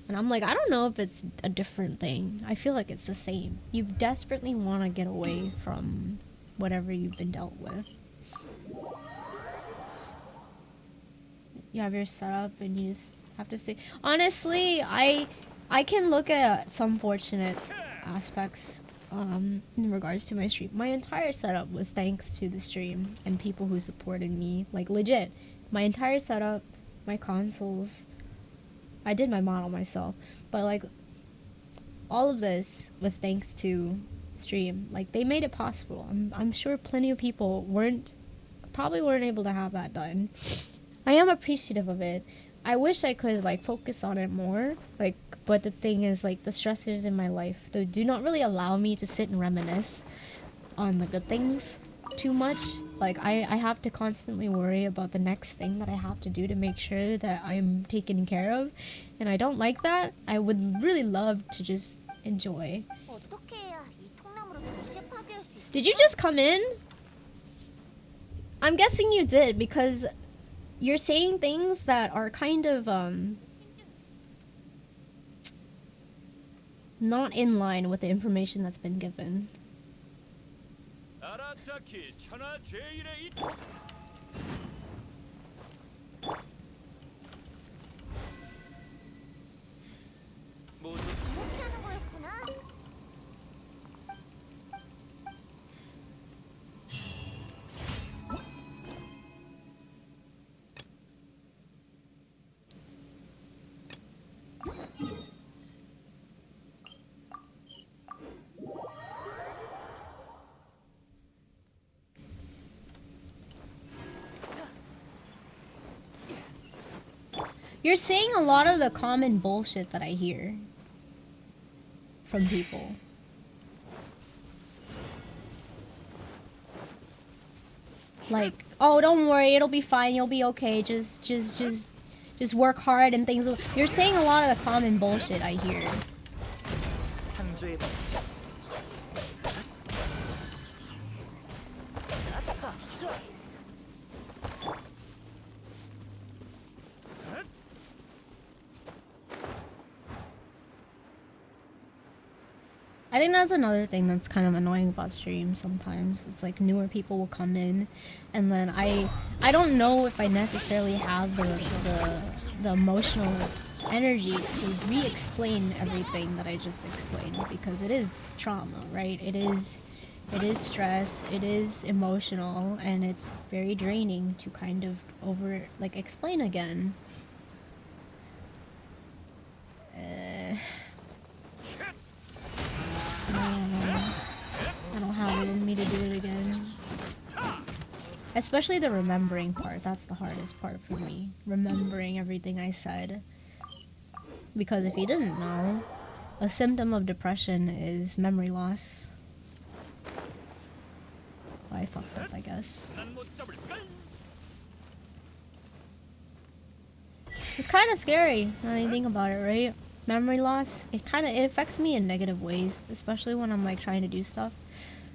And I'm like, I don't know if it's a different thing. I feel like it's the same. You desperately want to get away from whatever you've been dealt with. You have your setup and you just have to stay. Honestly, I can look at some fortunate aspects in regards to my stream. My entire setup was thanks to the stream and people who supported me. Like, legit. My entire setup, my consoles. I did my model myself. But, like, all of this was thanks to stream. Like, they made it possible. I'm sure plenty of people probably weren't able to have that done. I am appreciative of it. I wish I could, like, focus on it more. Like, but the thing is, like, the stressors in my life, they do not really allow me to sit and reminisce on the good things too much. Like, I have to constantly worry about the next thing that I have to do to make sure that I'm taken care of. And I don't like that. I would really love to just enjoy. 어떻게 해야 이 통나무로 미세 파괴할 수 있어? Did you just come in? I'm guessing you did, because you're saying things that are kind of, not in line with the information that's been given. 아라타키 천하제일의 이 모두 이렇게 하는 거였구나. You're saying a lot of the common bullshit that I hear from people. Like, oh, don't worry, it'll be fine, you'll be okay, just work hard and things will... You're saying a lot of the common bullshit I hear. I think that's another thing that's kind of annoying about streams sometimes. It's like newer people will come in, and then I don't know if I necessarily have the emotional energy to re-explain everything that I just explained, because it is trauma, right? It is stress, it is emotional, and it's very draining to kind of explain again. I don't have it in me to do it again. Especially the remembering part. That's the hardest part for me. Remembering everything I said. Because if you didn't know, a symptom of depression is memory loss. I fucked up, I guess. It's kind of scary when you think about it, right? Memory loss, it affects me in negative ways, especially when I'm like trying to do stuff.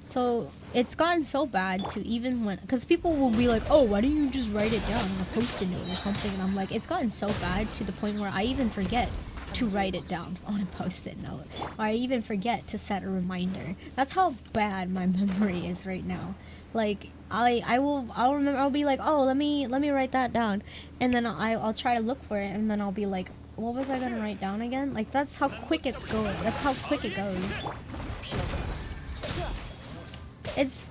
So it's gotten so bad to even when, because people will be like, oh, why don't you just write it down on a post-it note or something? And I'm like, it's gotten so bad to the point where I even forget to write it down on a post-it note, or I even forget to set a reminder. That's how bad my memory is right now. Like I'll remember, I'll be like, oh, let me write that down, and then I'll try to look for it, and then I'll be like, what was I gonna write down again? Like, that's how quick it's going. That's how quick it goes. It's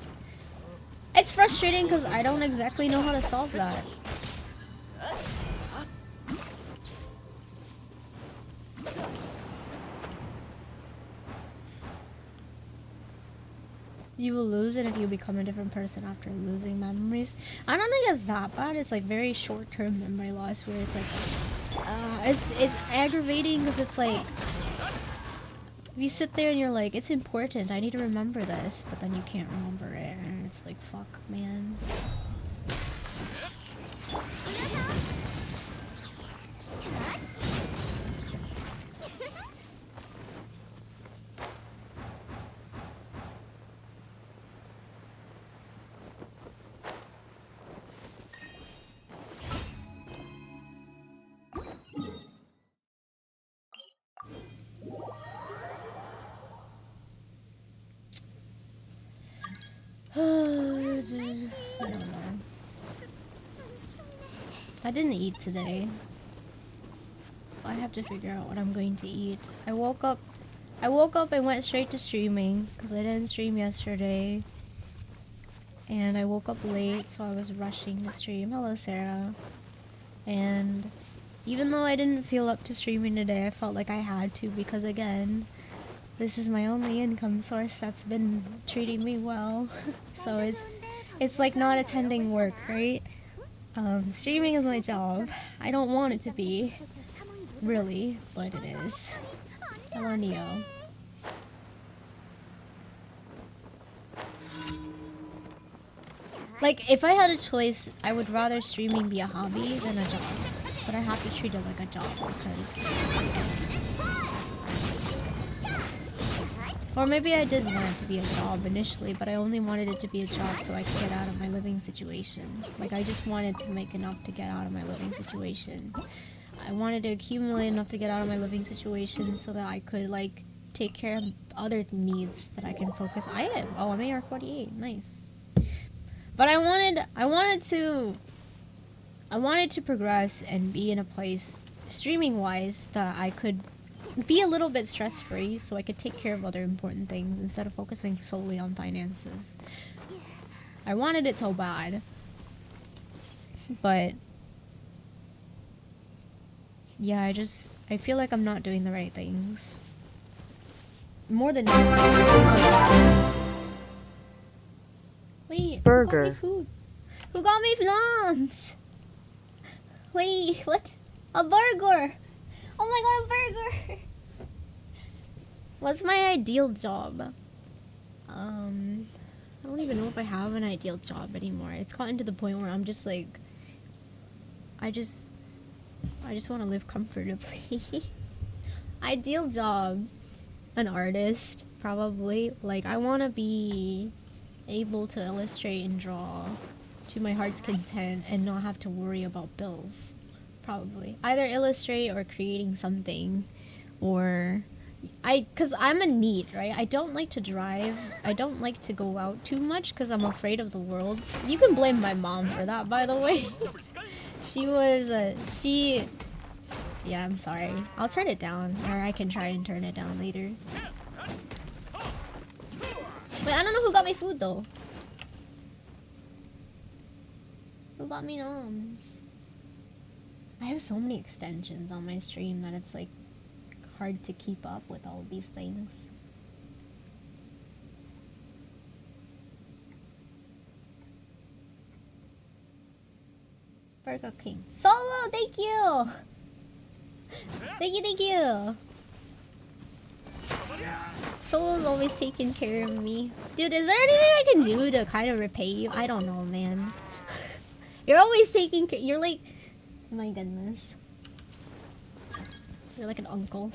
frustrating because I don't exactly know how to solve that. You will lose it if you become a different person after losing memories. I don't think it's that bad. It's like very short-term memory loss where it's like, it's aggravating because it's like, you sit there and you're like, it's important, I need to remember this, but then you can't remember it, and it's like, fuck, man. I don't know. I didn't eat today. I have to figure out what I'm going to eat. I woke up and went straight to streaming because I didn't stream yesterday. And I woke up late, so I was rushing to stream. Hello, Sarah. And even though I didn't feel up to streaming today, I felt like I had to because, again, this is my only income source that's been treating me well. So it's like not attending work, right? Streaming is my job. I don't want it to be, really, but it is. Hello, Neo. Like, if I had a choice, I would rather streaming be a hobby than a job. But I have to treat it like a job because... Or maybe I did want it to be a job initially, but I only wanted it to be a job so I could get out of my living situation. Like, I just wanted to make enough to get out of my living situation. I wanted to accumulate enough to get out of my living situation so that I could, like, take care of other needs that I can focus. Oh, I'm AR-48. Nice. But I wanted to progress and be in a place, streaming-wise, that I could be a little bit stress-free so I could take care of other important things instead of focusing solely on finances. I wanted it so bad. But yeah, I feel like I'm not doing the right things. More than Wait, burger. Who got me plums? Wait, what? A burger! Oh my god, a burger! What's my ideal job? I don't even know if I have an ideal job anymore. It's gotten to the point where I'm just like, I just want to live comfortably. Ideal job, an artist, probably. Like, I want to be able to illustrate and draw to my heart's content and not have to worry about bills. Probably either illustrate or creating something, or Cause I'm a NEET, right? I don't like to drive. I don't like to go out too much because I'm afraid of the world. You can blame my mom for that, by the way. Yeah, I'm sorry. I'll turn it down, or I can try and turn it down later. Wait, I don't know who got me food though. Who got me noms? I have so many extensions on my stream that it's like hard to keep up with all of these things. Burger King. Solo, thank you! Thank you! Solo's always taking care of me. Dude, is there anything I can do to kind of repay you? I don't know, man. You're always taking care. You're like... Oh my goodness. You're like an uncle.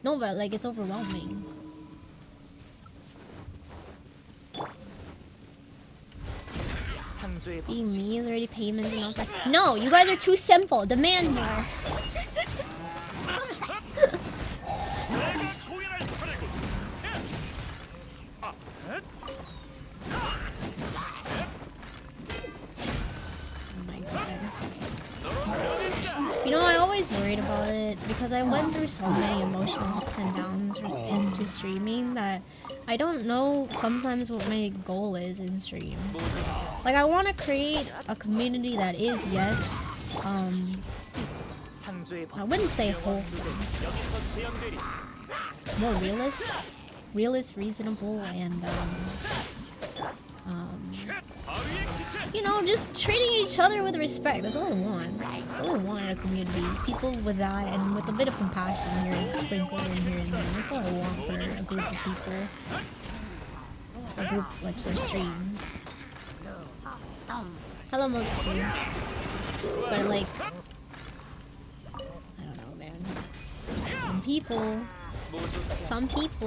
No, but like it's overwhelming. Being me is already payment enough. No, you guys are too simple. Demand more. You know, I always worried about it because I went through so many emotional ups and downs into streaming that I don't know sometimes what my goal is in stream. Like, I want to create a community that is, yes, I wouldn't say wholesome. More realist, reasonable, and you know, just treating each other with respect. That's all I want. That's all I want in a community. People with that and with a bit of compassion here and sprinkled in here and there. That's all I want for a group of people. A group like for stream. Hello, most of you. But like, I don't know, man. Some people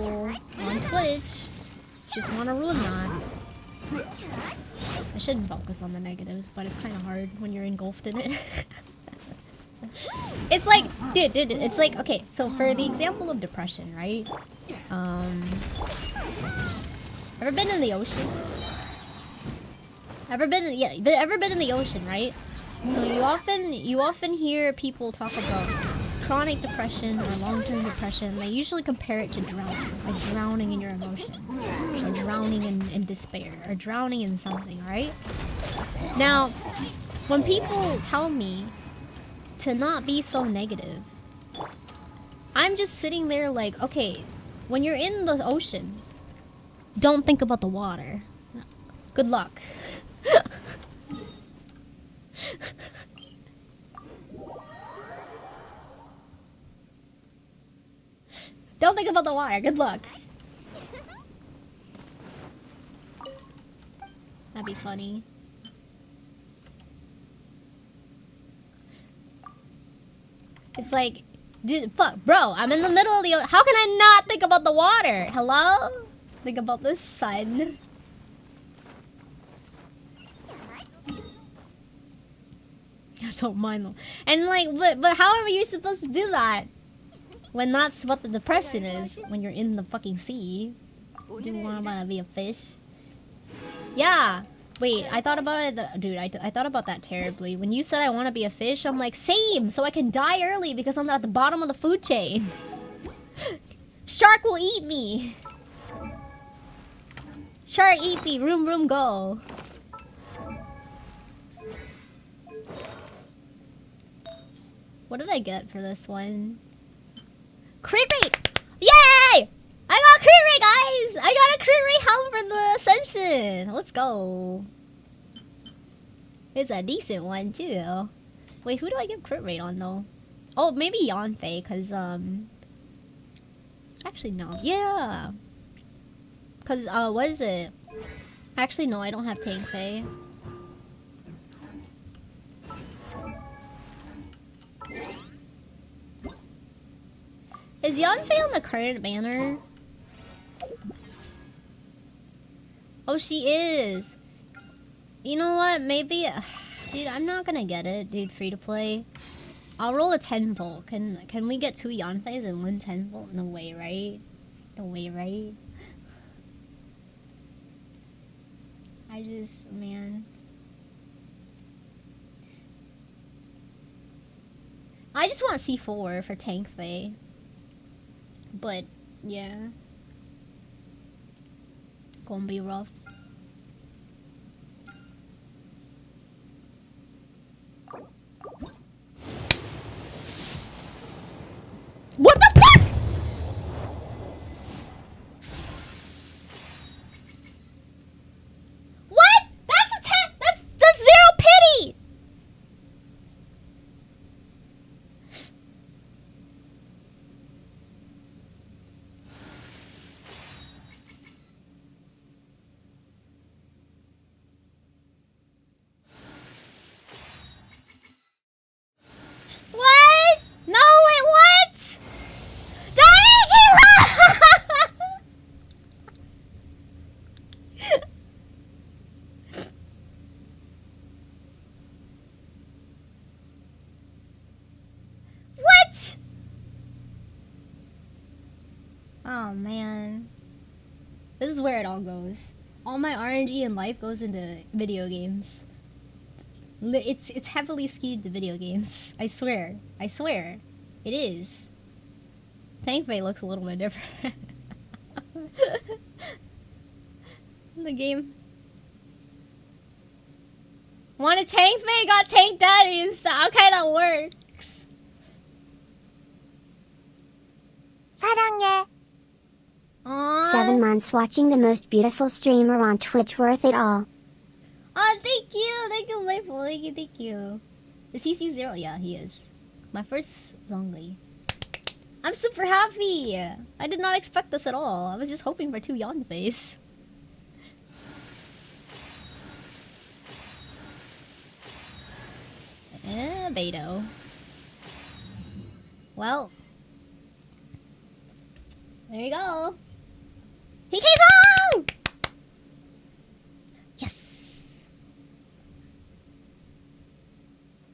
on Twitch just want to ruin that. I shouldn't focus on the negatives, but it's kind of hard when you're engulfed in it. It's like, dude, it's like, okay, so for the example of depression, right? Ever been in the ocean? Ever been in the ocean, right? So you often hear people talk about chronic depression or long-term depression. They usually compare it to drowning, like drowning in your emotions, or drowning in despair, or drowning in something, right? Now, when people tell me to not be so negative, I'm just sitting there like, okay, when you're in the ocean, don't think about the water. Good luck. Don't think about the water. Good luck. That'd be funny. It's like, dude, fuck, bro, I'm in the middle of the ocean. How can I not think about the water? Hello? Think about the sun. I don't mind them. And like, but how are you supposed to do that? When that's what the depression is, when you're in the fucking sea. Do you want to be a fish? Yeah. Wait, I thought about it, dude, I thought about that terribly. When you said I want to be a fish, I'm like, same, so I can die early because I'm at the bottom of the food chain. Shark will eat me. Shark eat me, room, room, go. What did I get for this one? Crit rate! Yay! I got crit rate, guys! I got a crit rate help for the Ascension! Let's go. It's a decent one, too. Wait, who do I give crit rate on, though? Oh, maybe Yanfei, because, actually, no. Yeah! Because, what is it? Actually, no, I don't have Tangfei. Is Yanfei on the current banner? Oh, she is. You know what? Maybe Dude, I'm not gonna get it, dude. Free to play. I'll roll a 10 volt. Can we get 2 Yanfeis and 1 10 volt? No way, right? No way, right? I just, man. I just want C4 for Tank Fae. But, yeah. Gonna be rough. What the fuck?! What?! That's a 10! That's 0 pity! What?! No, wait, what?! What?! Oh man. This is where it all goes. All my RNG in life goes into video games. It's heavily skewed to video games. I swear. I swear. It is. Tank Fae looks a little bit different. The game. Want a Tank Fae? Got Tank Daddies. Okay, that works. 사랑해. Aww. 7 months watching the most beautiful streamer on Twitch, worth it all. Oh, thank you. Thank you, Playful. Thank you, thank you. Is he C0? Yeah, he is. My first Zongli. I'm super happy. I did not expect this at all. I was just hoping for 2 Yanfeis. Beto. Well. There you go. He came home! Yes!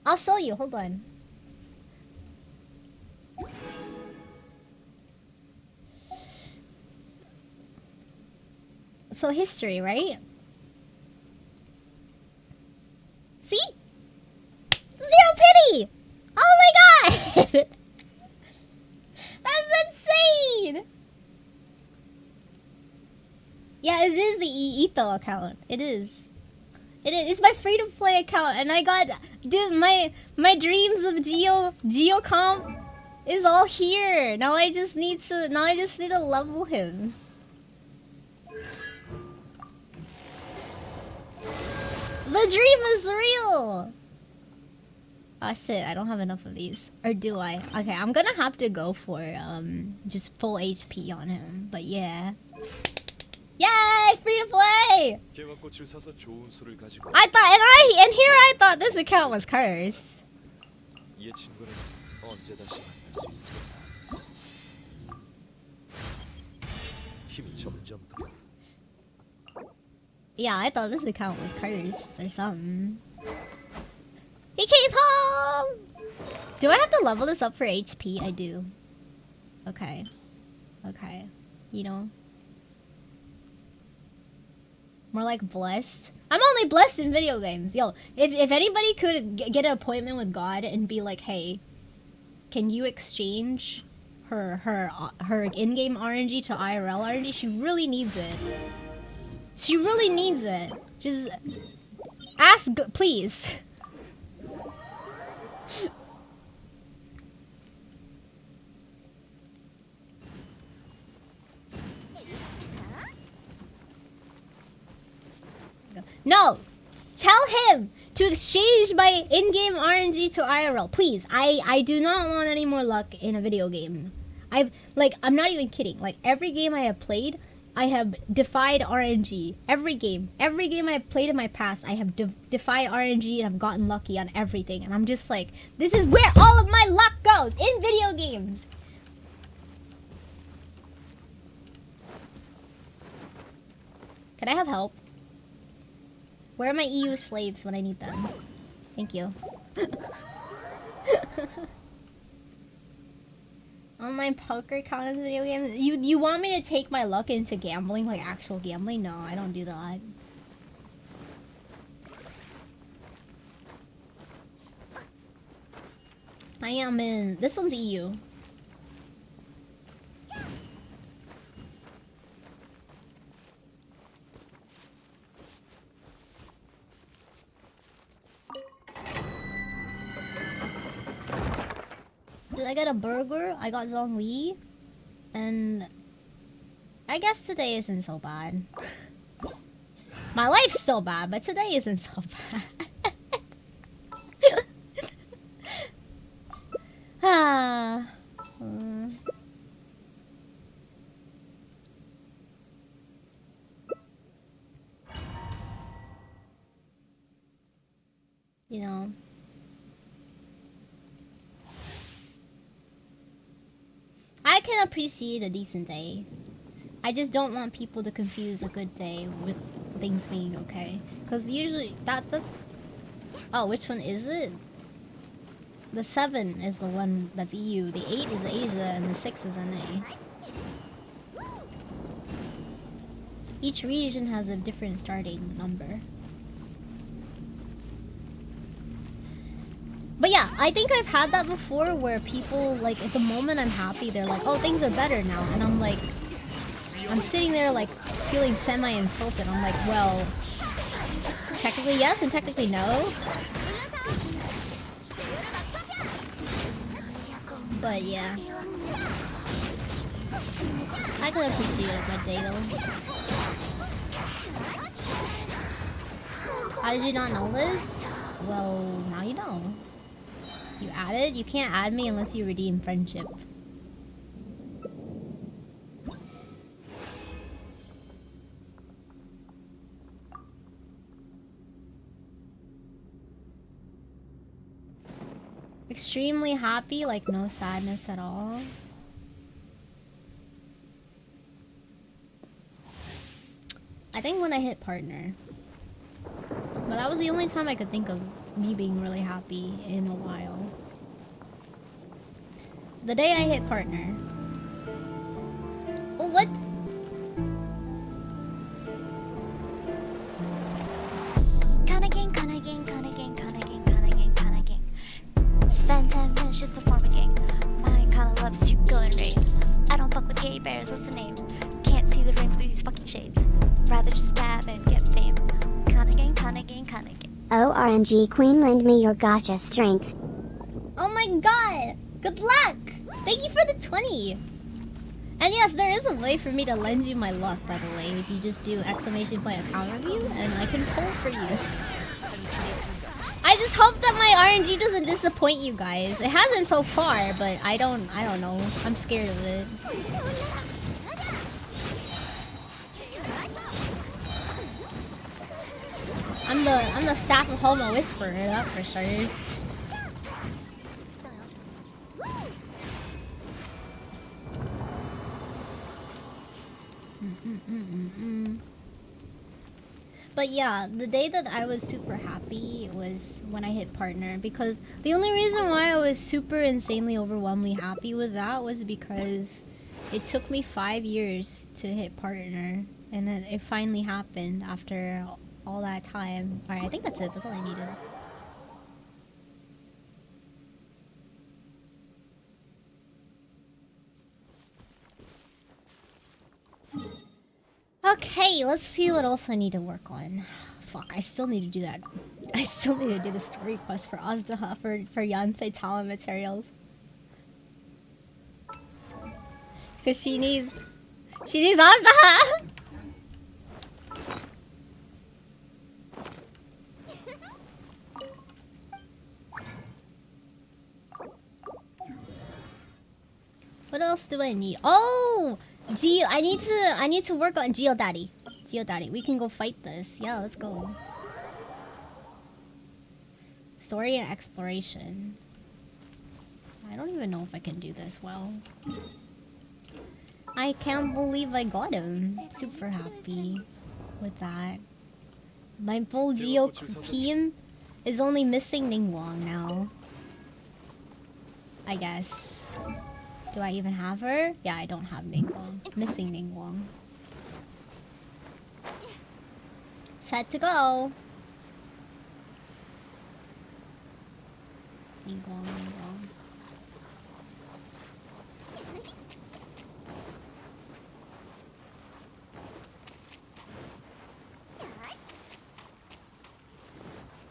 I'll show you, hold on. So history, right? See? 0 pity! Oh my god! That's insane! Yeah, it is the Ito account. It is. It is. It's my free-to-play account, and I got, dude. My dreams of Geocomp is all here. Now I just need to level him. The dream is real. Oh shit! I don't have enough of these, or do I? Okay, I'm gonna have to go for just full HP on him. But yeah. Yay! Free to play! I thought, and here I thought this account was cursed. Yeah, I thought this account was cursed or something. He came home! Do I have to level this up for HP? I do. Okay. Okay. You know. More like blessed. I'm only blessed in video games. Yo, if anybody could get an appointment with God and be like, hey, can you exchange her in-game RNG to IRL RNG? She really needs it. She really needs it. Just ask, please. No! Tell him to exchange my in-game RNG to IRL. Please. I do not want any more luck in a video game. I'm not even kidding. Like, every game I have played, I have defied RNG. Every game I have played in my past, I have defied RNG and I've gotten lucky on everything. And I'm just like, this is where all of my luck goes, in video games. Can I have help? Where are my EU slaves when I need them? Thank you. Online poker count as video games? You want me to take my luck into gambling, like actual gambling? No, I don't do that. I am in. This one's EU. Did I get a burger? I got Zhongli. And I guess today isn't so bad. My life's so bad, but today isn't so bad. Ah. You know. I can appreciate a decent day. I just don't want people to confuse a good day with things being okay. Because usually that... Oh, which one is it? The 7 is the one that's EU, the 8 is Asia, and the 6 is NA. Each region has a different starting number. But yeah, I think I've had that before where people, like, at the moment I'm happy, they're like, oh, things are better now. And I'm like, I'm sitting there, like, feeling semi-insulted. I'm like, well, technically yes and technically no. But yeah. I can appreciate a good day though. How did you not know this? Well, now you know. You added? You can't add me unless you redeem friendship. Extremely happy, like no sadness at all. I think when I hit partner. But that was the only time I could think of me being really happy in a while. The day I hit partner. Oh, what? Spend 10 minutes just to form a gang. My kinda loves to go and raid. I don't fuck with gay bears, what's the name? Can't see the rain through these fucking shades. Rather just stab and get fame. Kinda gang, kinda gang, kinda gang. ORNG Queen, lend me your gotcha strength. Oh my god! Good luck! Thank you for the 20! And yes, there is a way for me to lend you my luck, by the way. If you just do exclamation point account review, and I can pull for you. I just hope that my RNG doesn't disappoint you guys. It hasn't so far, but I don't know. I'm scared of it. I'm the staff of Homo Whisperer, that's for sure. But yeah, the day that I was super happy was when I hit partner, because the only reason why I was super insanely overwhelmingly happy with that was because it took me 5 years to hit partner, and it finally happened after all that time. Alright, I think that's it. That's all I needed. Okay, let's see what else I need to work on. Fuck, I still need to do that. I still need to do the story quest for Azdaha for Yanfei talent materials. Because she needs Azdaha! What else do I need? Oh! I need to work on Geodaddy. Geodaddy, we can go fight this. Yeah, let's go. Story and exploration. I don't even know if I can do this well. I can't believe I got him. Super happy with that. My full Geo team is only missing Ningguang now. I guess. Do I even have her? Yeah, I don't have Ningguang. Missing Ningguang. Set to go. Ningguang, Ningguang.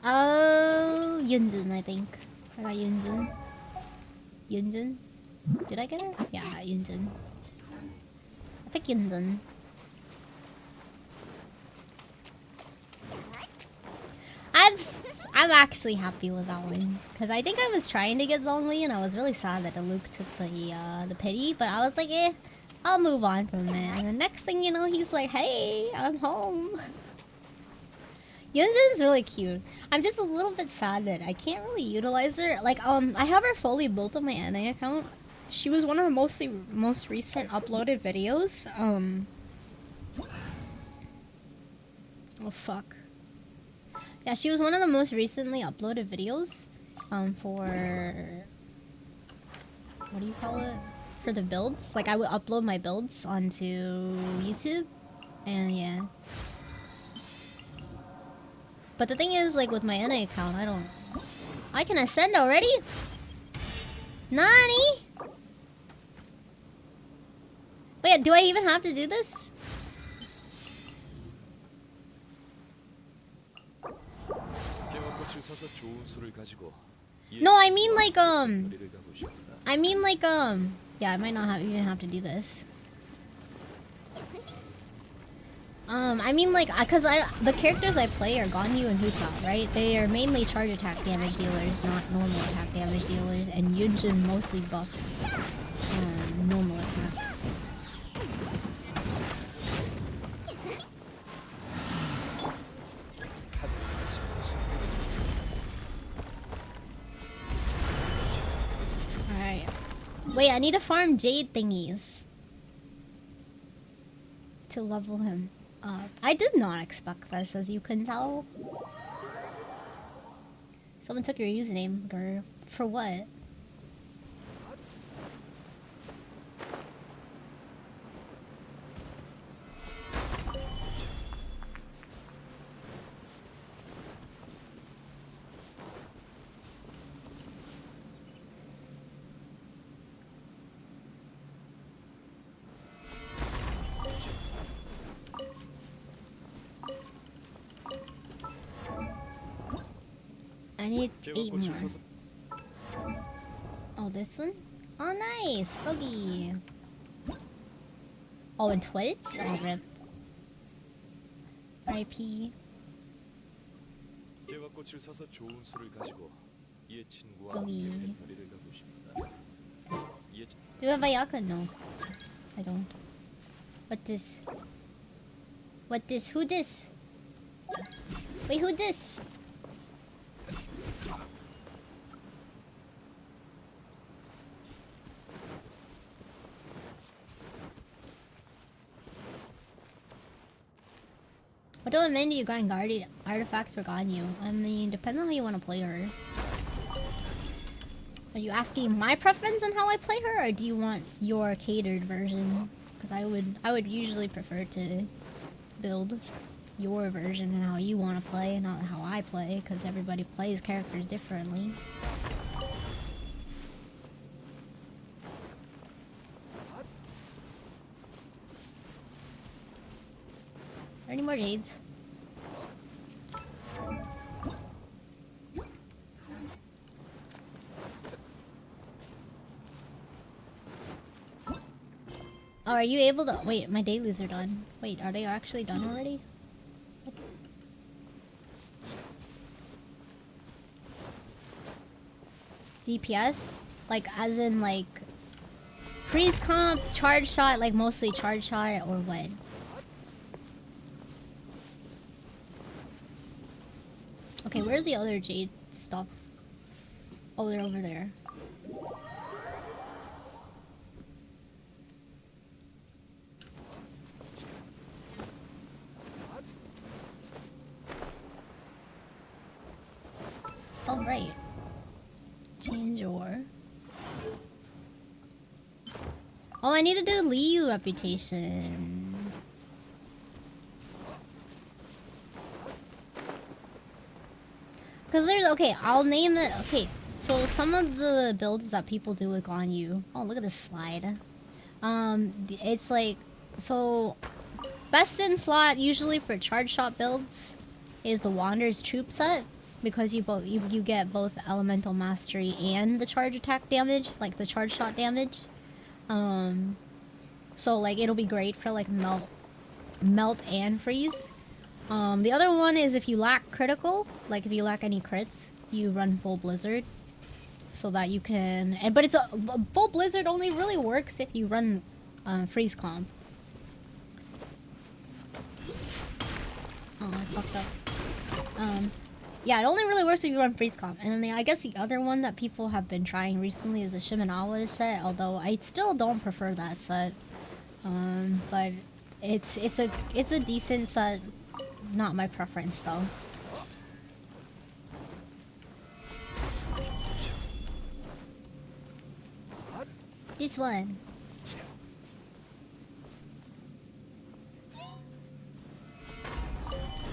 Oh, Yunjun, I think. I got Yunjun. Yunjun? Did I get her? Yeah, I got Yunjun. I pick Yunjun. I'm actually happy with that one. Because I think I was trying to get Zhongli and I was really sad that the Luke took the pity. But I was like, I'll move on from it. And the next thing you know, he's like, hey, I'm home. Yunjin's really cute. I'm just a little bit sad that I can't really utilize her. Like, I have her fully built on my NA account. She was one of the most recent uploaded videos. Oh fuck. Yeah, she was one of the most recently uploaded videos. For what do you call it? For the builds. Like, I would upload my builds onto YouTube, and yeah. But the thing is, like, with my NA account, I can ascend already? Nani? Wait, do I even have to do this? No, I mean like, yeah, I might not even have to do this. I mean, like, cause the characters I play are Ganyu and Huta, right? They are mainly charge attack damage dealers, not normal attack damage dealers, and Yunjin mostly buffs normal attack. Alright. Wait, I need to farm jade thingies to level him. I did not expect this, as you can tell. Someone took your username, girl. For what? I need 8 more. Oh, this one? Oh, nice! Froggy! Oh, and Twitch? Oh, rip. RIP. Froggy. Do you have Ayaka? No. I don't. What this? What this? Who this? Wait, who this? What do I mean do you grind guardian artifacts for Ganyu? I mean, depends on how you want to play her. Are you asking my preference on how I play her, or do you want your catered version? Because I would usually prefer to build your version and how you want to play, not how I play, because everybody plays characters differently. Are there any more jades? Oh, are you able to— wait, my dailies are done. Wait, are they actually done already? DPS? Like, as in, like, freeze comp, charge shot, like mostly charge shot, or what? Okay, where's the other jade stuff? Oh, they're over there. Change ore. Oh, I need to do Liu reputation. Cause there's okay, I'll name it. Okay, so some of the builds that people do with Ganyu. Oh, look at this slide. It's like so. Best in slot usually for charge shot builds is the Wanderer's Troop set because you get both elemental mastery and the charge attack damage, like the charge shot damage. So like it'll be great for like melt and freeze. The other one is if you lack critical, like if you lack any crits, you run full blizzard, so that you can. But it's a full blizzard only really works if you run freeze comp. Oh, I fucked up. Yeah, it only really works if you run freeze comp. And then I guess the other one that people have been trying recently is the Shimenawa set, although I still don't prefer that set. But it's a decent set. Not my preference though. This one.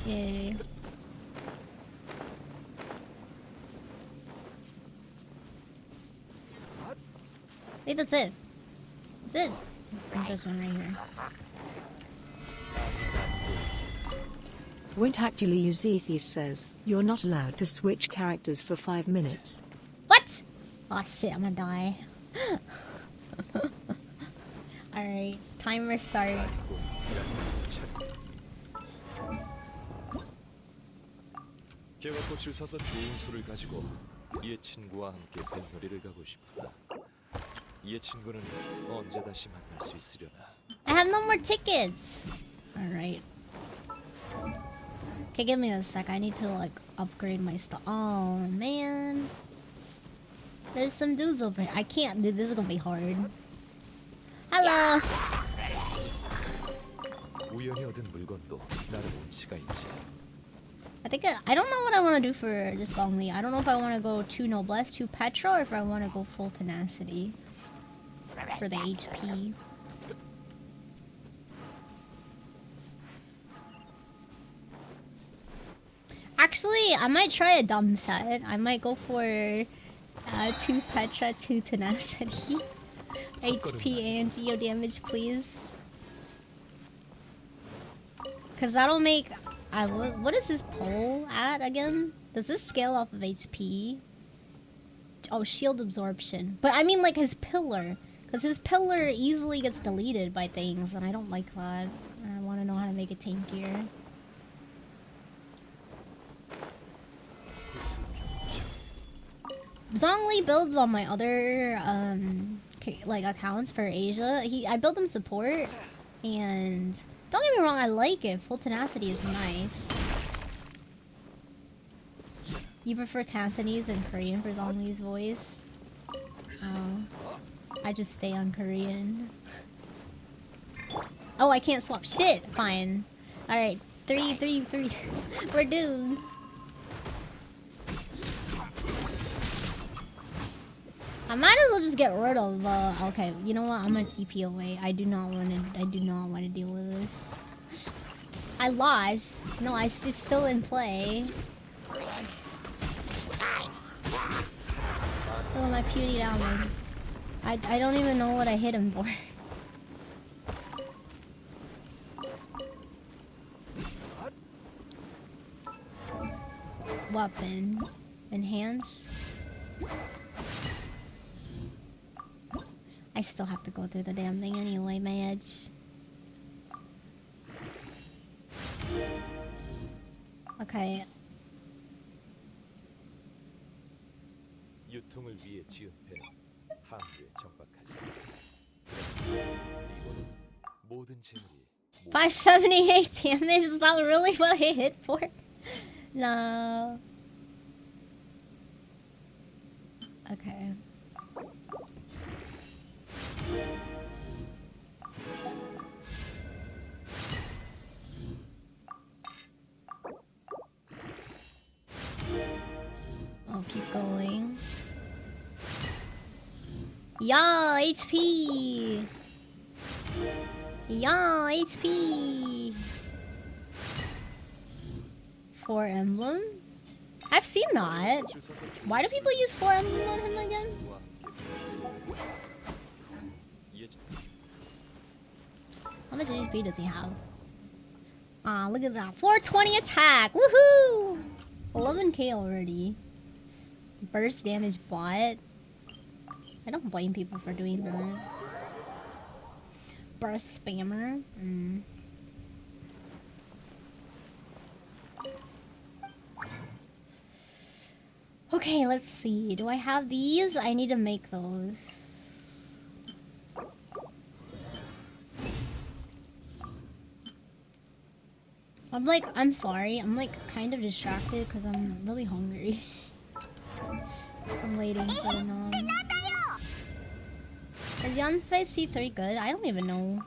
Yay. I think that's it. That's it. I think this one right here. Won't actually use Ethis says, you're not allowed to switch characters for 5 minutes. What? Oh shit, I'm gonna die. Alright, timer start. 개화꽃을 사서 좋은 술을 가지고 이의 친구와 함께 뱃놀이를 가고 싶다. 이의 친구는 언제 다시 만날 수 있으려나. I have no more tickets. Alright. Okay, give me a sec. I need to like upgrade my stuff. Oh man. There's some dudes over here. I can't. Dude, this is gonna be hard. Hello. 우연히 얻은 물건도 나름 운치가 있지. I think I don't know what I want to do for this only. I don't know if I want to go 2 noblesse, 2 petra, or if I want to go full tenacity for the HP. Actually, I might try a dumb set. I might go for 2 petra, 2 tenacity, HP and geo damage, please. Cause that'll make. What is his pole at again? Does this scale off of HP? Oh, shield absorption. But I mean like his pillar. Because his pillar easily gets deleted by things, and I don't like that. I want to know how to make it tankier. Zhongli builds on my other like accounts for Asia. I build him support, and don't get me wrong, I like it. Full tenacity is nice. You prefer Cantonese and Korean for Zhongli's voice? Oh, I just stay on Korean. Oh, I can't swap. Shit. Fine. All right. 3. We're doomed. I might as well just get rid of. Okay, you know what? I'm gonna TP away. I do not want to deal with this. I lost. No, it's still in play. Oh, my puny down. I don't even know what I hit him for. Weapon. Enhance. I still have to go through the damn thing anyway, Madge. Okay. 유통을 위해 지은 배는 항구에 정박하지. 그리고는 모든 재물이 578 damage? Is that really what I hit for? No. Okay. I'll keep going. Yeah, HP. Yeah, HP. Four Emblem? I've seen that. Why do people use Four Emblem on him again? How much HP does he have? Ah, look at that. 420 attack! Woohoo! 11k already. Burst damage bot. I don't blame people for doing that. Burst spammer. Okay, let's see. Do I have these? I need to make those. I'm sorry. I'm like kind of distracted because I'm really hungry. I'm waiting for the nom. Is Yanfei C3 good? I don't even know.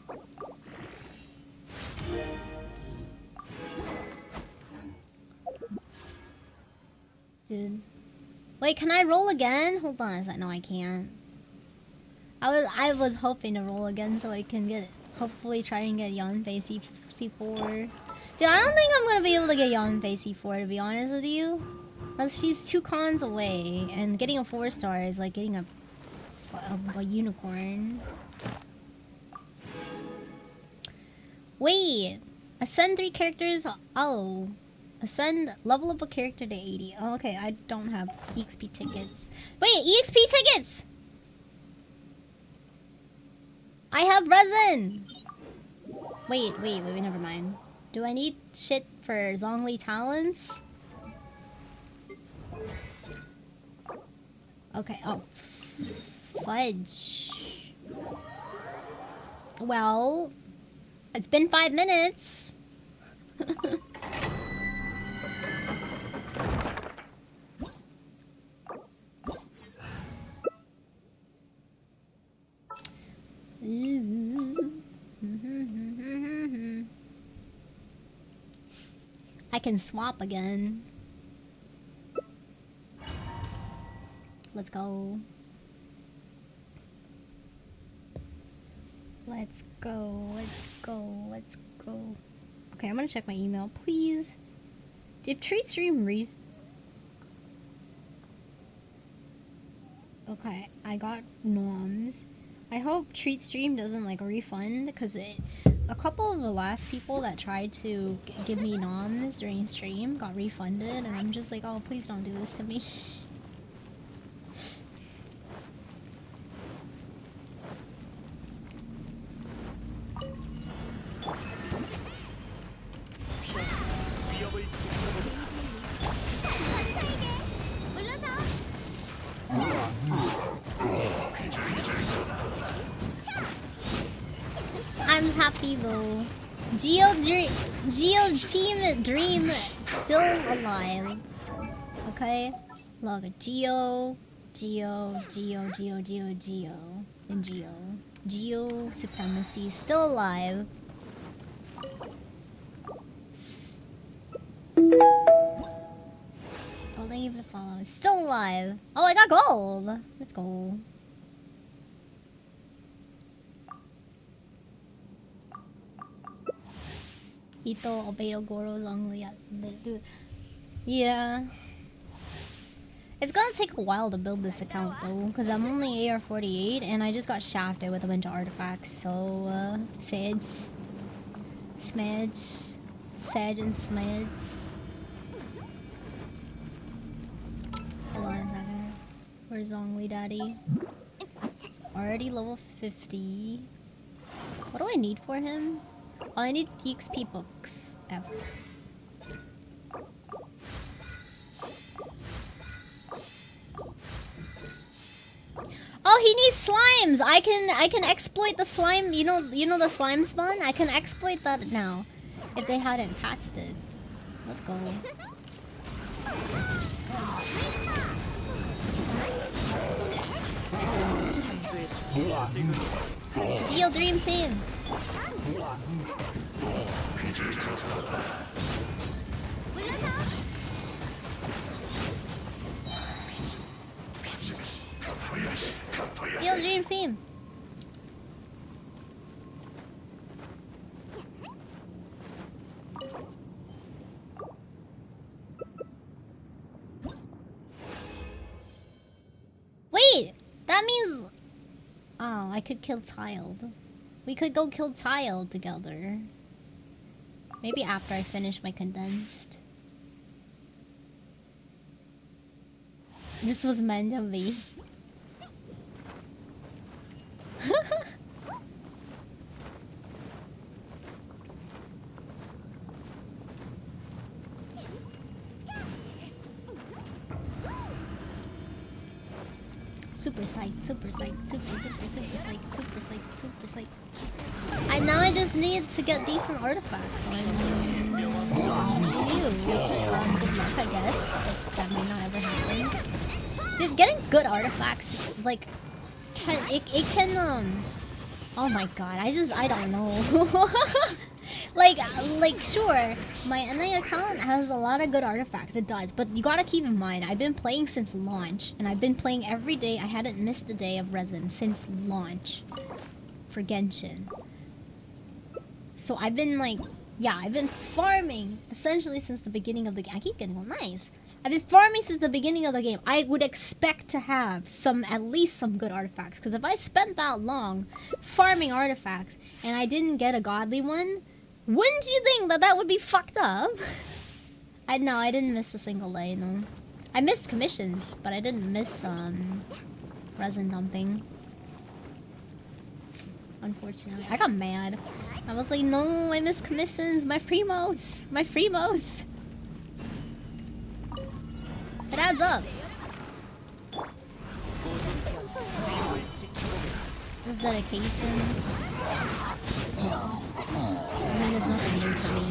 Dude. Wait, can I roll again? Hold on a sec. No, I can't. I was hoping to roll again so I can get, hopefully try and get Yanfei C4. Dude, I don't think I'm gonna be able to get Yanfei C4 to be honest with you. Unless she's 2 cons away, and getting a 4-star is like getting a unicorn. Wait, ascend 3 characters. Oh, ascend level up a character to 80. Oh, okay, I don't have EXP tickets. Wait, EXP tickets. I have resin. Wait, never mind. Do I need shit for Zhongli talents? Okay, oh. Fudge. Well, it's been 5 minutes. I can swap again. Let's go. Let's go. Let's go. Let's go. Okay, I'm gonna check my email, please. Did Treat Stream Okay, I got noms. I hope Treat Stream doesn't like refund because a couple of the last people that tried to give me noms during stream got refunded, and I'm just like, oh, please don't do this to me. I'm happy though. Geo Team Dream still alive. Okay? Look, Geo, and Geo Supremacy still alive. Oh, thank you for the follow. Still alive. Oh, I got gold. Let's go. Ito, Obedo, Goro, Longli, dude. Yeah. It's gonna take a while to build this account though, because I'm only AR-48 and I just got shafted with a bunch of artifacts, so, Sedge, Smedge, Sedge and Smedge. Hold on a second. Where's Zhongli Daddy? It's already level 50. What do I need for him? Oh, I need EXP books. F. Oh, he needs slimes. I can exploit the slime. You know the slime spawn. I can exploit that now, if they hadn't patched it. Let's go. Geo Dream Team. Field Dream Team. Wait, that means... Oh, I could kill Child. We could go kill Child together. Maybe after I finish my condensed. This was meant to be. Super psyched, super psyched, super psyched, super psyched. Now I just need to get decent artifacts on you, which good luck, I guess. That may not ever happen. Dude, getting good artifacts, like, it can oh my god, I don't know. like sure, my NA account has a lot of good artifacts, it does, but you gotta keep in mind, I've been playing since launch, and I've been playing every day. I hadn't missed a day of resin since launch for Genshin. So I've been like, yeah, I've been farming essentially since the beginning of the game. I keep getting all nice. I've been farming since the beginning of the game. I would expect to have at least some good artifacts, because if I spent that long farming artifacts and I didn't get a godly one, wouldn't you think that would be fucked up? I didn't miss a single day, no. I missed commissions, but I didn't miss resin dumping. Unfortunately, I got mad. I was like, no, I missed commissions. My primos. It adds up. This dedication. I mean, it's nothing new to me.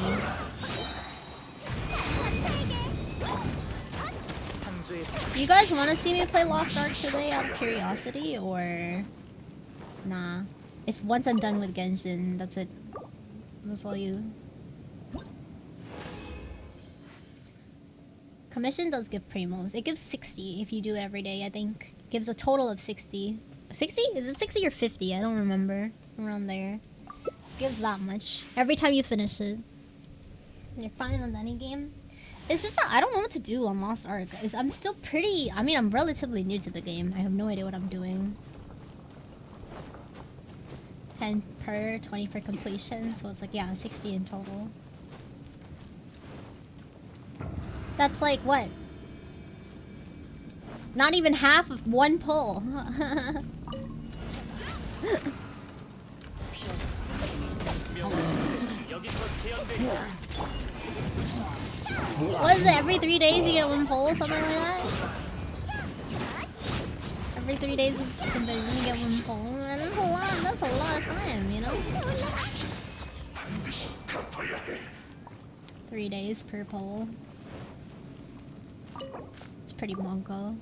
You guys want to see me play Lost Ark today out of curiosity, or nah? If once I'm done with Genshin, that's it. That's all you. Commission does give primos. It gives 60 if you do it every day, I think. It gives a total of 60. 60? Is it 60 or 50? I don't remember. Around there. It gives that much. Every time you finish it. You're fine with any game. It's just that I don't know what to do on Lost Ark. I'm still pretty... I mean, I'm relatively new to the game. I have no idea what I'm doing. 10 per, 20 for completion. So it's like, yeah, 60 in total. That's like, what? Not even half of one pull. What is it? Every 3 days you get one pull? Something like that? Every 3 days you get one pull? That's a lot of time, you know? 3 days per pull. It's pretty monko.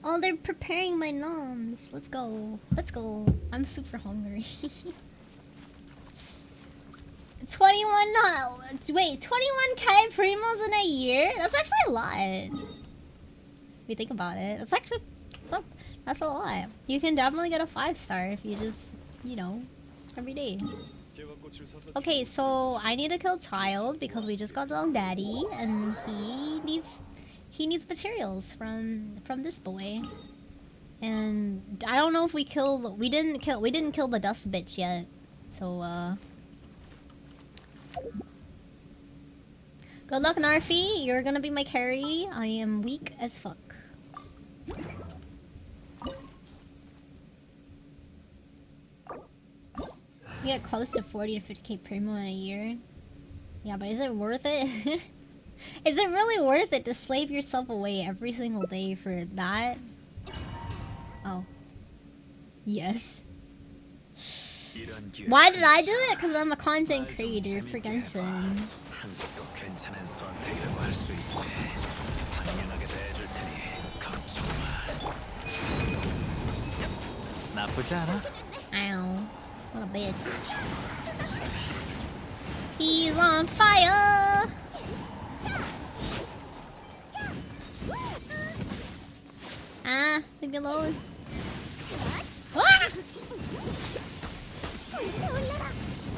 Oh, they're preparing my noms. Let's go. Let's go. I'm super hungry. 21 no, wait, 21k primos in a year? That's actually a lot. If you think about it. That's actually that's a lot. You can definitely get a 5-star if you just, you know, every day. Okay, so I need to kill Child because we just got Long Daddy and he needs materials from this boy. And I don't know if we didn't kill the dust bitch yet. So good luck, Narfi. You're gonna be my carry. I am weak as fuck. You get close to 40 to 50k primo in a year. Yeah, but is it worth it? Is it really worth it to slave yourself away every single day for that? Oh. Yes. Why did I do it? Because I'm a content creator for Genshin. 나쁘지 않아? Ow. What a bitch. He's on fire! Ah, leave me alone. Ah!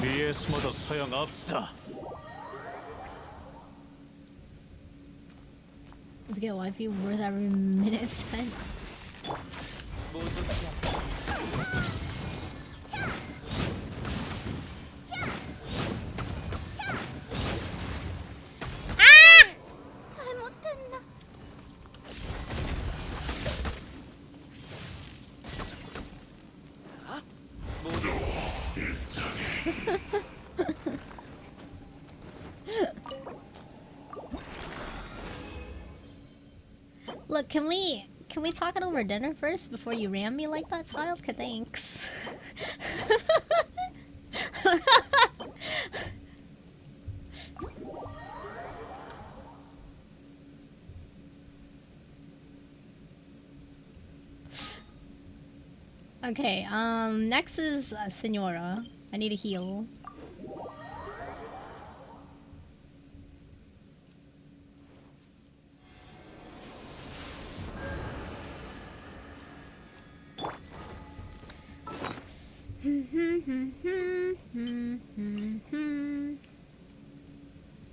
뒤에 숨어도 소용없어. Let's get wifey worth every minute spent. Look, can we talk it over dinner first before you ram me like that, child? Okay, thanks. Okay, next is Senora. I need a heal.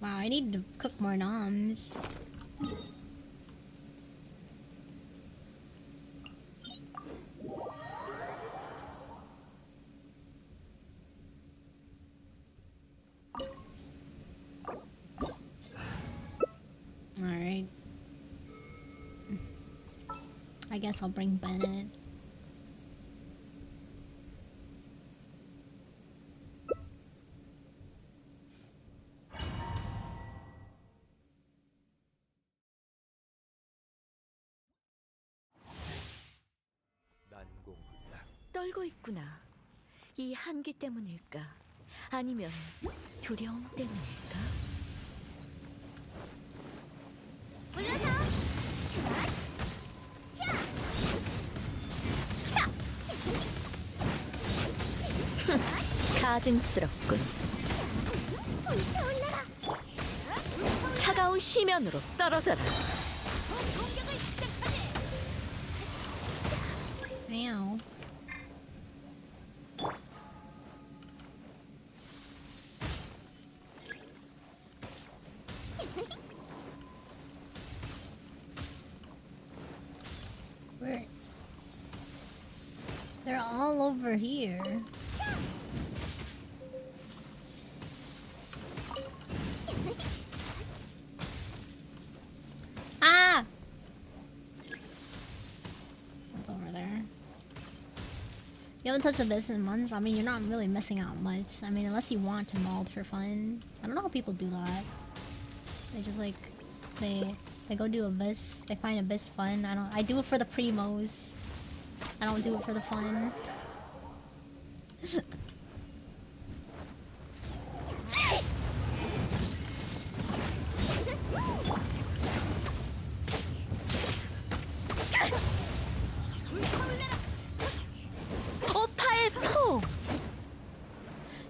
Wow, I need to cook more noms. Alright. I guess I'll bring Bennett. 난공불락. 떨고 있구나. 이 한기 때문일까? 아니면 두려움 때문일까? 가증스럽군. 차가운 심연으로 떨어져라. Meow. Where? They're all over here. Ah! What's over there? You haven't touched Abyss in months? I mean, you're not really missing out much. I mean, unless you want to mold for fun. I don't know how people do that. They just like... They go do Abyss. They find Abyss fun. I do it for the primos. I don't do it for the fun.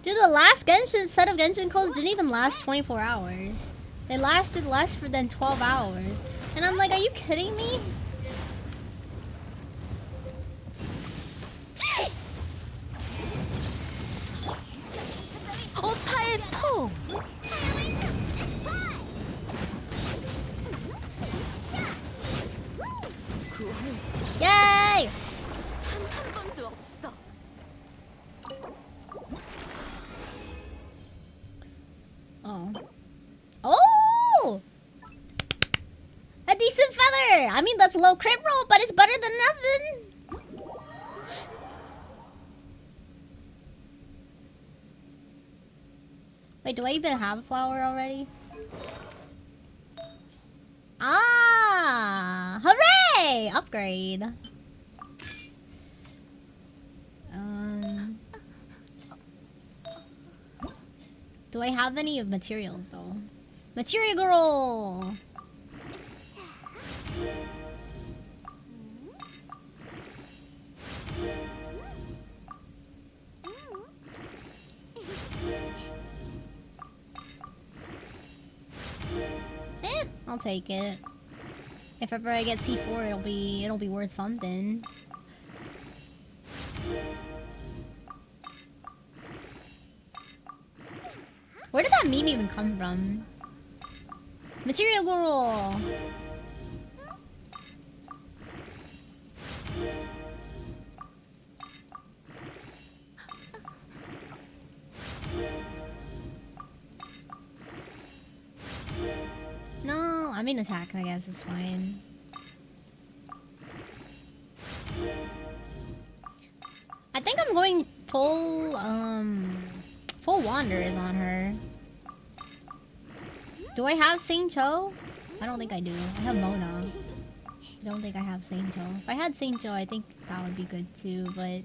Dude, the last Genshin set of Genshin codes didn't even last 24 hours. They lasted less than 12 hours. And I'm like, are you kidding me? Yay! Oh. Oh! A decent feather! I mean, that's low crit roll, but it's better than nothing! Wait, do I even have a flower already? Ah! Hooray! Upgrade. Do I have any of materials though? Material girl! take it. If ever I get C4, it'll be worth something. Where did that meme even come from? Material girl. No, I mean attack, I guess is fine. I think I'm going full Wanderers on her. Do I have Saint Cho? I don't think I do. I have Mona. I don't think I have Saint Cho. If I had Saint Cho, I think that would be good too, but...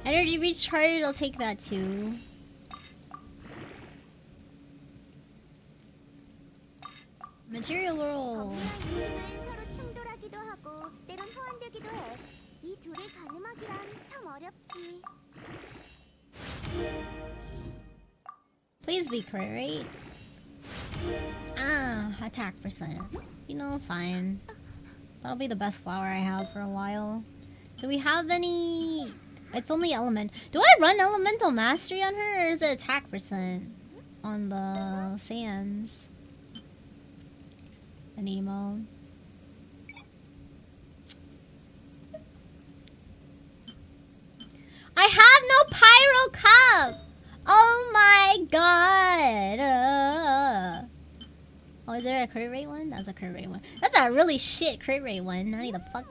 Energy recharge, I'll take that too. Material girl. 서로 충돌하기도 하고 때론 호환되기도 해. 이 둘이 가늠하기란 참 어렵지. Please be crit rate. Ah, attack percent. You know, fine. That'll be the best flower I have for a while. Do we have any... It's only element. Do I run elemental mastery on her, or is it attack percent on the sands? An emo. I have no pyro cup! Oh my god! Oh, is there a crit rate one? That's a crit rate one. That's a really shit crit rate one. I need to fuck.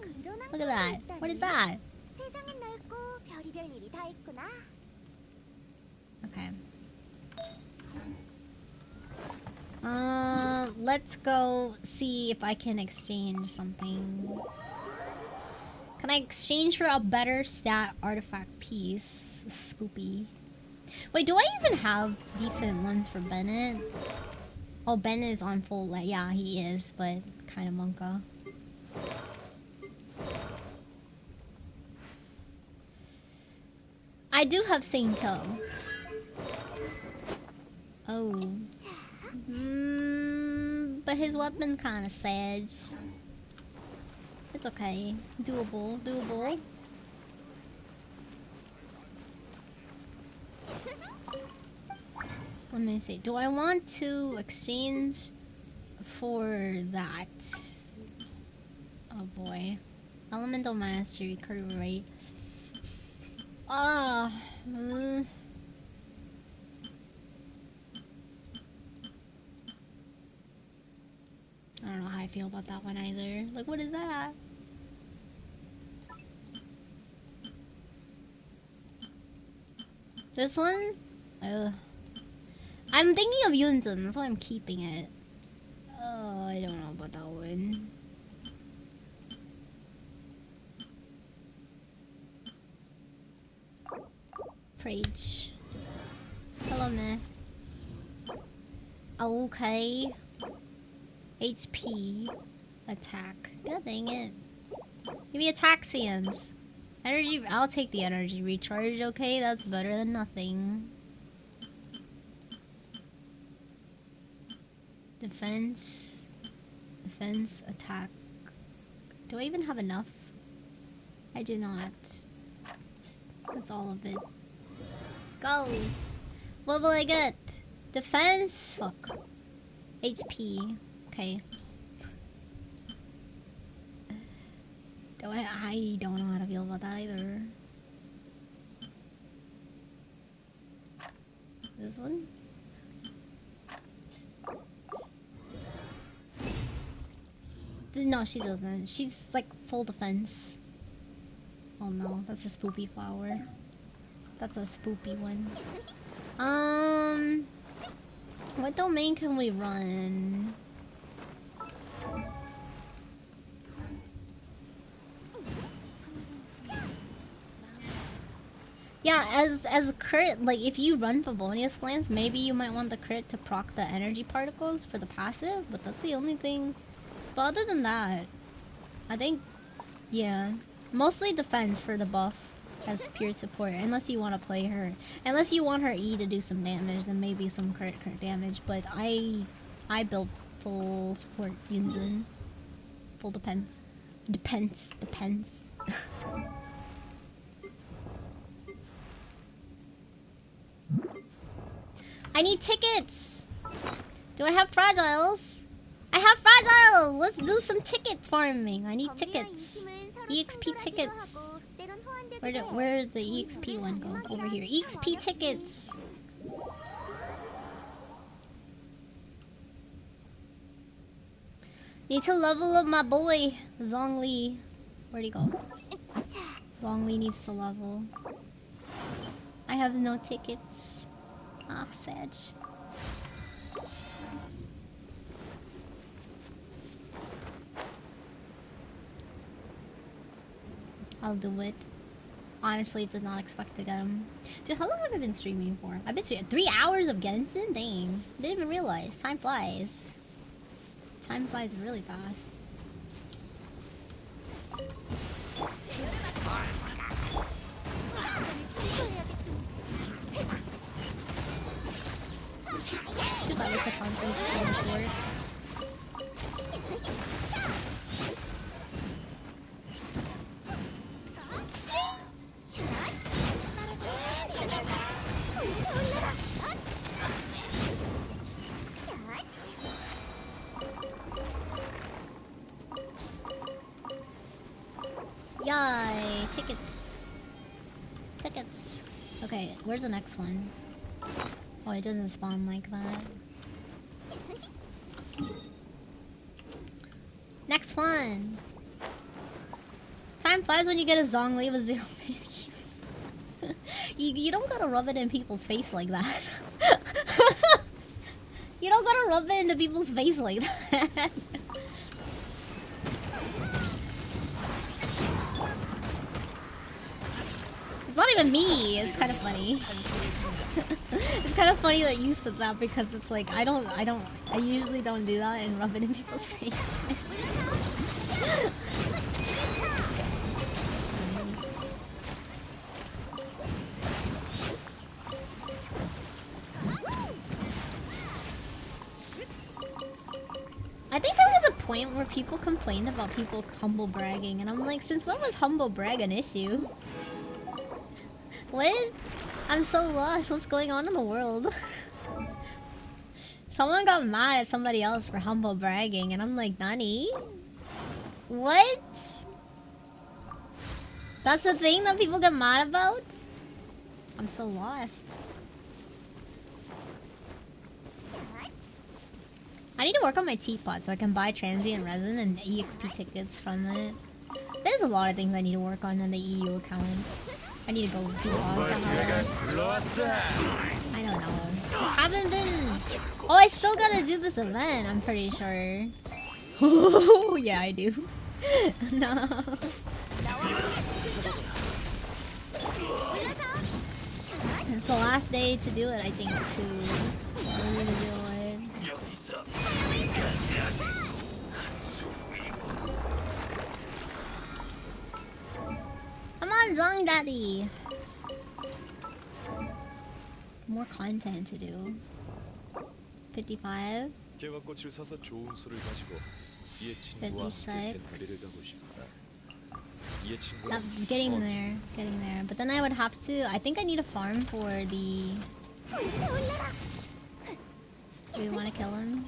Look at that. What is that? 세상은 넓고 별의별 일이 다 있구나. Okay. Let's go see if I can exchange something. Can I exchange for a better stat artifact piece? Spoopy. Wait, do I even have decent ones for Bennett? Oh, Bennett is on full light. Yeah, he is, but kind of monka. I do have Sainto. Oh. But his weapon kind of sad. It's okay. Doable, doable. Let me see. Do I want to exchange for that? Oh boy. Elemental Mastery, crit rate. I don't know how I feel about that one either. Like, what is that? This one? I'm thinking of Yunzun, that's why I'm keeping it. Oh, I don't know about that one. Preach. Hello, man. Okay. HP. Attack. God dang it. Give me attack sands. Energy. I'll take the energy recharge, okay? That's better than nothing. Defense. Defense. Attack. Do I even have enough? I do not. That's all of it. Go! What will I get? Defense? Fuck. HP. Okay. I don't know how to feel about that either. This one? No, she doesn't. She's like full defense. Oh no, that's a spoopy flower. That's a spoopy one. What domain can we run? Yeah, as a crit, like if you run Favonius Glance, maybe you might want the crit to proc the energy particles for the passive, but that's the only thing. But other than that, I think, yeah, mostly defense for the buff as pure support, unless you want to play her. Unless you want her E to do some damage, then maybe some crit damage, but I I built full support Yunjin. Full depends. Depends. I need tickets! Do I have fragiles? I have fragiles! Let's do some ticket farming. I need tickets. EXP tickets. Where did the EXP one go? Over here. EXP tickets! Need to level up my boy, Zhongli. Where'd he go? Zhongli needs to level. I have no tickets. Ah, sad. I'll do it. Honestly, did not expect to get him. Dude, how long have I been streaming for? I've been streaming 3 hours of Genshin? Dang. Didn't even realize. Time flies. Time flies really fast. Too bad this account is so much work. Yay! Tickets! Tickets! Okay, where's the next one? Oh, it doesn't spawn like that. Next one! Time flies when you get a Zhongli with 0 mini. you don't gotta rub it in people's face like that. You don't gotta rub it into people's face like that. It's not even me. It's kind of funny. It's kind of funny that you said that because it's like I usually don't do that and rub it in people's faces. I think there was a point where people complained about people humble bragging, and I'm like, since when was humble brag an issue? What? I'm so lost. What's going on in the world? Someone got mad at somebody else for humble bragging, and I'm like, Nani? What? That's the thing that people get mad about? I'm so lost. I need to work on my teapot so I can buy transient resin and EXP tickets from it. There's a lot of things I need to work on in the EU account. I need to go do all of them. I don't know. Just haven't been... Oh, I still gotta do this event, I'm pretty sure. Oh, yeah, I do. No. It's the last day to do it, I think, too. I need to do it. Come on, Zong Daddy! More content to do. 55. 56. I'm getting there, But then I would have to... I think I need a farm for the... Do we want to kill him?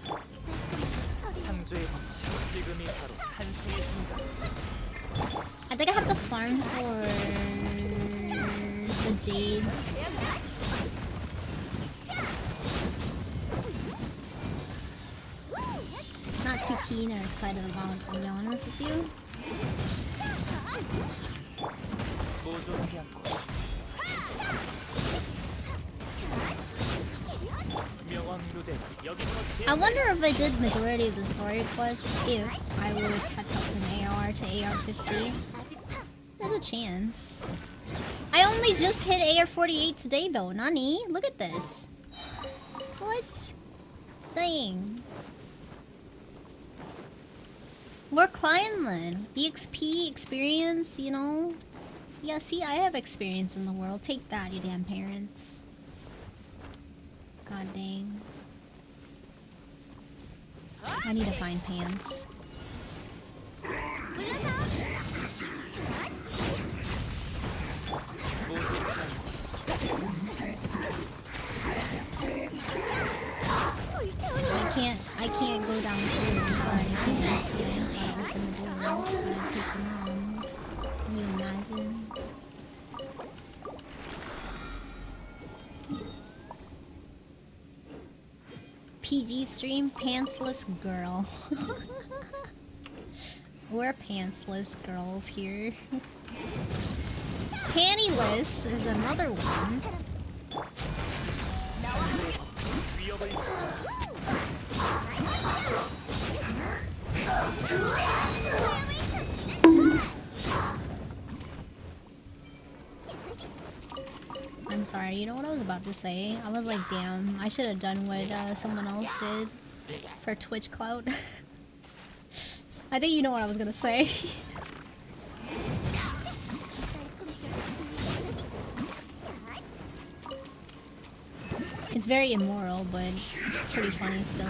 I think I have to farm for the jade. Not too keen or excited about it, to be honest with you. I wonder if I did majority of the story quest, if I would catch up from AR to AR-50. There's a chance. I only just hit AR-48 today though, Nani? Look at this. What? Dang. More climbing. EXP experience, you know? Yeah, see, I have experience in the world. Take that, you damn parents. God dang. I need to find pants. I can't go downstairs, but I can see it. I open the door, but I take the moms. Can you imagine? PG stream, pantsless girl. We're pantsless girls here. Pantyless is another one. I'm sorry, you know what I was about to say? I was like, damn, I should have done what someone else did for Twitch clout. I think you know what I was gonna say. It's very immoral, but pretty funny still.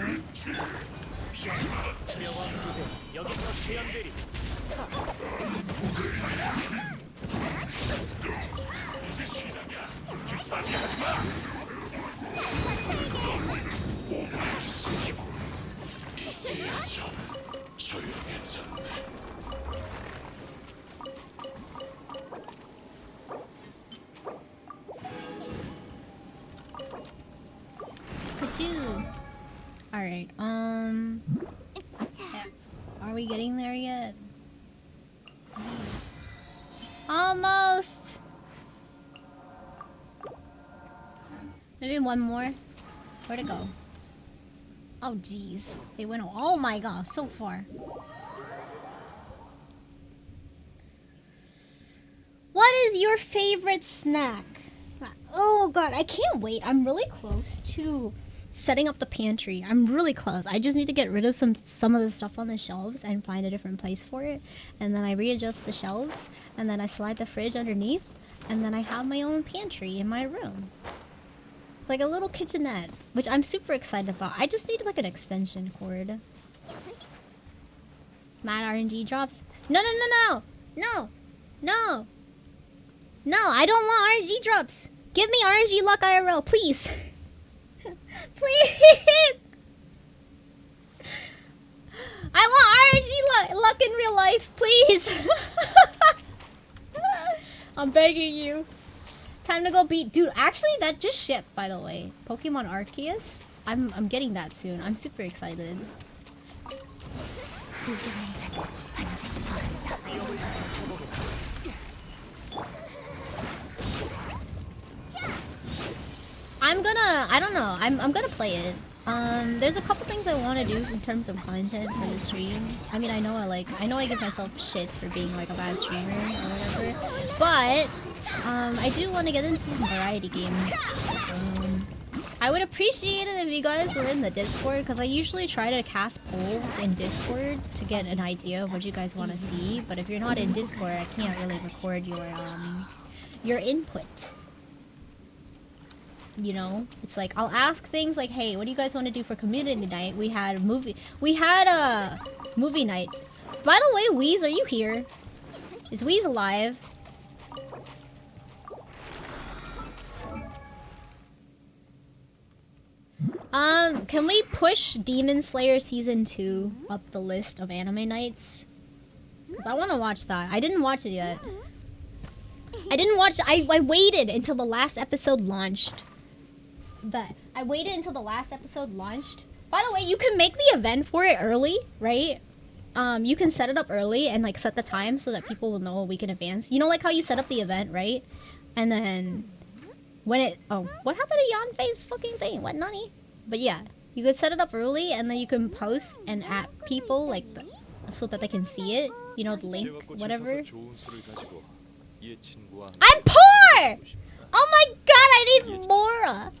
Pachoo! Alright, are we getting there yet? Almost! Maybe one more? Where'd it go? Oh jeez. They went, oh my god, so far. What is your favorite snack? Oh god, I can't wait. I'm really close to setting up the pantry. I'm really close. I just need to get rid of some of the stuff on the shelves and find a different place for it. And then I readjust the shelves, and then I slide the fridge underneath, and then I have my own pantry in my room. It's like a little kitchenette, which I'm super excited about. I just need like an extension cord. Mad RNG drops. No, no, no, no! No! No! No, I don't want RNG drops! Give me RNG luck IRL, please! Please! I want RNG luck in real life, please! I'm begging you. Time to go beat... Dude, actually, that just shipped, by the way. Pokemon Arceus? I'm getting that soon. I'm super excited. I don't know. I'm gonna play it. There's a couple things I want to do in terms of content for the stream. I mean, I know I give myself shit for being like a bad streamer or whatever, but I do want to get into some variety games. I would appreciate it if you guys were in the Discord, because I usually try to cast polls in Discord to get an idea of what you guys want to see. But if you're not in Discord, I can't really record your input. You know, it's like I'll ask things like, "Hey, what do you guys want to do for community night?" We had a movie night. By the way, Wheeze, are you here? Is Wheeze alive? Can we push Demon Slayer Season 2 up the list of anime nights? Because I want to watch that. I didn't watch it yet. I waited until the last episode launched. I waited until the last episode launched. By the way, you can make the event for it early, right? You can set it up early and like set the time so that people will know a week in advance. You know, like how you set up the event, right? And then when it... Oh, what happened to Yanfei's fucking thing? What, nani? But yeah, you could set it up early and then you can post and at people like so that they can see it. You know, the link, whatever. I'm poor! Oh my god, I need more!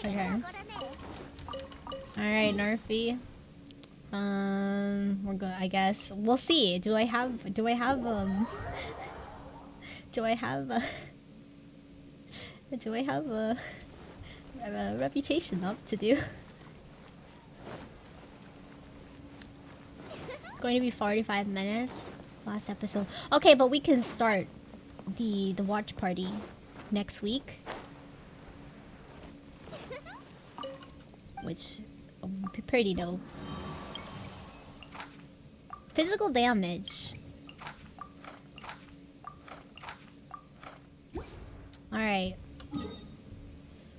Okay. Alright, Nerfy. We're good, I guess. We'll see. Do I have Do I have a reputation up to do? It's going to be 45 minutes. Last episode. Okay, but we can start the watch party next week. Which would be pretty dope. Physical damage. Alright.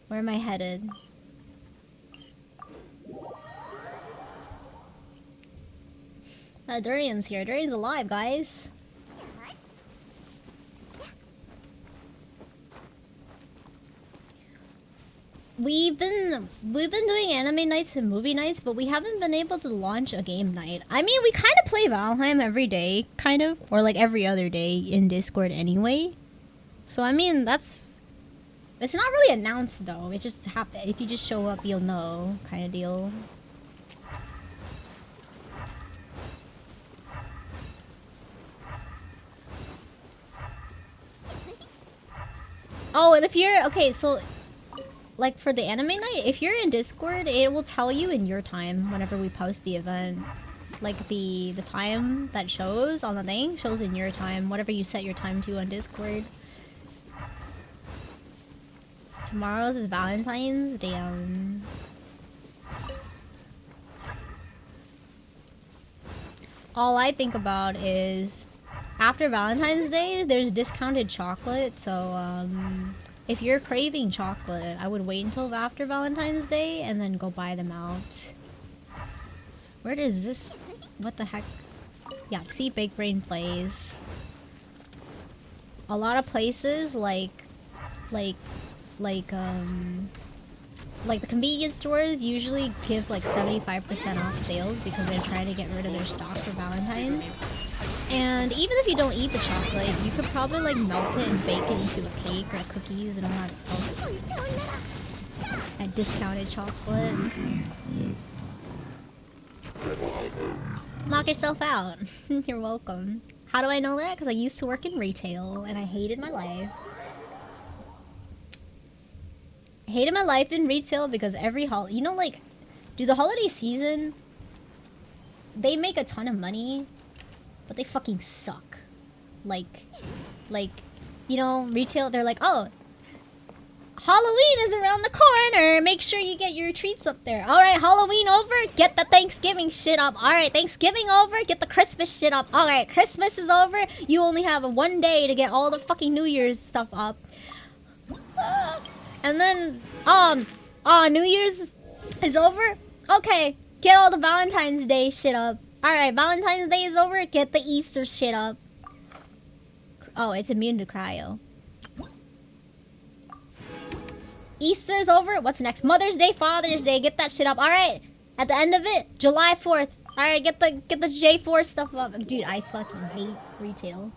Where am I headed? Durian's here. Durian's alive, guys. We've been doing anime nights and movie nights, but we haven't been able to launch a game night. I mean, we kind of play Valheim every day, kind of, or like every other day in Discord anyway. So I mean, it's not really announced though. It just happens. If you just show up, you'll know, kind of deal. Oh, and if you're okay, so like for the anime night, if you're in Discord, it will tell you in your time whenever we post the event. Like the time that shows on the thing shows in your time, whatever you set your time to on Discord. Tomorrow's is Valentine's Day. All I think about is after Valentine's Day, there's discounted chocolate, so if you're craving chocolate, I would wait until after Valentine's Day and then go buy them out. Where does this... What the heck? Yeah, see Big Brain plays. A lot of places like the convenience stores usually give like 75% off sales because they're trying to get rid of their stock for Valentine's. And even if you don't eat the chocolate, you could probably like melt it and bake it into a cake or cookies and all that stuff. At discounted chocolate. Knock yourself out. You're welcome. How do I know that? Because I used to work in retail and I hated my life. I hated my life in retail because every you know, like, dude, the holiday season, they make a ton of money, but they fucking suck. Like, you know, retail, they're like, oh, Halloween is around the corner. Make sure you get your treats up there. Alright, Halloween over, get the Thanksgiving shit up. Alright, Thanksgiving over, get the Christmas shit up. Alright, Christmas is over, you only have 1 day to get all the fucking New Year's stuff up. And then, New Year's is over? Okay, get all the Valentine's Day shit up. Alright, Valentine's Day is over, get the Easter shit up. Oh, it's immune to cryo. Easter's over, what's next? Mother's Day, Father's Day, get that shit up. Alright, at the end of it, July 4th. Alright, get the J4 stuff up. Dude, I fucking hate retail.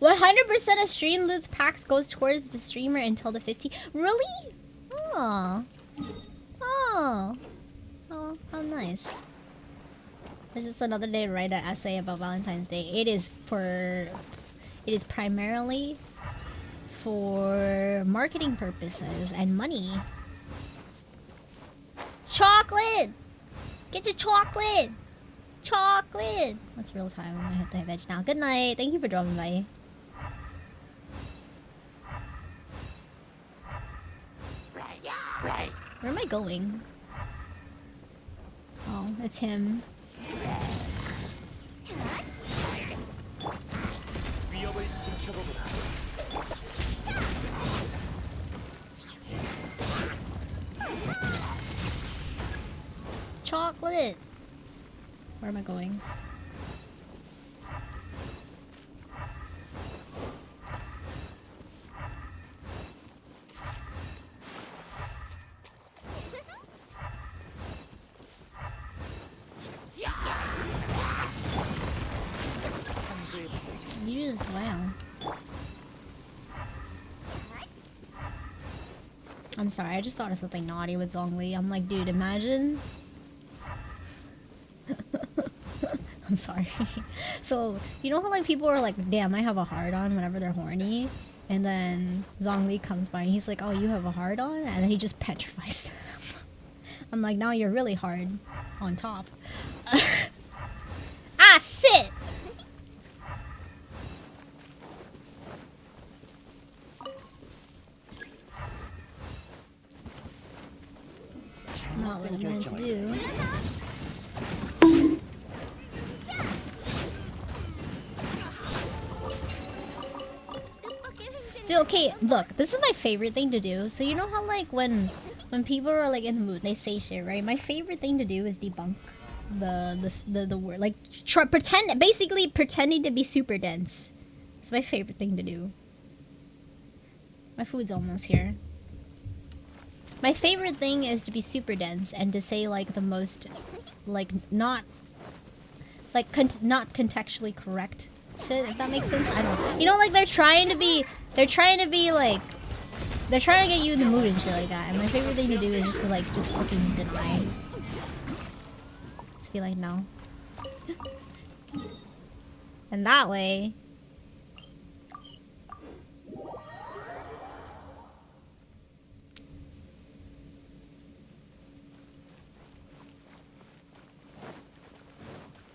100% of stream loot packs goes towards the streamer until the 15th. Really? Oh. Oh. Oh, how nice. There's just another day to write an essay about Valentine's Day. It is primarily for marketing purposes and money. Chocolate! Get your chocolate! Chocolate! That's real time. I'm gonna hit the veg now. Good night. Thank you for dropping by. Where am I going? Oh, it's him. Chocolate! Where am I going? You just swam. I'm sorry, I just thought of something naughty with Zhongli. I'm like, dude, imagine I'm sorry. So, you know how like people are like, damn, I have a hard on whenever they're horny? And then Zhongli comes by and he's like, oh, you have a hard on? And then he just petrifies them. I'm like, now you're really hard on top. Ah, shit! Not what I meant to do. Dude, okay, look, this is my favorite thing to do. So you know how like when people are like in the mood, they say shit, right? My favorite thing to do is debunk the word, like basically pretending to be super dense. It's my favorite thing to do. My food's almost here. My favorite thing is to be super dense and to say like the most like not contextually correct shit, if that makes sense. I don't know. You know, like they're trying to like they're trying to get you in the mood and shit like that. And my favorite thing to do is just to like just fucking deny. Just be like no. And that way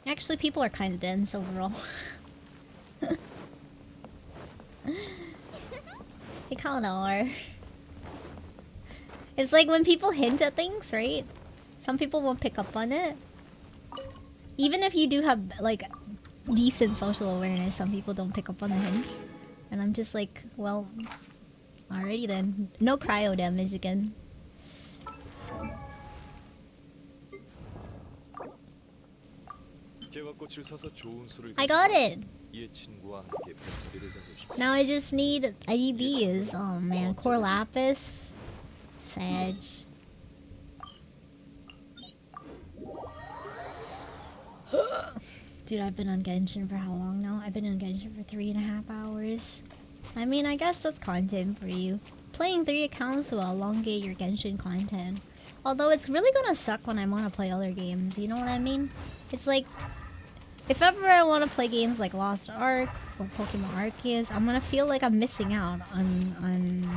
actually people are kind of dense overall. They kind of are. It's like when people hint at things, right? Some people won't pick up on it. Even if you do have like decent social awareness, some people don't pick up on the hints. And I'm just like, well, alrighty then. No cryo damage again. I got it! Now I just need these. Oh man, core lapis, Sag. Dude, I've been on Genshin for how long now? I've been on Genshin for 3.5 hours. I mean, I guess that's content for you. Playing 3 accounts will elongate your Genshin content. Although it's really gonna suck when I want to play other games, you know what I mean? It's like, if ever I want to play games like Lost Ark or Pokemon Arceus, I'm gonna feel like I'm missing out on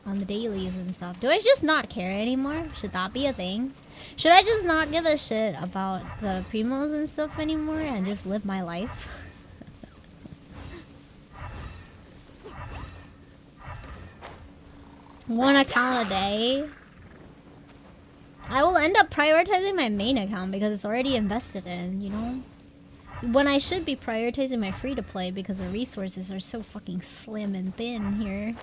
the dailies and stuff. Do I just not care anymore? Should that be a thing? Should I just not give a shit about the primos and stuff anymore and just live my life? One account a day? I will end up prioritizing my main account because it's already invested in, you know? When I should be prioritizing my free-to-play because the resources are so fucking slim and thin here.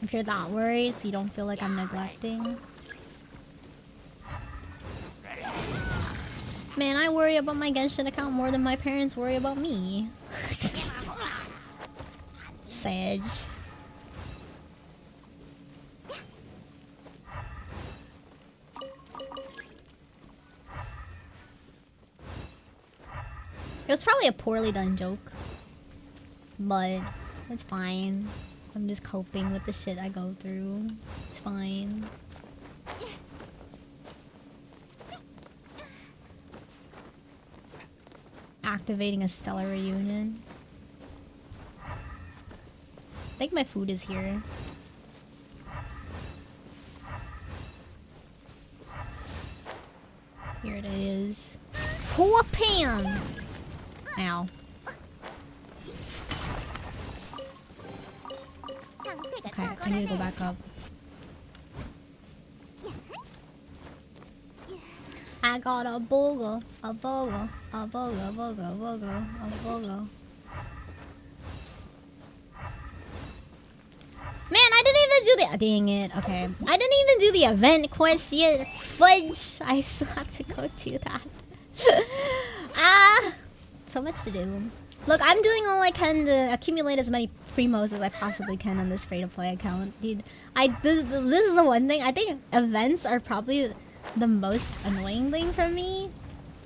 If you're that worried, so you don't feel like I'm neglecting. Man, I worry about my Genshin account more than my parents worry about me. Sage. It was probably a poorly done joke. But it's fine. I'm just coping with the shit I go through. It's fine. Activating a stellar reunion. I think my food is here. Here it is. Whoopam! Ow. Okay, I need to go back up. I got a burger, a burger, a burger, a burger, a burger, a burger. Man, I didn't even do the— dang it, okay. I didn't even do the event quest yet. Fudge! I still have to go do that. Ah! So much to do. Look, I'm doing all I can to accumulate as many primos as I possibly can on this free-to-play account. Dude, this is the one thing. I think events are probably the most annoying thing for me.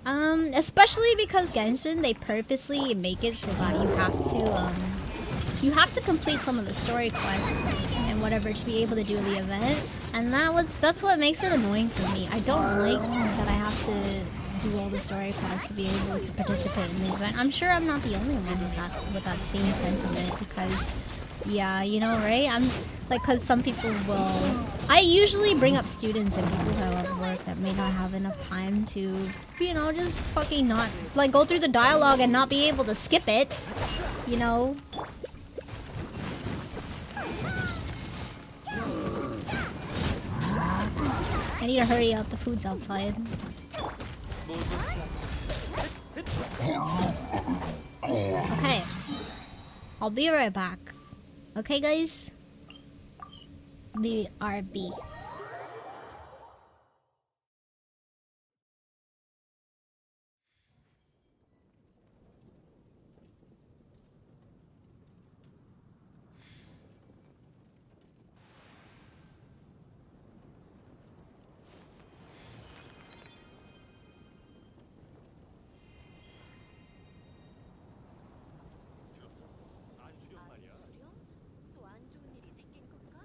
Especially because Genshin, they purposely make it so that you have to complete some of the story quests and whatever to be able to do the event, and that's what makes it annoying for me. I don't like that I have to do all the story quests to be able to participate in the event. I'm sure I'm not the only one with that same sentiment, because yeah, you know, right? I'm like, because some people will. I usually bring up students and people who are at work that may not have enough time to, you know, just fucking not like go through the dialogue and not be able to skip it, you know. I need to hurry up. The food's outside. Okay, I'll be right back. Okay, guys? BRB. 또 안 좋은 일이 생긴 건가?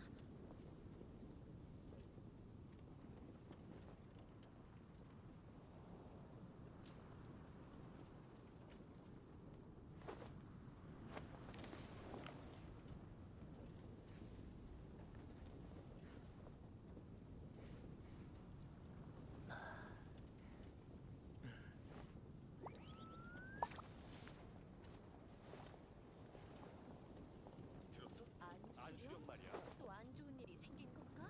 안수령 말이야. 또 안 좋은 일이 생긴 건가?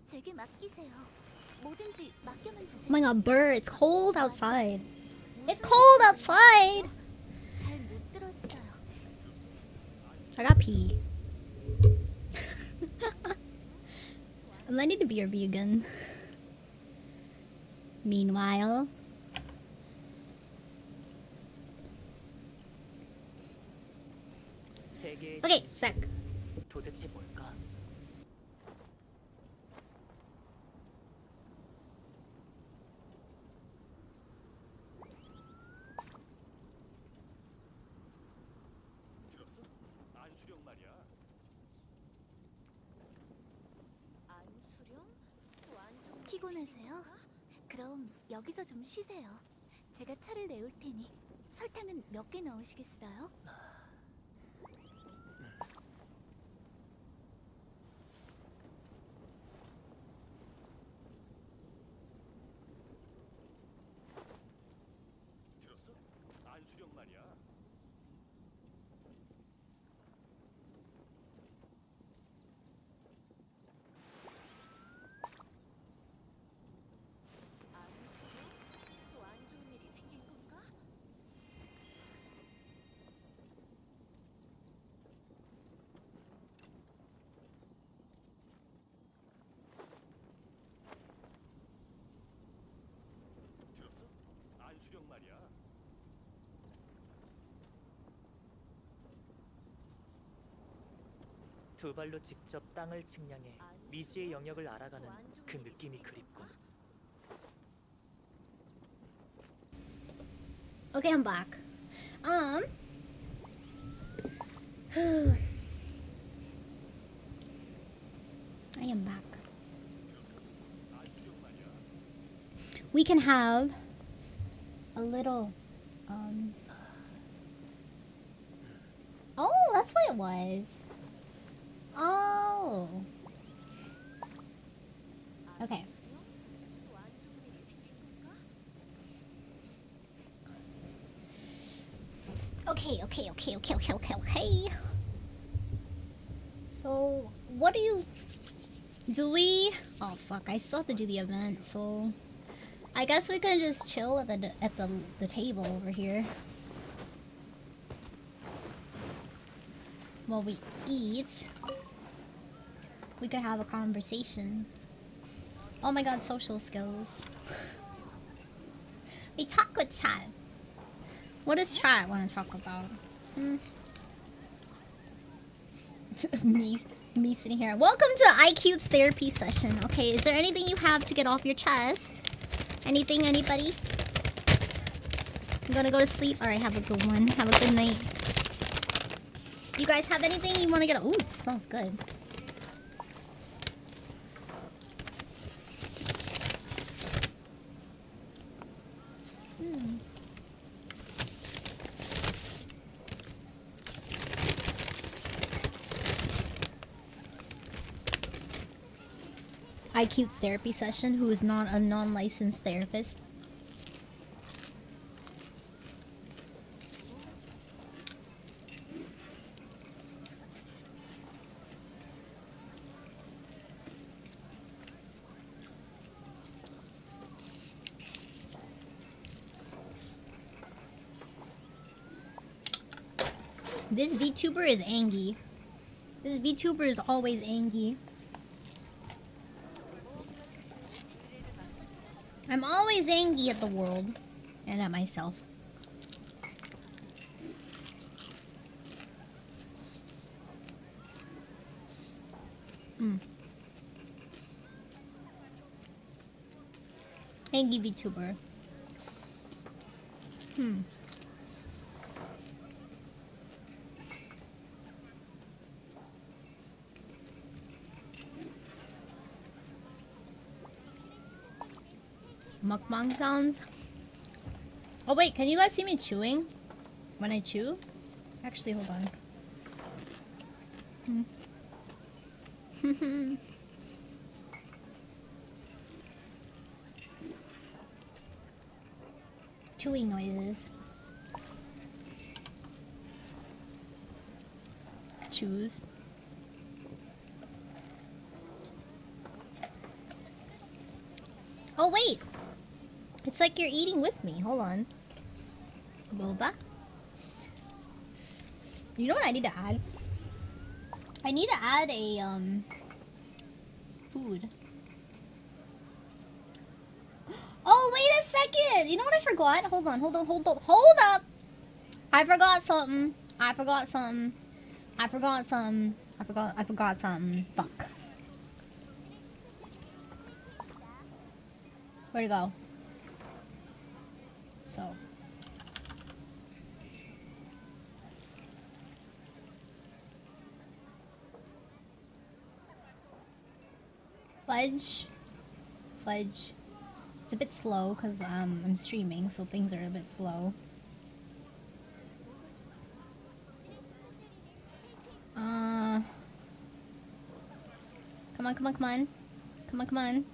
제게 맡기세요. 뭐든지 맡겨만 주세요. Oh my god, bird, it's cold outside. It's cold outside! 잘 못 들었어요. I got pee. And I need to BRB again. Meanwhile. Okay, sec. 도대체 뭘까? 들었어? 안수령 말이야. 안수령? 또 안 좋은 일이 피곤하세요? 그럼 여기서 좀 쉬세요. 제가 차를 내올 테니 설탕은 몇 개 넣으시겠어요? 들었어? 안수령 말이야. 안수령? 또 안 좋은 일이 생긴 건가? 들었어? 안수령 말이야. 두 발로 직접 땅을 측량해 미지의 영역을 알아가는 그 느낌이 그립군. Okay, I'm back. I am back. We can have a little, oh, that's what it was. Oh. Okay. 또 안 좋은 일이 생긴 건가? Okay. So, what do we? Oh fuck! I still have to do the event, so I guess we can just chill at the table over here while we eat. We could have a conversation. Oh my god, social skills. A talk with chat. What does chat want to talk about? Me sitting here. Welcome to Aicute's therapy session. Okay, is there anything you have to get off your chest? Anything, anybody? I'm gonna go to sleep. Alright, have a good one. Have a good night. You guys have anything you want to get? Ooh, it smells good. Aicute's therapy session, who is not a non-licensed therapist. This VTuber is angry. This VTuber is always angry. I'm always angry at the world. And at myself. Angry VTuber. Mukbang sounds. Oh wait, can you guys see me chewing? When I chew? Actually, hold on. Chewing noises. Chews. Oh wait! It's like you're eating with me. Hold on. Boba. You know what I need to add? I need to add a food. Oh, wait a second! You know what I forgot? Hold on, hold up! I forgot something. I forgot something. Fuck. Where'd it go? So. Fudge. It's a bit slow because I'm streaming, so things are a bit slow. Come on.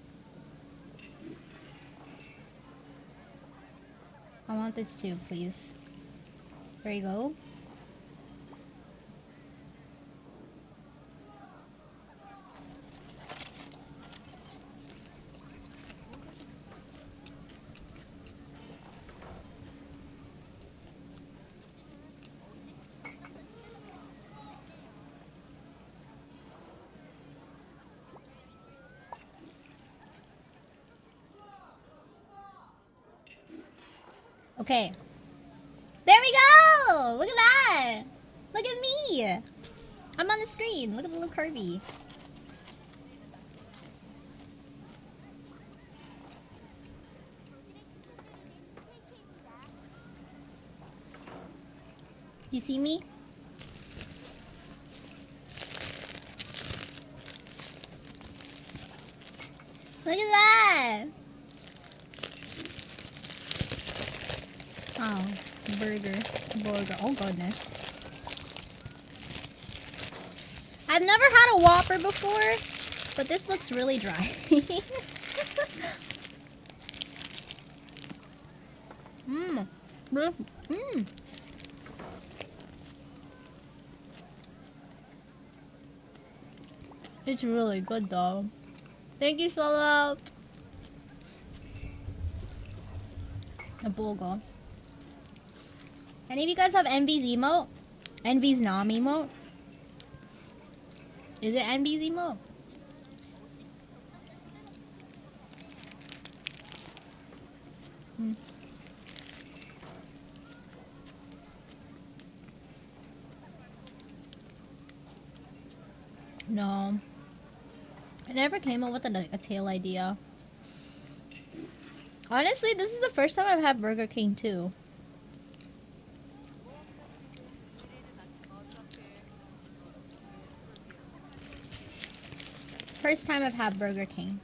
I want this too, please. There you go. Okay. There we go! Look at that! Look at me! I'm on the screen. Look at the little Kirby. You see me? Look at that! Oh, burger. Oh goodness. I've never had a Whopper before, but this looks really dry. It's really good though. Thank you, Solo. A bulgo. Any of you guys have Envy's emote? Envy's nom emote? Is it Envy's emote? No. I never came up with a tail idea. Honestly, this is the first time I've had Burger King too. First time I've had Burger King.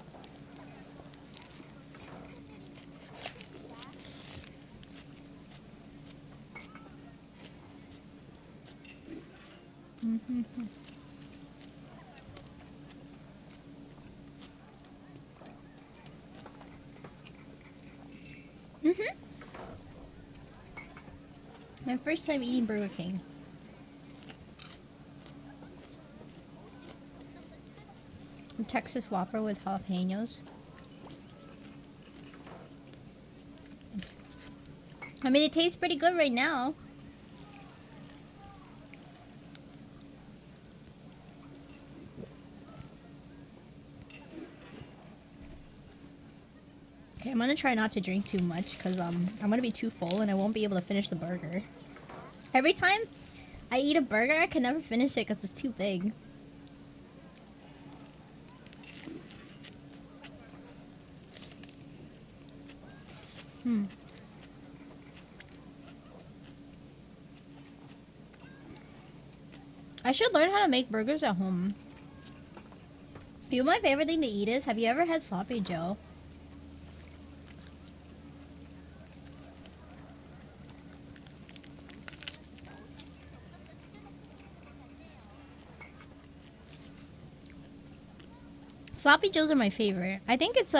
My first time eating Burger King. A Texas Whopper with jalapenos. I mean, it tastes pretty good right now. Okay, I'm gonna try not to drink too much because I'm gonna be too full and I won't be able to finish the burger. Every time I eat a burger, I can never finish it because it's too big. I should learn how to make burgers at home. You know, my favorite thing to eat is, have you ever had Sloppy Joe? Sloppy Joes are my favorite. I think it's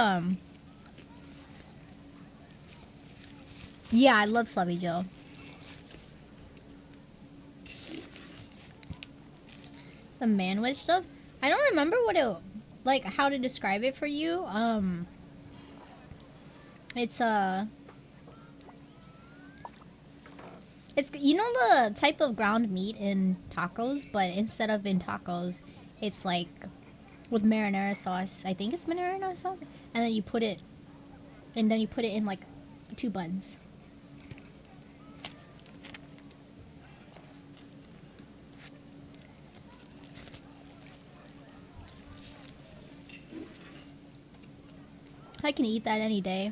yeah, I love Sloppy Joe. The manwich stuff? I don't remember what it, like, how to describe it for you. It's it's, you know, the type of ground meat in tacos, but instead of in tacos, it's like with marinara sauce. I think it's marinara sauce, and then you put it in like 2 buns. I can eat that any day.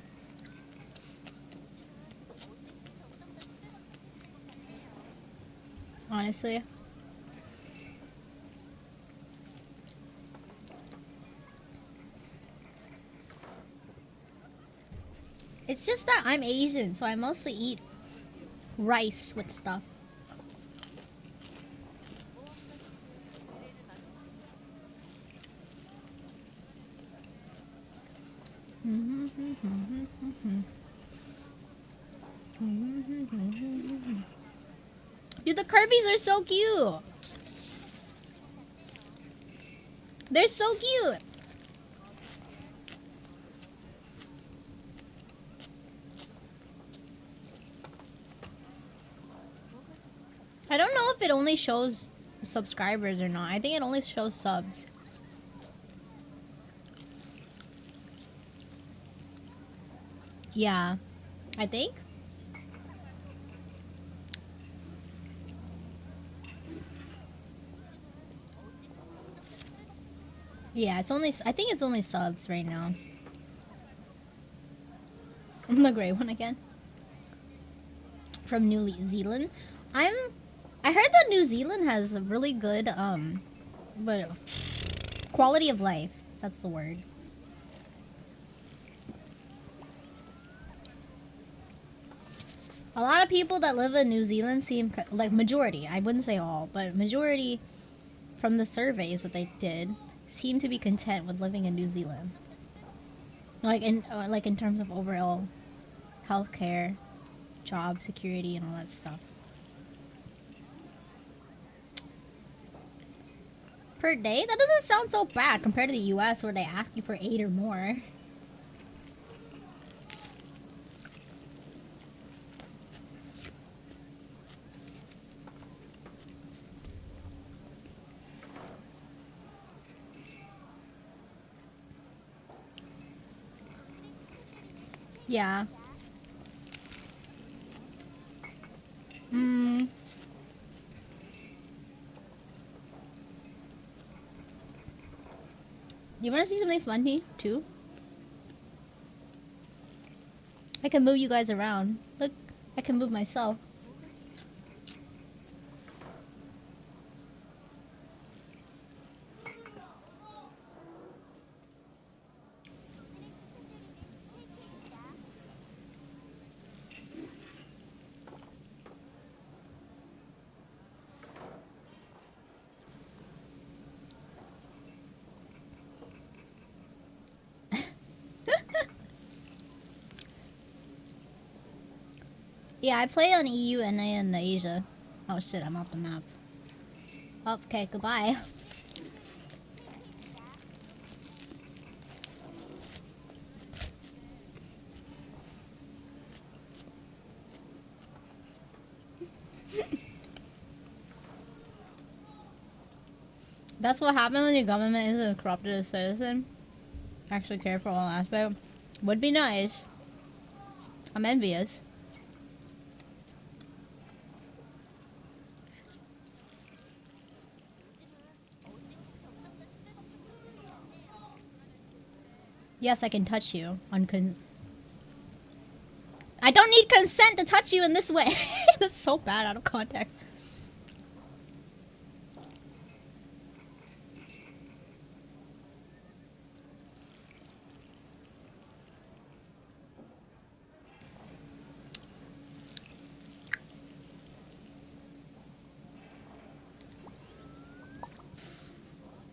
Honestly. It's just that I'm Asian, so I mostly eat rice with stuff. Dude, the Kirby's are so cute. They're so cute. I don't know if it only shows subscribers or not. I think it only shows subs. Yeah, I think. Yeah, it's only, I think it's only subs right now. I'm the gray one again. From New Zealand. I heard that New Zealand has a really good, but quality of life. That's the word. A lot of people that live in New Zealand seem, like, majority, I wouldn't say all, but majority from the surveys that they did seem to be content with living in New Zealand. Like in terms of overall healthcare, job security, and all that stuff. Per day? That doesn't sound so bad compared to the US where they ask you for 8 or more. Yeah. You wanna see something funny too? I can move you guys around. Look, I can move myself. Yeah, I play on EU and in Asia. Oh shit, I'm off the map. Okay, goodbye. That's what happens when your government isn't corrupted as citizen. Actually care for all aspects. Would be nice. I'm envious. Yes, I can touch you. I don't need consent to touch you in this way. That's so bad out of context.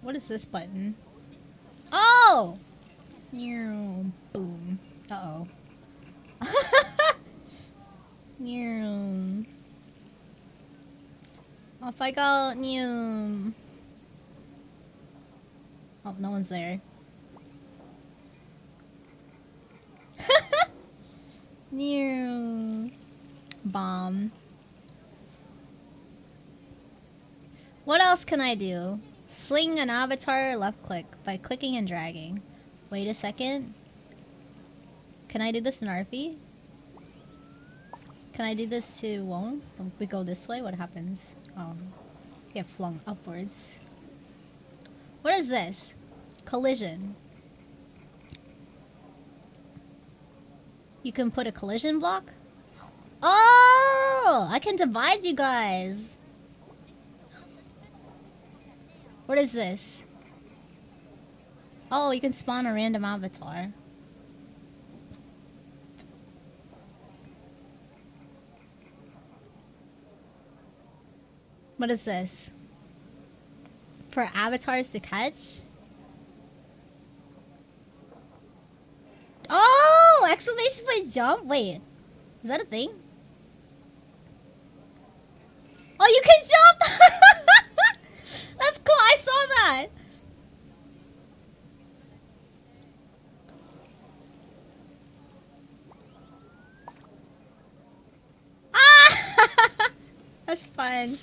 What is this button? Oh! Boom. Uh-oh. Off I go. Oh, no one's there. Bomb. What else can I do? Sling an avatar left click by clicking and dragging. Wait a second. Can I do this in RP? Can I do this to Won't? If we go this way, what happens? Get flung upwards. What is this? Collision. You can put a collision block? Oh! I can divide you guys! What is this? Oh, you can spawn a random avatar. What is this? For avatars to catch? Oh! Exclamation point jump? Wait. Is that a thing? Oh, you can jump! That's cool, I saw that! Ah! That's fun.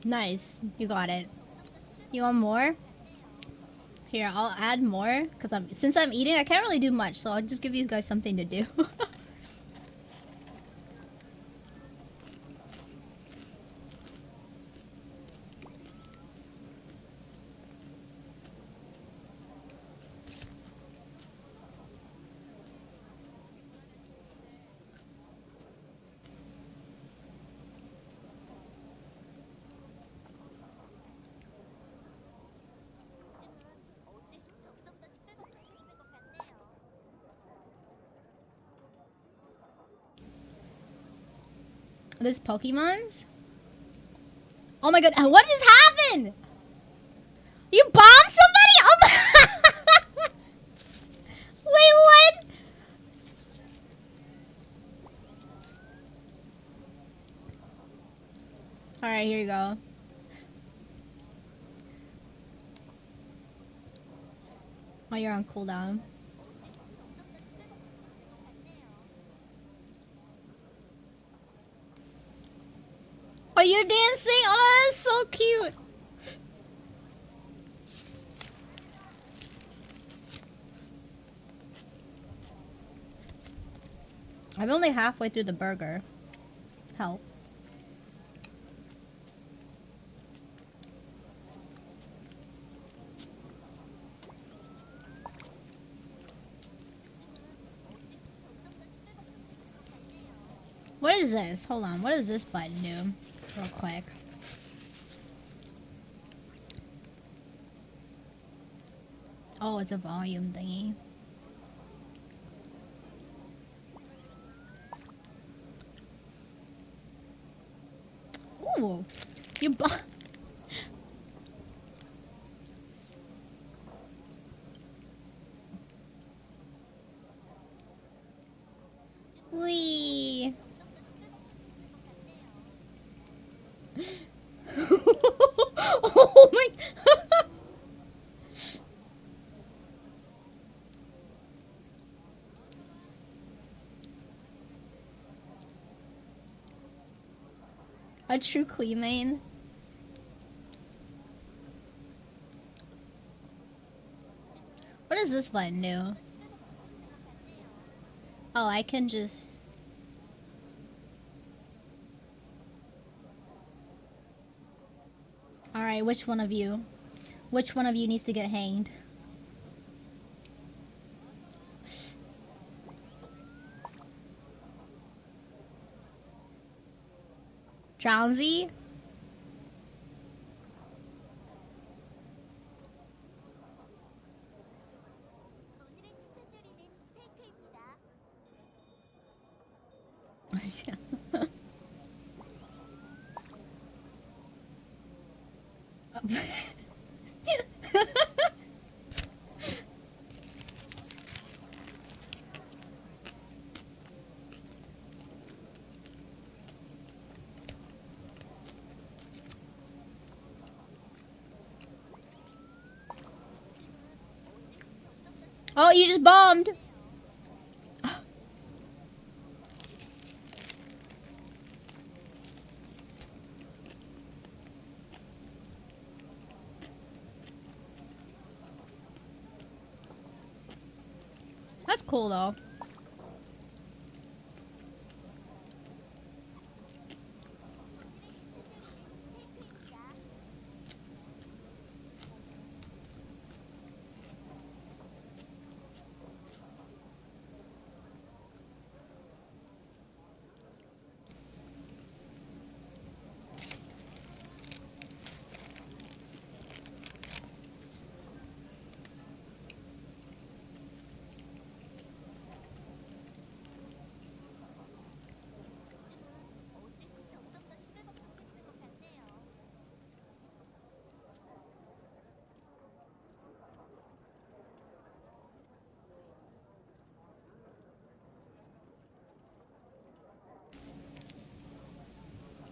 Nice, you got it. You want more? Here, I'll add more because since I'm eating, I can't really do much, so I'll just give you guys something to do. This Pokemon's? Oh my god, what just happened? You bombed somebody? Oh my Wait, what? Alright, here you go. Oh, you're on cooldown. Oh, you're dancing? Oh, that's so cute. I'm only halfway through the burger. Help. What is this? Hold on. What does this button do? Real quick. Oh, it's a volume thingy. Ooh. You bu- Wee. Oh my. A true Cleemain. What does this button do? Oh, I can just... Alright, which one of you? Which one of you needs to get hanged? Drowsy? 오늘의 추천 요리는 스테이크입니다. Oh, you just bombed! That's cool though.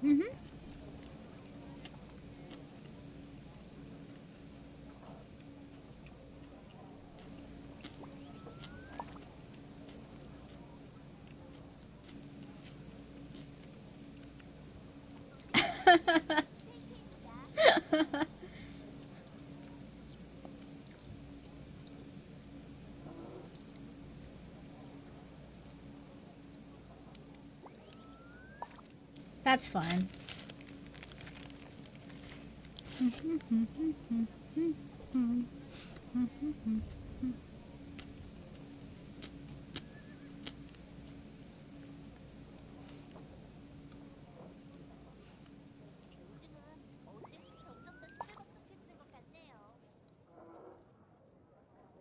Mm-hmm. That's fun.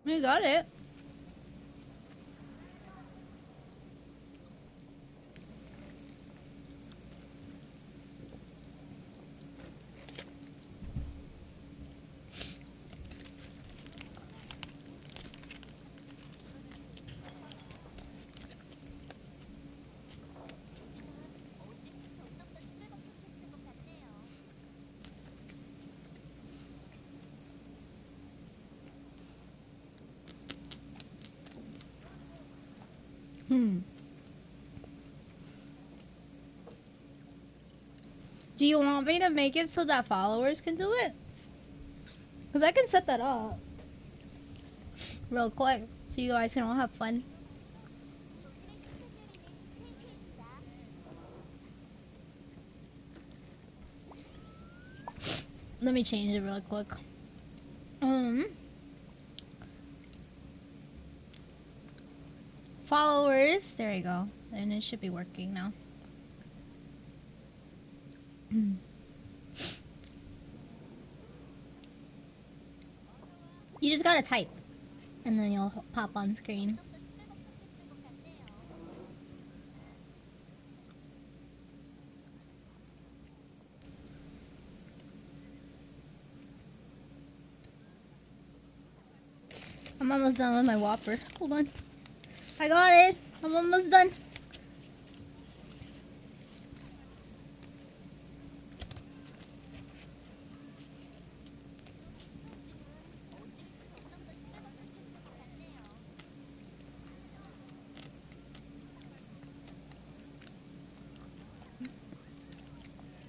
You got it. Do you want me to make it so that followers can do it? Because I can set that up real quick so you guys can all have fun. Let me change it real quick. Followers. There we go. And it should be working now. You just gotta type, and then you'll pop on screen. I'm almost done with my Whopper. Hold on. I got it. I'm almost done.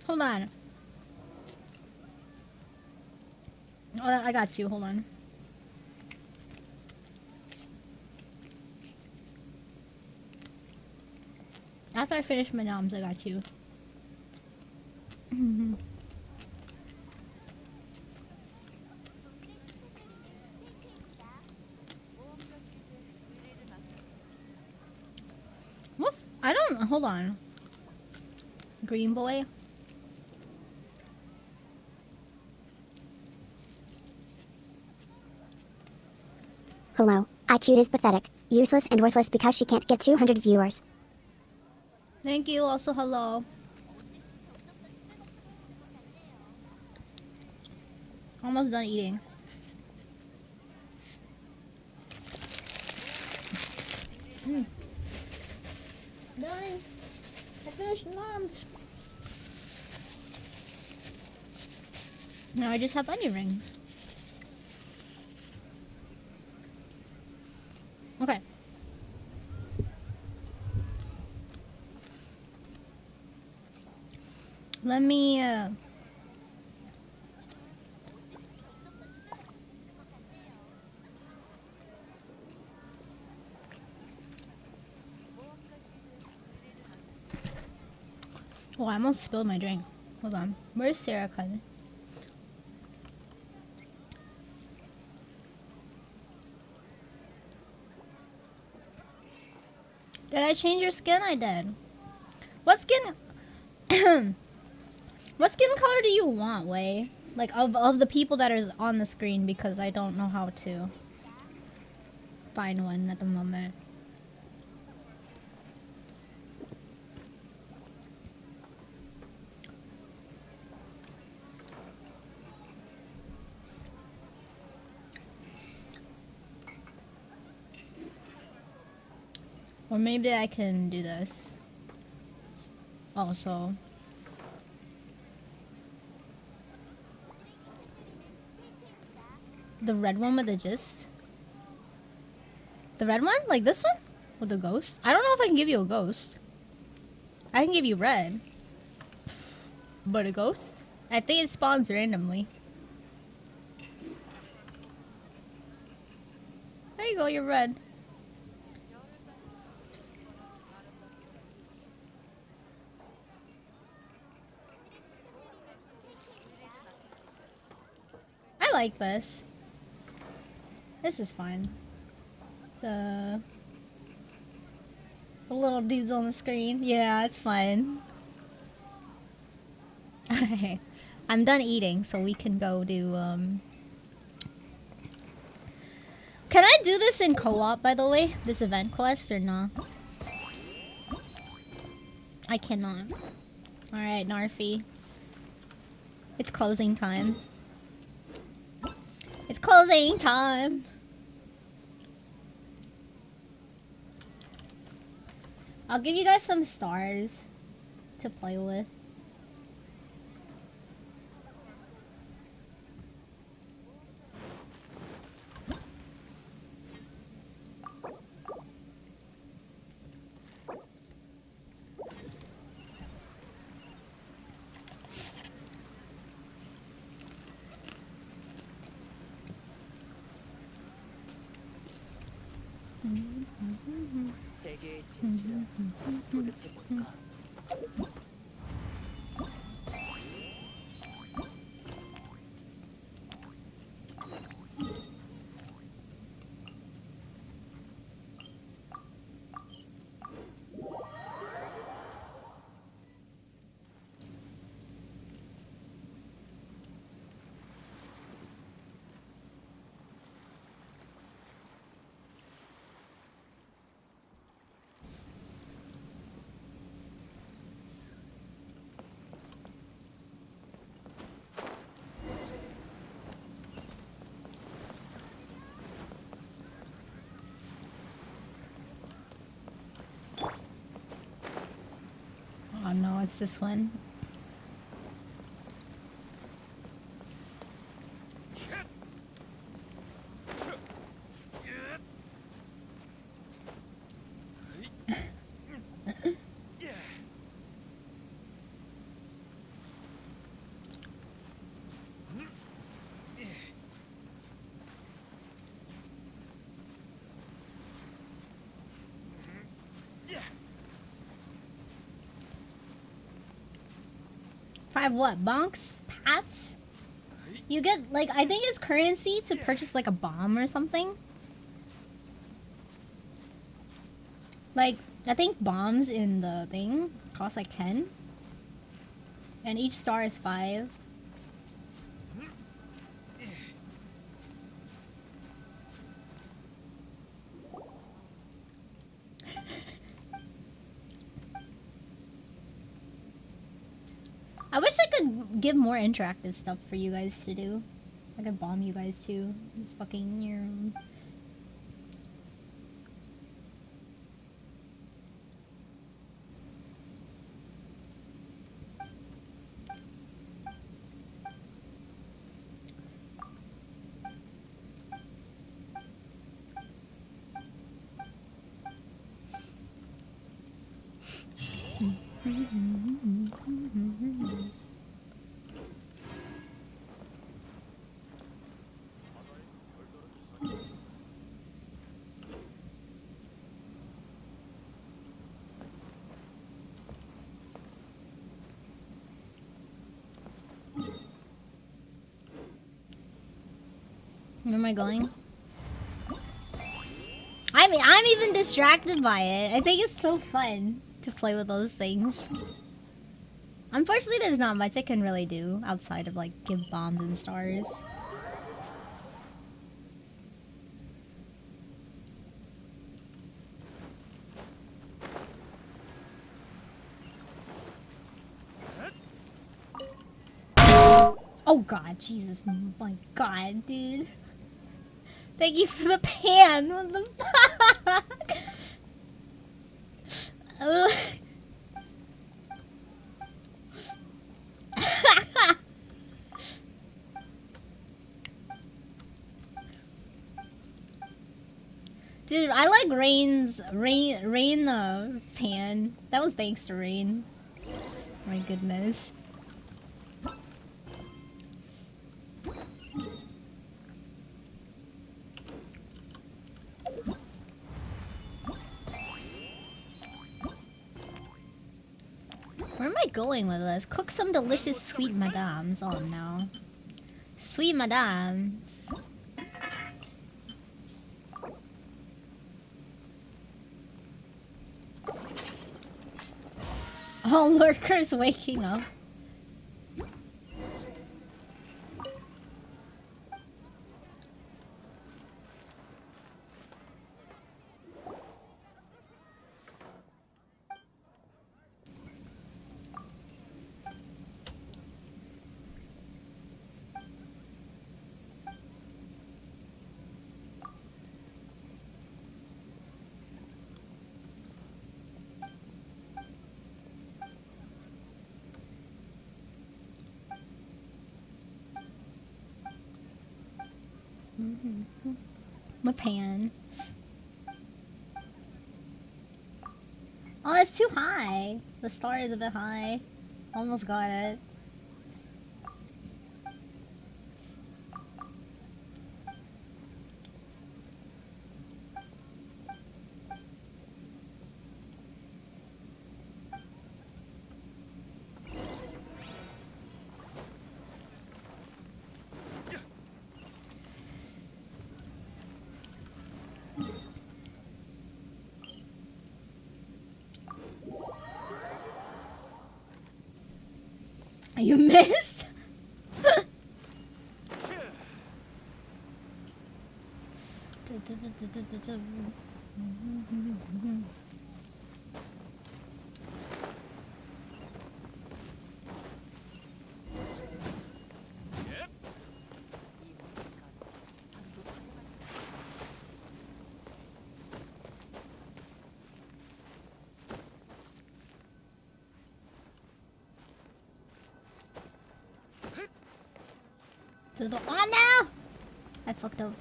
Hold on. Oh, I got you. Hold on. After I finish my noms, I got you. What? I don't. Hold on. Green boy. Hello, Aicute is pathetic, useless and worthless because she can't get 200 viewers. Thank you. Also, hello. Almost done eating. Done. I finished noms. Now I just have onion rings. Okay. Let me, Oh, I almost spilled my drink. Hold on. Where's Sarah Cutting? Did I change your skin? I did. What skin? What skin color do you want, Wei? Like, of the people that are on the screen, because I don't know how to find one at the moment. Or maybe I can do this. Also. The red one with the gist? The red one? Like this one? With the ghost? I don't know if I can give you a ghost. I can give you red. But a ghost? I think it spawns randomly. There you go, you're red. I like this. This is fun. The little dudes on the screen. Yeah, it's fun. Okay. I'm done eating, so we can go do, Can I do this in co-op, by the way? This event quest, or not? I cannot. Alright, Narfi. It's closing time. It's closing time! I'll give you guys some stars to play with. 세계의 진실은 도대체 뭘까? it's this one. Five what? Bonks? Pats? You get, like, I think it's currency to purchase, like, a bomb or something. Like, I think bombs in the thing cost, like, 10. And each star is 5. I wish I could give more interactive stuff for you guys to do. I could bomb you guys too. Just fucking your own. Where am I going? I'm even distracted by it. I think it's so fun to play with those things. Unfortunately, there's not much I can really do outside of like give bombs and stars. Oh god, Jesus, my god, dude. Thank you for the pan. What the fuck? Ugh. Dude, I like Rain's Rain pan. That was thanks to Rain. My goodness. Where am I going with this? Cook some delicious sweet madames. Oh no. Sweet madame. Oh, lurkers waking up. My pan. Oh, it's too high. The star is a bit high. Almost got it. You missed? To the oh no! I fucked up.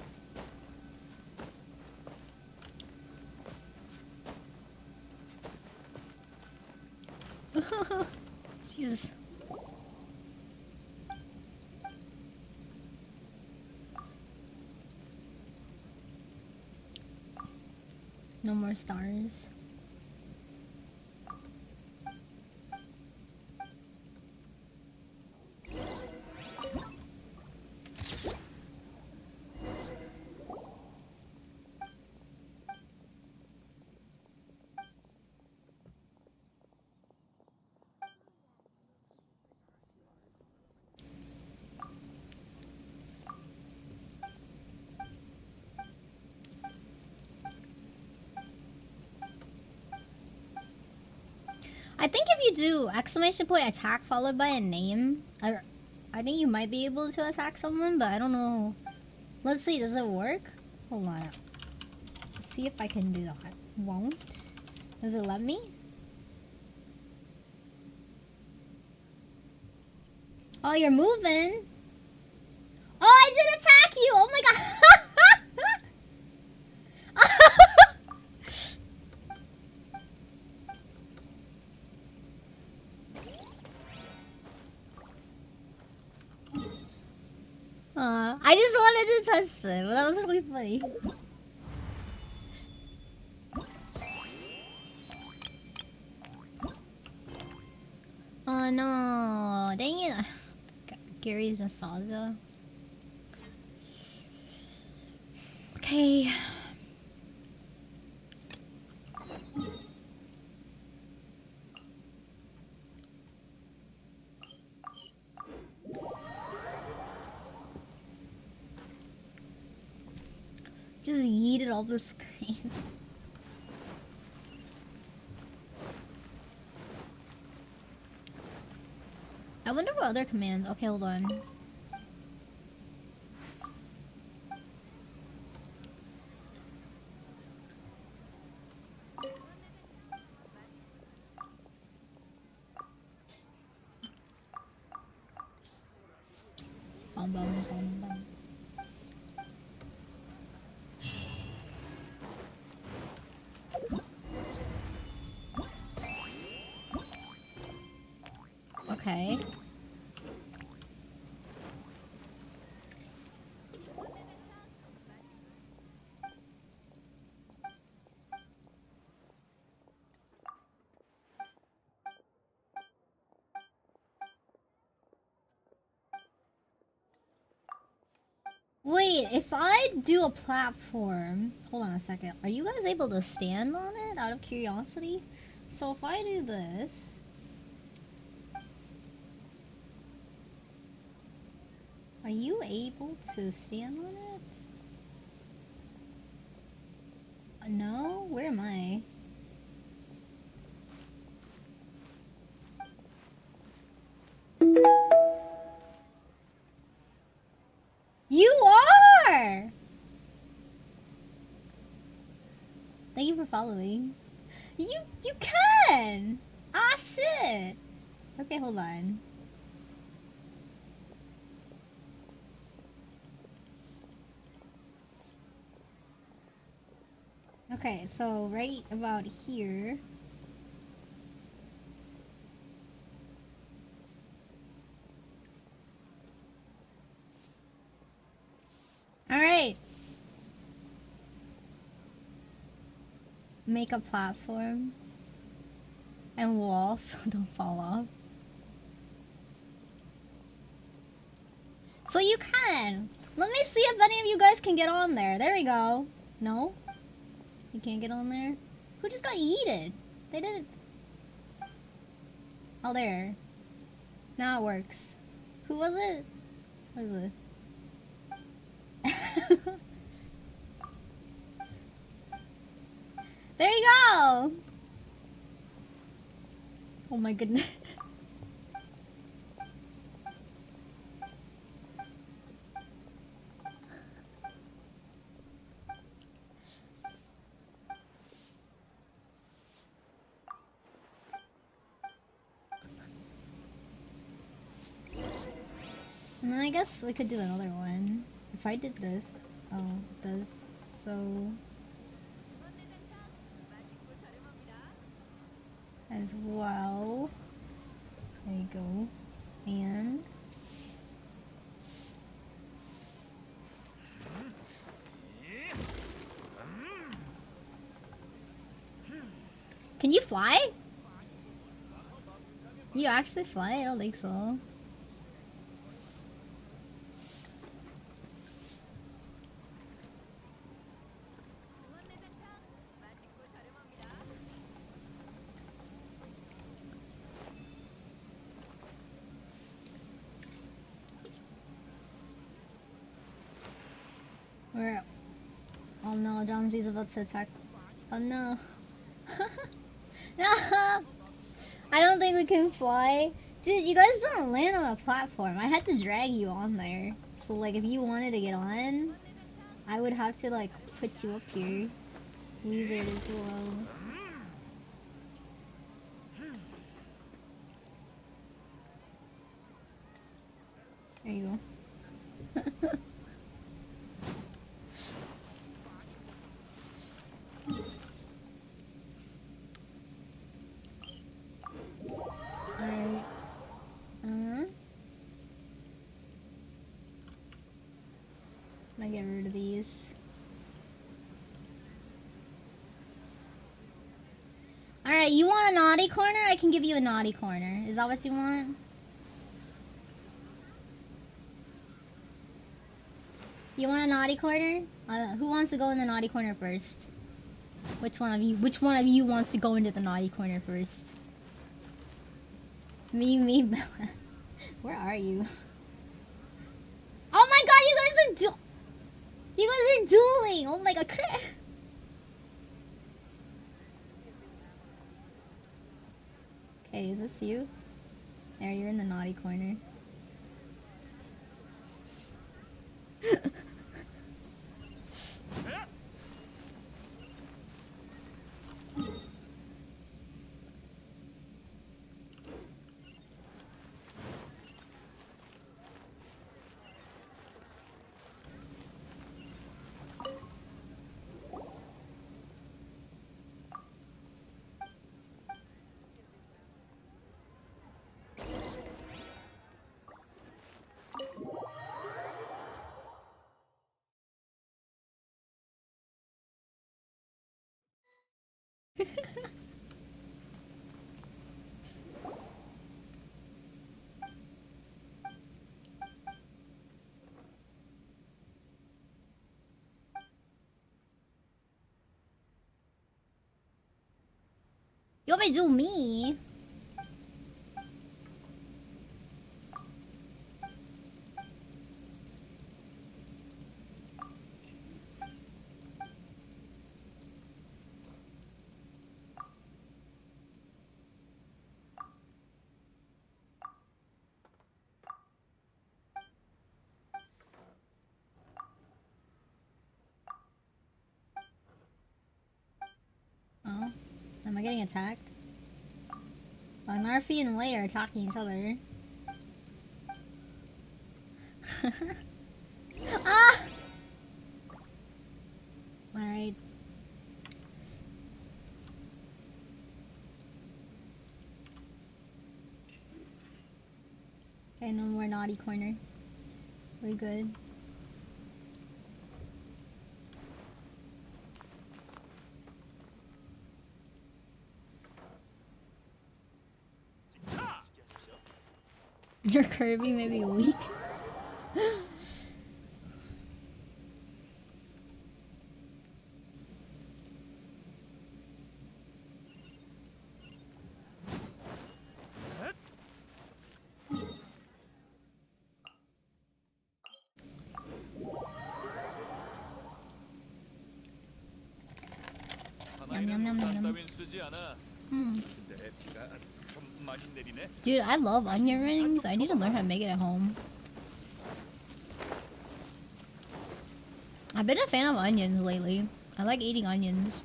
Jesus. No more stars. I think if you do exclamation point attack followed by a name, I think you might be able to attack someone, but I don't know. Let's see, does it work? Hold on. Let's see if I can do that. Won't? Does it let me? Oh, you're moving. Oh, I did attack you! Oh my god! I just wanted to test it, but that was really funny. Oh no, dang it. Gary's nostalgia. Okay. Just yeeted off the screen. I wonder what other commands. Okay, hold on. Bum, bum, bum, bum. Okay. Wait, if I do a platform... Hold on a second. Are you guys able to stand on it out of curiosity? So if I do this... Are you able to stand on it? No? Where am I? You are! Thank you for following. You can! Ah, shit! Okay, hold on. Okay, so right about here. Alright. Make a platform. And wall so don't fall off. So you can! Let me see if any of you guys can get on there. There we go. No? You can't get on there? Who just got yeeted? They didn't... Oh, there. Now it works. Who was it? What was it? There you go! Oh my goodness. And then I guess we could do another one. If I did this. Oh, this. So. As well. There you go. And. Can you fly? Can you actually fly? I don't think so. Where? Oh no, Jonesy's about to attack. Oh no. No! I don't think we can fly. Dude, you guys don't land on a platform. I had to drag you on there. So like if you wanted to get on, I would have to like put you up here. Wizard as well. There you go. Alright. I'm gonna get rid of these. Alright, you want a naughty corner? I can give you a naughty corner. Is that what you want? You want a naughty corner? Who wants to go in the naughty corner first? Which one of you wants to go into the naughty corner first? Me, Bella. Where are you? Oh my god, you guys are dueling! Oh my god, crap! Okay, is this you? There, you're in the naughty corner. You want me to do me? Oh, am I getting attacked? Narfi and Lei are attacking each other. Ah! Alright. Okay, no more naughty corner. We're good. Your Kirby may be weak. Dude, I love onion rings. I need to learn how to make it at home. I've been a fan of onions lately. I like eating onions.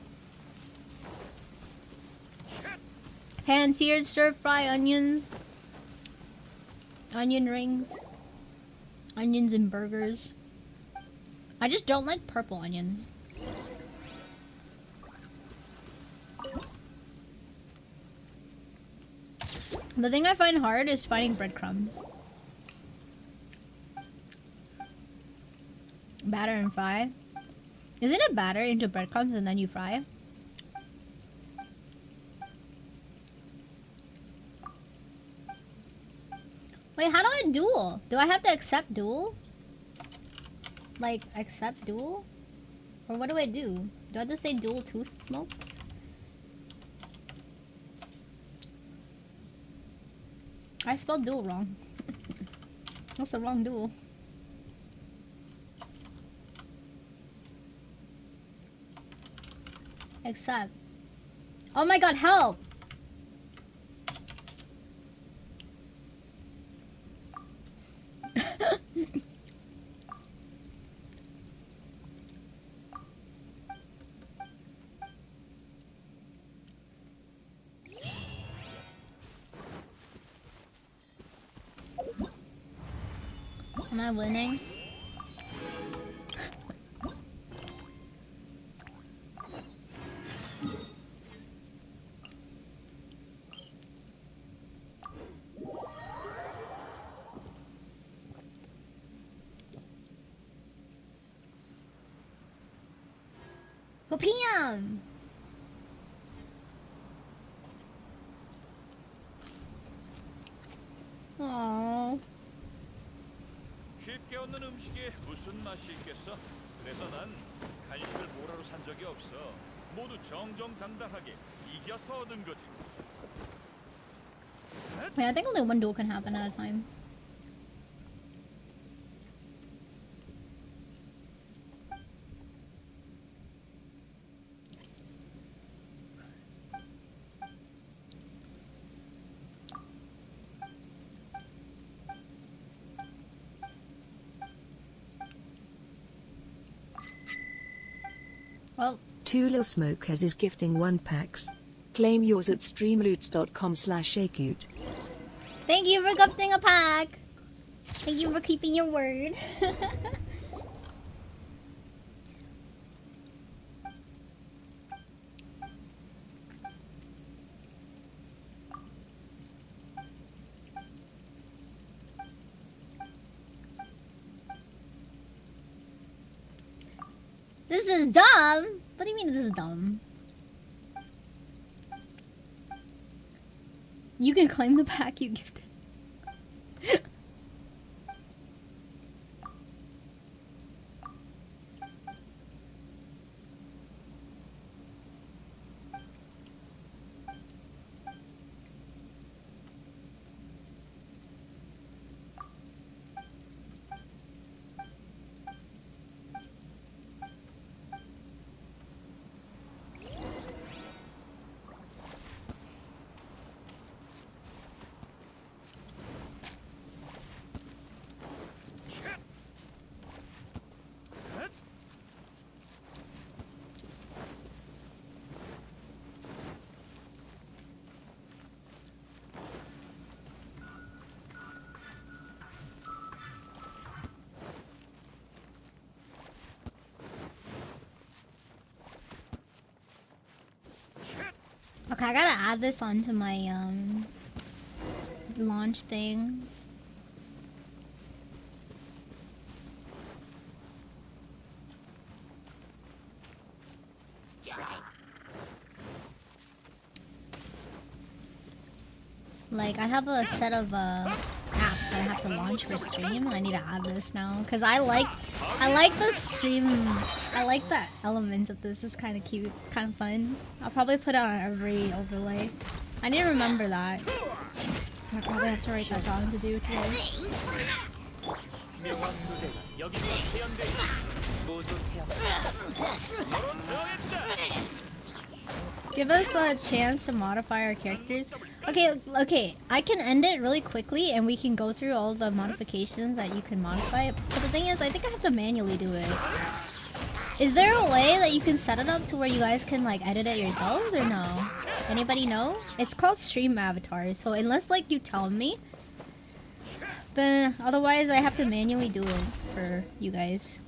Pan-seared stir-fry onions. Onion rings. Onions and burgers. I just don't like purple onions. The thing I find hard is finding breadcrumbs. Batter and fry. Isn't it batter into breadcrumbs and then you fry? Wait, how do I duel? Do I have to accept duel? Like, accept duel? Or what do I do? Do I just say duel 2 smokes? I spelled duel wrong. What's the wrong duel? Accept. Oh my god, help! Am I winning? PM. Aww. 쉽게 얻는 음식에 무슨 맛이 있겠어? 그래서 난 간식을 보라로 산 적이 없어. 모두 정정당당하게 이겨서 얻은 거지. Wait, I think only one duel can happen at a time. Well, Two Lil Smoke has is gifting 1 packs. Claim yours at streamloots.com/Aicute. thank you for gifting a pack. Thank you for keeping your word. This is dumb. What do you mean this is dumb? You can claim the pack you gifted. Okay, I gotta add this onto my launch thing. Like, I have a set of apps that I have to launch for stream, and I need to add this now because I like the stream. I like the element of this. It's kind of cute, kind of fun. I'll probably put it on every overlay. I need to remember that, so I probably have to write that down to do today. Give us a chance to modify our characters. Okay, I can end it really quickly and we can go through all the modifications that you can modify. But the thing is, I think I have to manually do it. Is there a way that you can set it up to where you guys can like edit it yourselves or no? Anybody know? It's called stream avatar, so unless like you tell me, Then otherwise I have to manually do it for you guys.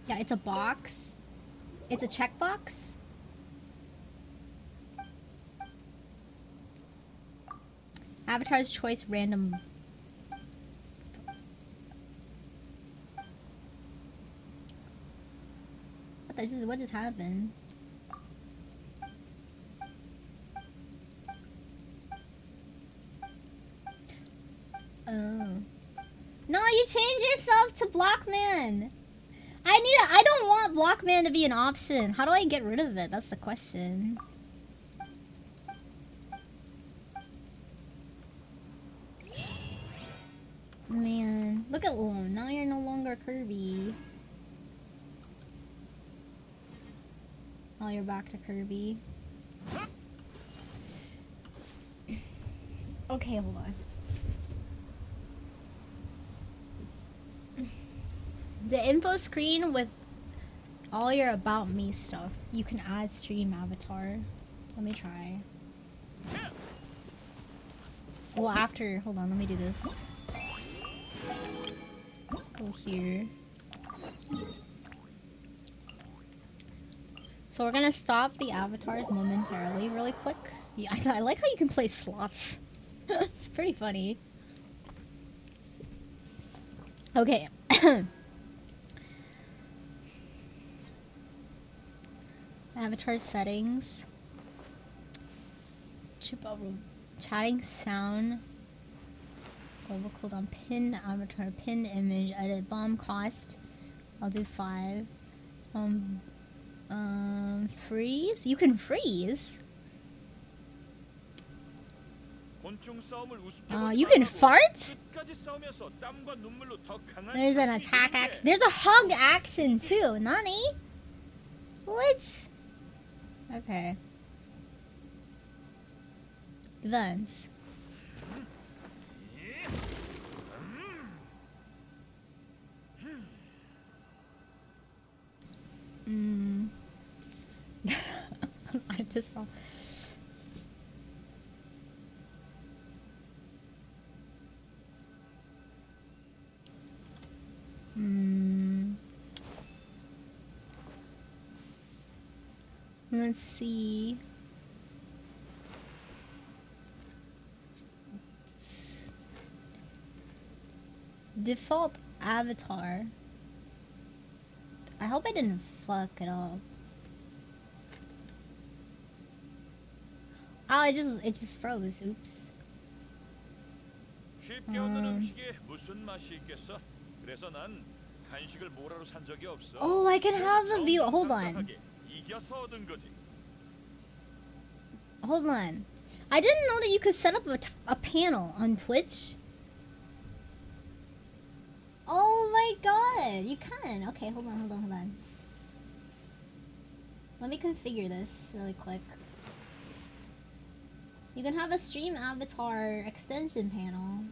Yeah, it's a box. It's a checkbox. Avatar's choice random. What just happened? Oh. No, you change yourself to Blockman! I don't want Blockman to be an option. How do I get rid of it? That's the question. Man, look at Lone. Now you're no longer Kirby. Oh, you're back to Kirby. Okay, hold on. The info screen with all your about me stuff. You can add stream avatar. Let me try. Well, after, hold on, let me do this. Go here. So we're gonna stop the avatars momentarily, really quick. Yeah, I like how you can play slots. It's pretty funny. Okay. Avatar settings. Chip over chatting sound. Global cooldown. Pin avatar. Pin image. Edit bomb cost. I'll do 5. Freeze? You can freeze? You can fart? There's an attack action. There's a hug action too. Nani? What? Okay. Events. I just wrong. Let's see. Default avatar. I hope I didn't fuck it up. Oh, it just froze. Oops. Oh, I can have the view. Hold on. Hold on. I didn't know that you could set up a panel on Twitch. Oh my god, you can. Okay, hold on. Let me configure this really quick. You can have a stream avatar extension panel.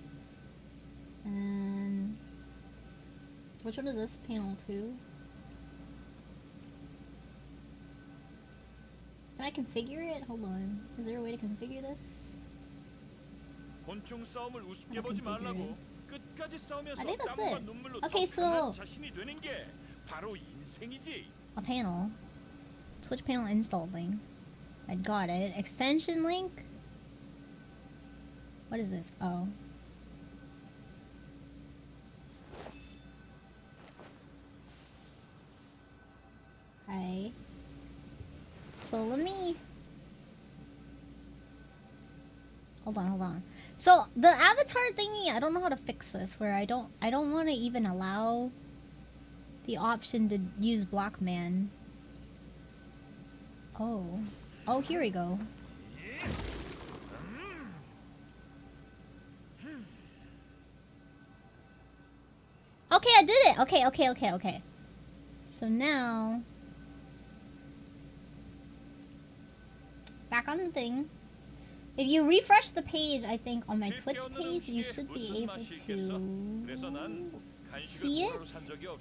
And which one is this panel 2? Can I configure it? Hold on. Is there a way to configure this? I think that's it. Okay, so a panel. Twitch panel install thing. I got it. Extension link? What is this? Oh. Okay. So let me... Hold on. So the avatar thingy, I don't know how to fix this. Where I don't want to even allow the option to use Blockman. Oh, here we go. Okay, I did it. Okay. So now, back on the thing. If you refresh the page, I think on my Twitch page, you should be able to see it.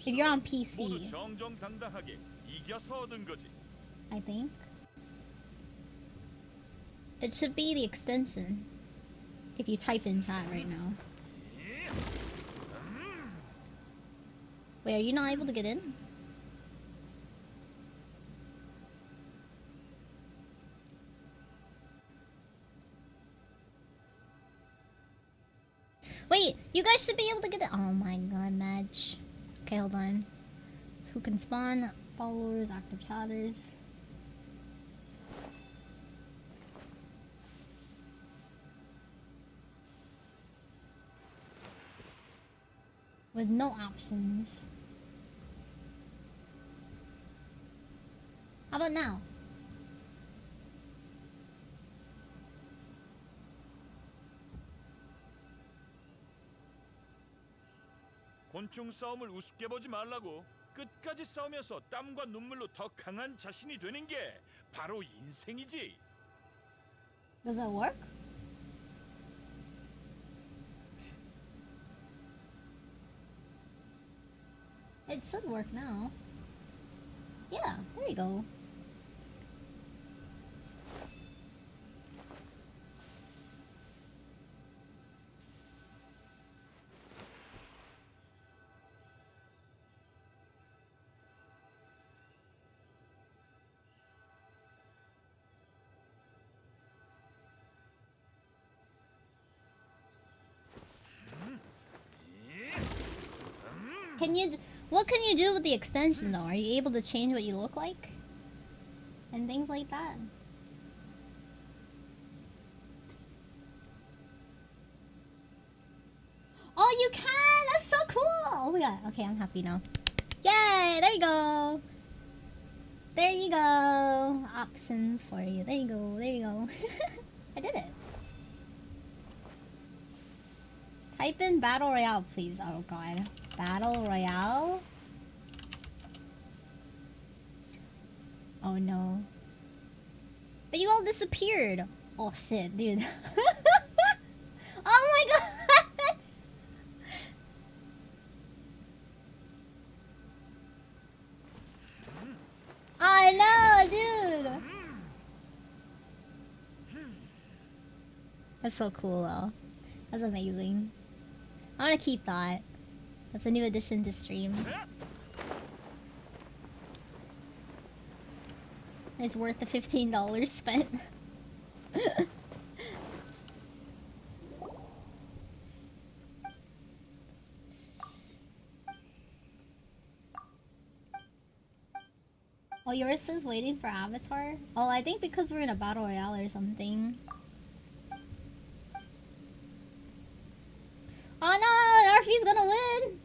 If you're on PC, I think it should be the extension. If you type in chat right now. Wait, are you not able to get in? Wait, you guys should be able to get it. Oh my god, match. Okay, hold on. Who can spawn? Followers, active chatters. With no options. How about now? 곤충 싸움을 우습게 보지 말라고. 끝까지 싸우면서 땀과 눈물로 더 강한 자신이 되는 게 바로 인생이지. Does that work? It should work now. Yeah, there you go. Can you... What can you do with the extension though? Are you able to change what you look like? And things like that? Oh, you can! That's so cool! Oh my god. Okay, I'm happy now. Yay! There you go! There you go! Options for you. There you go. There you go. I did it. Type in Battle Royale, please. Oh god. Battle Royale? Oh no. But you all disappeared. Oh shit, dude. Oh my god! I know, dude! That's so cool though. That's amazing. I wanna keep that. That's a new addition to stream. It's worth the $15 spent. Oh, yours says waiting for Avatar? Oh, I think because we're in a battle royale or something. Oh no! Narfi's gonna win!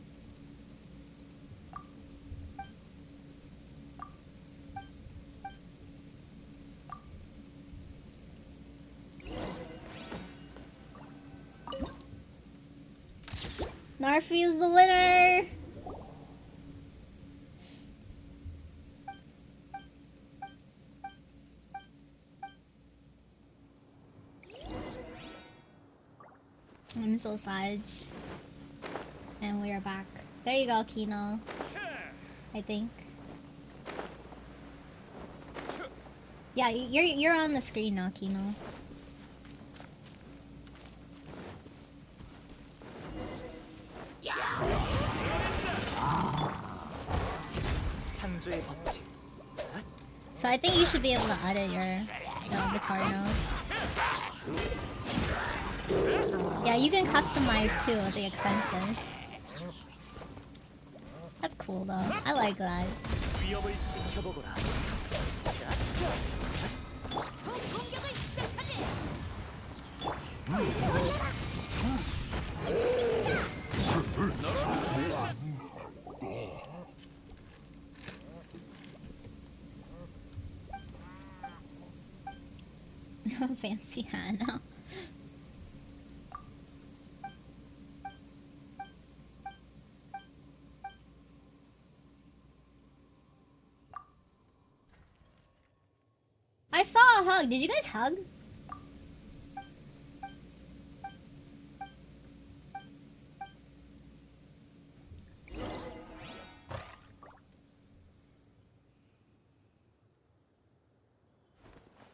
Narfi's the winner! I'm so sad. And we're back. There you go, Kino. I think. Yeah, you're on the screen now, Kino. So I think you should be able to edit your avatar now. Yeah, you can customize too with the extension. That's cool though. I like that. Fancy hat now. I saw a hug. Did you guys hug?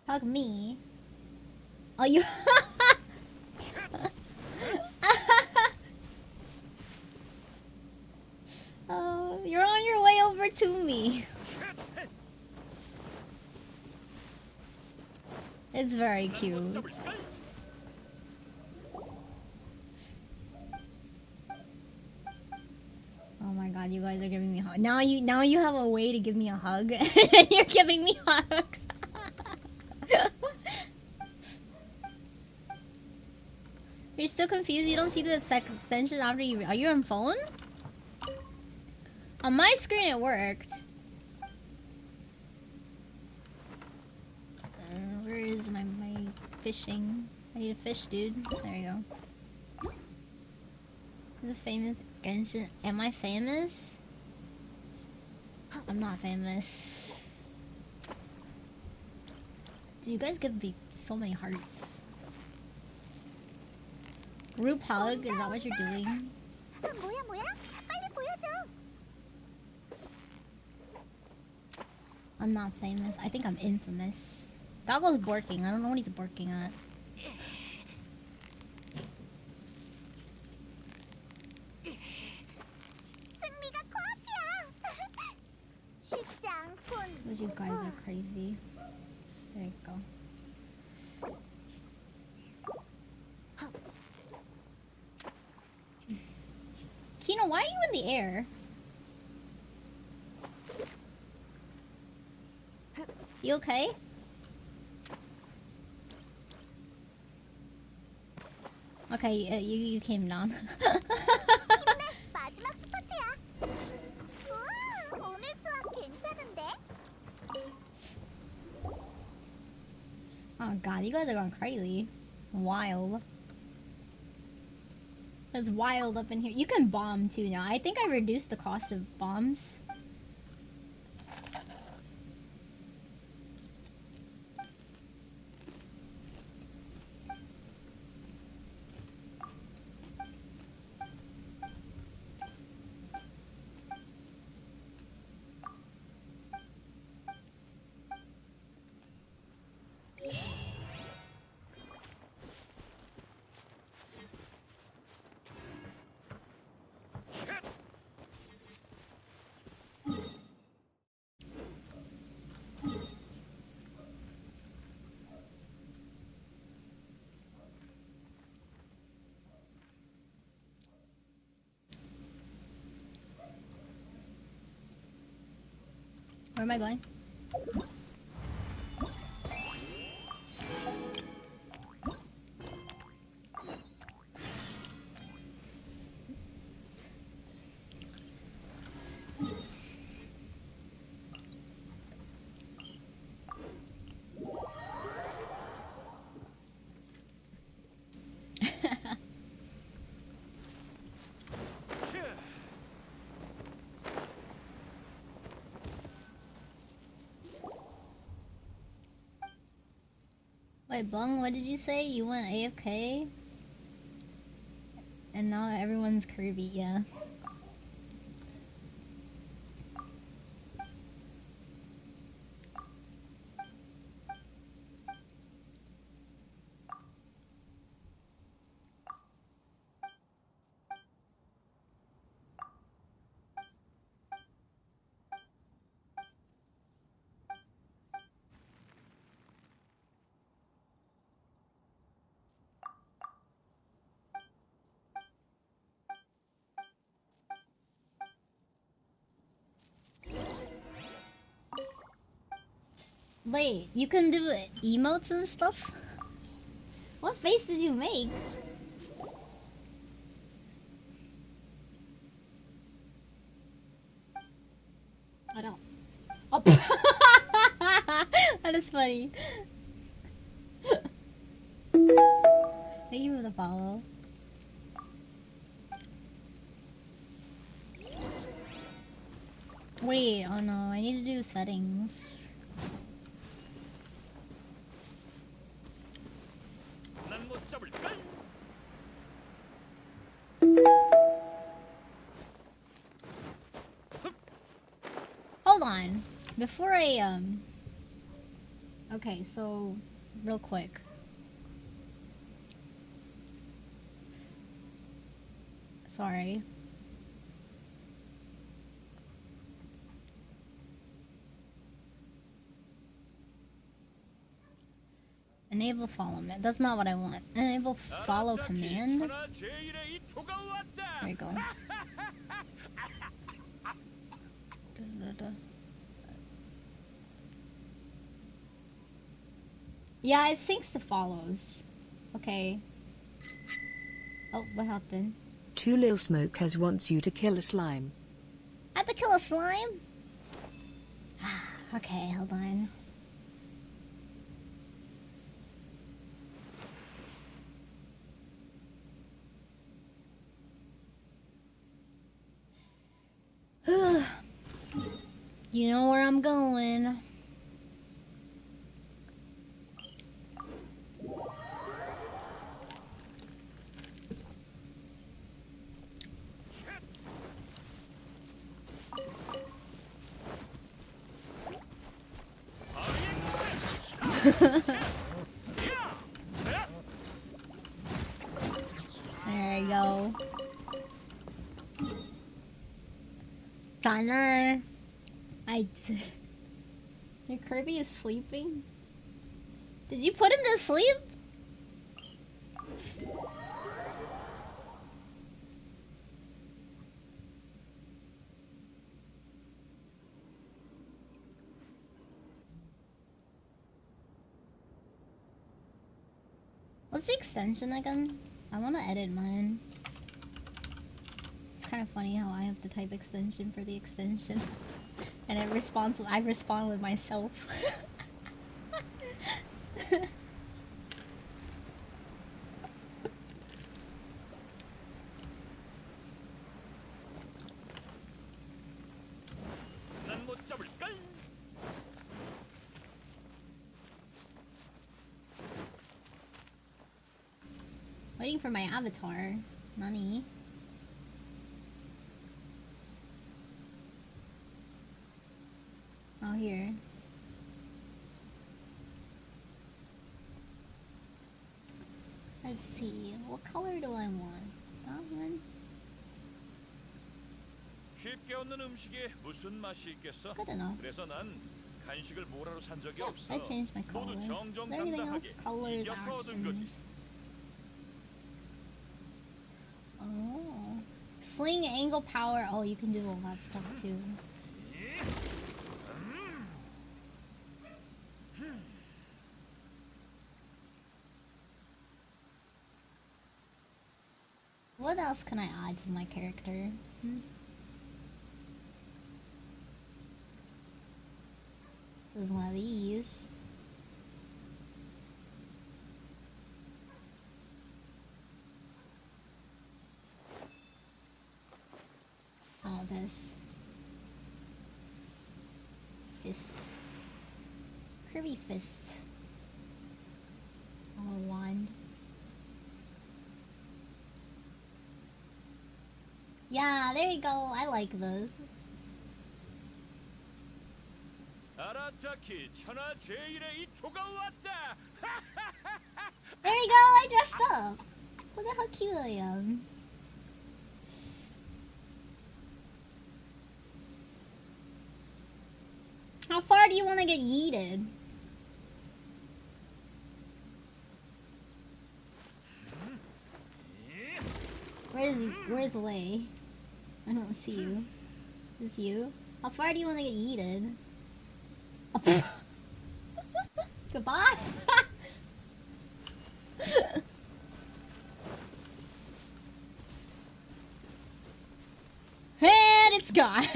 Hug me. Oh, you. it to me. It's very cute. Oh my god, you guys are giving me hug. Now you have a way to give me a hug and you're giving me hugs. You're still confused? You don't see the extension after you... Are you on phone? On my screen it worked. Where is my fishing? I need a fish, dude. There we go. Is it famous Genshin? Am I famous? I'm not famous. Do you guys give me so many hearts? Group hug? Is that what you're doing? 뭐야? 빨리 보여줘. I'm not famous. I think I'm infamous. Doggo's barking. I don't know what he's barking at. 승리가 코앞이야. 쉽지 않군. Those you guys are crazy. There you go. Kino, why are you in the air? You okay? Okay, you came down. 마지막 스포트야. 오늘 수학 괜찮은데? Oh god, you guys are going crazy. Wild. It's wild up in here. You can bomb too now. I think I reduced the cost of bombs. Where am I going? Wait, Bung, what did you say? You went AFK? And now everyone's Kirby, yeah. Wait, you can do emotes and stuff? What face did you make? I don't. Oh. That is funny. Thank you for the follow. Wait, oh no, I need to do settings. Hold on. Before I, okay, so, real quick. Sorry. Enable follow command. That's not what I want. Enable follow command. There you go. Yeah, it syncs to follows. Okay. Oh, what happened? Too Lil Smokers wants you to kill a slime. I have to kill a slime? Okay, hold on. You know where I'm going. There you go. Donna. Your Kirby is sleeping? Did you put him to sleep? What's the extension again? I want to edit mine. It's kind of funny how I have to type extension for the extension. And it responds, I respond with myself. Waiting for my avatar. Nani? Oh, here. Let's see. What color do I want? That one? 쉽게 얻는 음식에 무슨 맛이 있겠어? Good enough. 그래서 난 간식을 뭐라로 산 적이 없어. I changed my color. 모두 Is 정정 there anything else? 당당하게 Colors, 이겨서 얻은 거지. actions. Oh. Sling, angle, power. Oh, you can do all that stuff too. What else can I add to my character? There's one of these. Oh, this. Fists. Curvy fists. Oh, a wand. Yeah, there you go. I like those. 아라타키 천하 제일의 이 토가 왔다. There you go. I dressed up. Look at how cute I am. How far do you want to get yeeted? Where's Way? I don't see you. Is this you? How far do you want to get yeeted? Goodbye. And it's gone.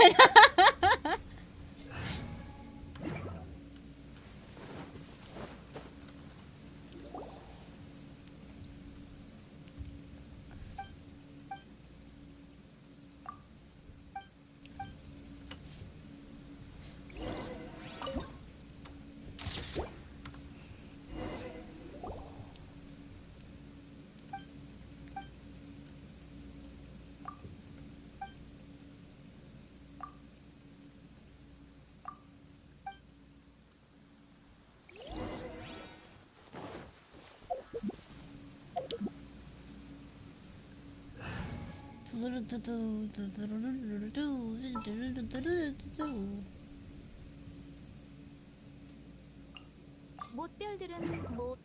못별들은 못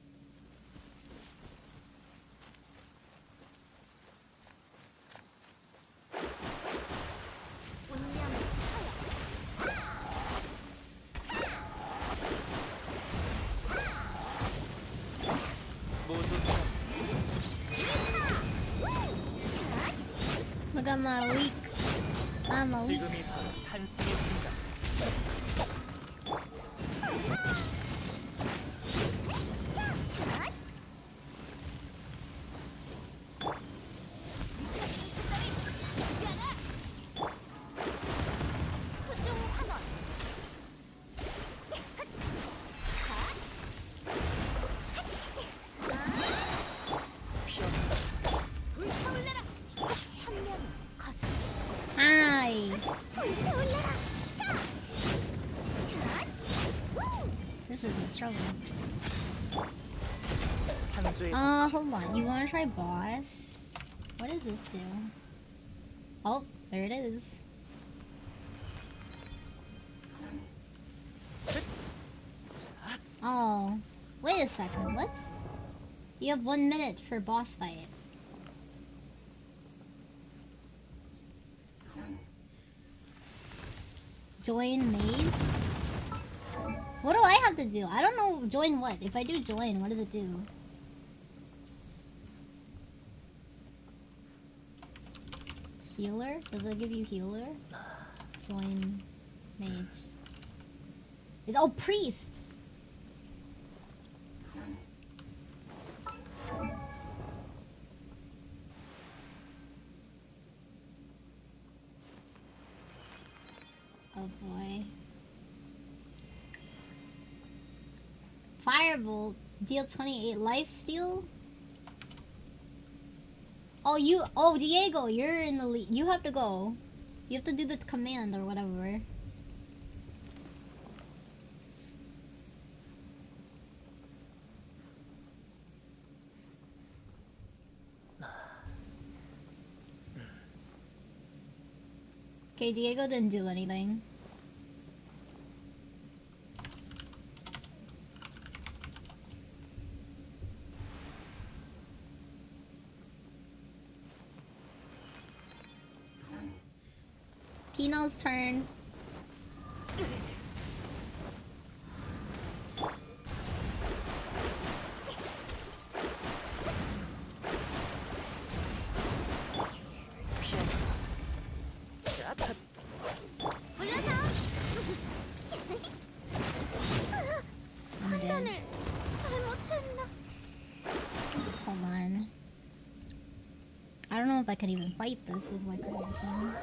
I'm weak. I'm weak. 지금이 바로 탄생의 순간. Hi. This is a struggle. 창조의 Hold on. You wanna try boss? What does this do? Oh, there it is. Oh, wait a second. What? You have 1 minute for boss fight. Join maze? What do I have to do? I don't know. Join what? If I do join, what does it do? Healer? Does it give you healer? Join mage. It's oh priest. Oh boy. Firebolt. Deal 28 lifesteal. Oh Diego, you're in the lead. You have to go. You have to do the command or whatever. Okay, Diego didn't do anything. Pino's turn. I'm dead. Hold on. I don't know if I can even fight this with my current team.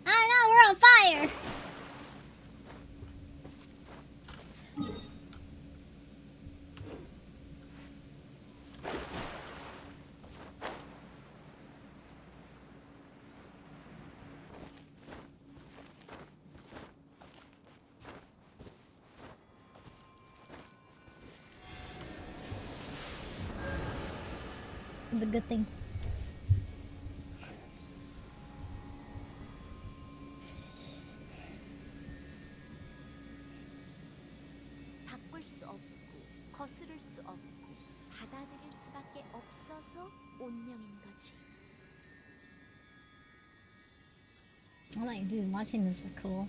Ah no, we're on fire! It's a good thing. 바꿀 수 없고 거스를 수 없고 받아들일 수밖에 없어서 운명인 거지. I'm like, dude, watching this is cool.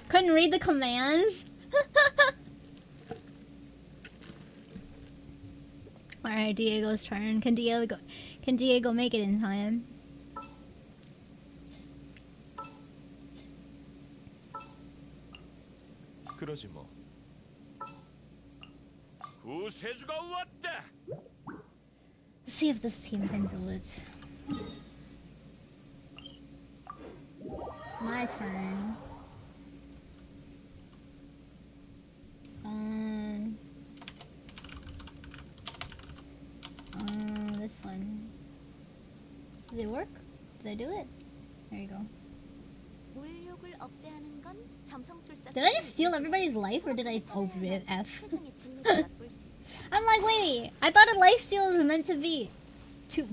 Couldn't read the commands? Alright, Diego's turn. Can Diego make it in time? 그러지 뭐. 구세주가 왔다. Let's see if this team can do it. My turn. This one. Did it work? Did I do it? There you go. 물욕을 억제하는 건 점성술사. Did I just steal everybody's life or did I F? 세상의 진리를 맛볼 수 있어. I'm like, wait, I thought a lifesteal was meant to be to.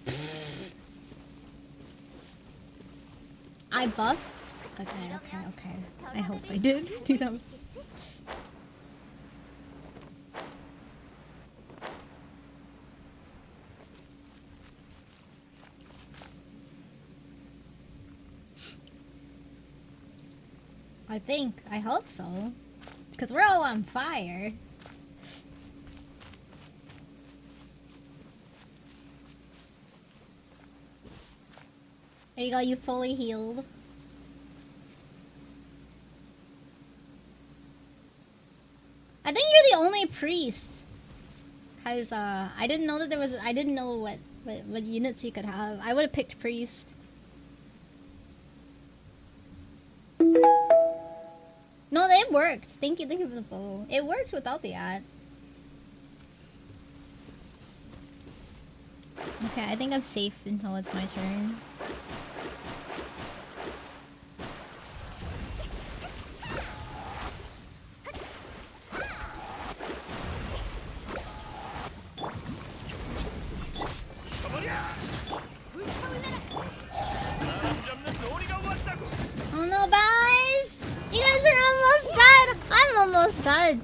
I buffed? Okay. I hope I did do that. I hope so. Because we're all on fire. There you go, you fully healed. I think you're the only priest. Cause I didn't know that there was, I didn't know what units you could have. I would have picked priest. No, it worked. Thank you for the follow. It worked without the ad. Okay, I think I'm safe until it's my turn. Oh no, guys! You guys are almost dead! I'm almost dead.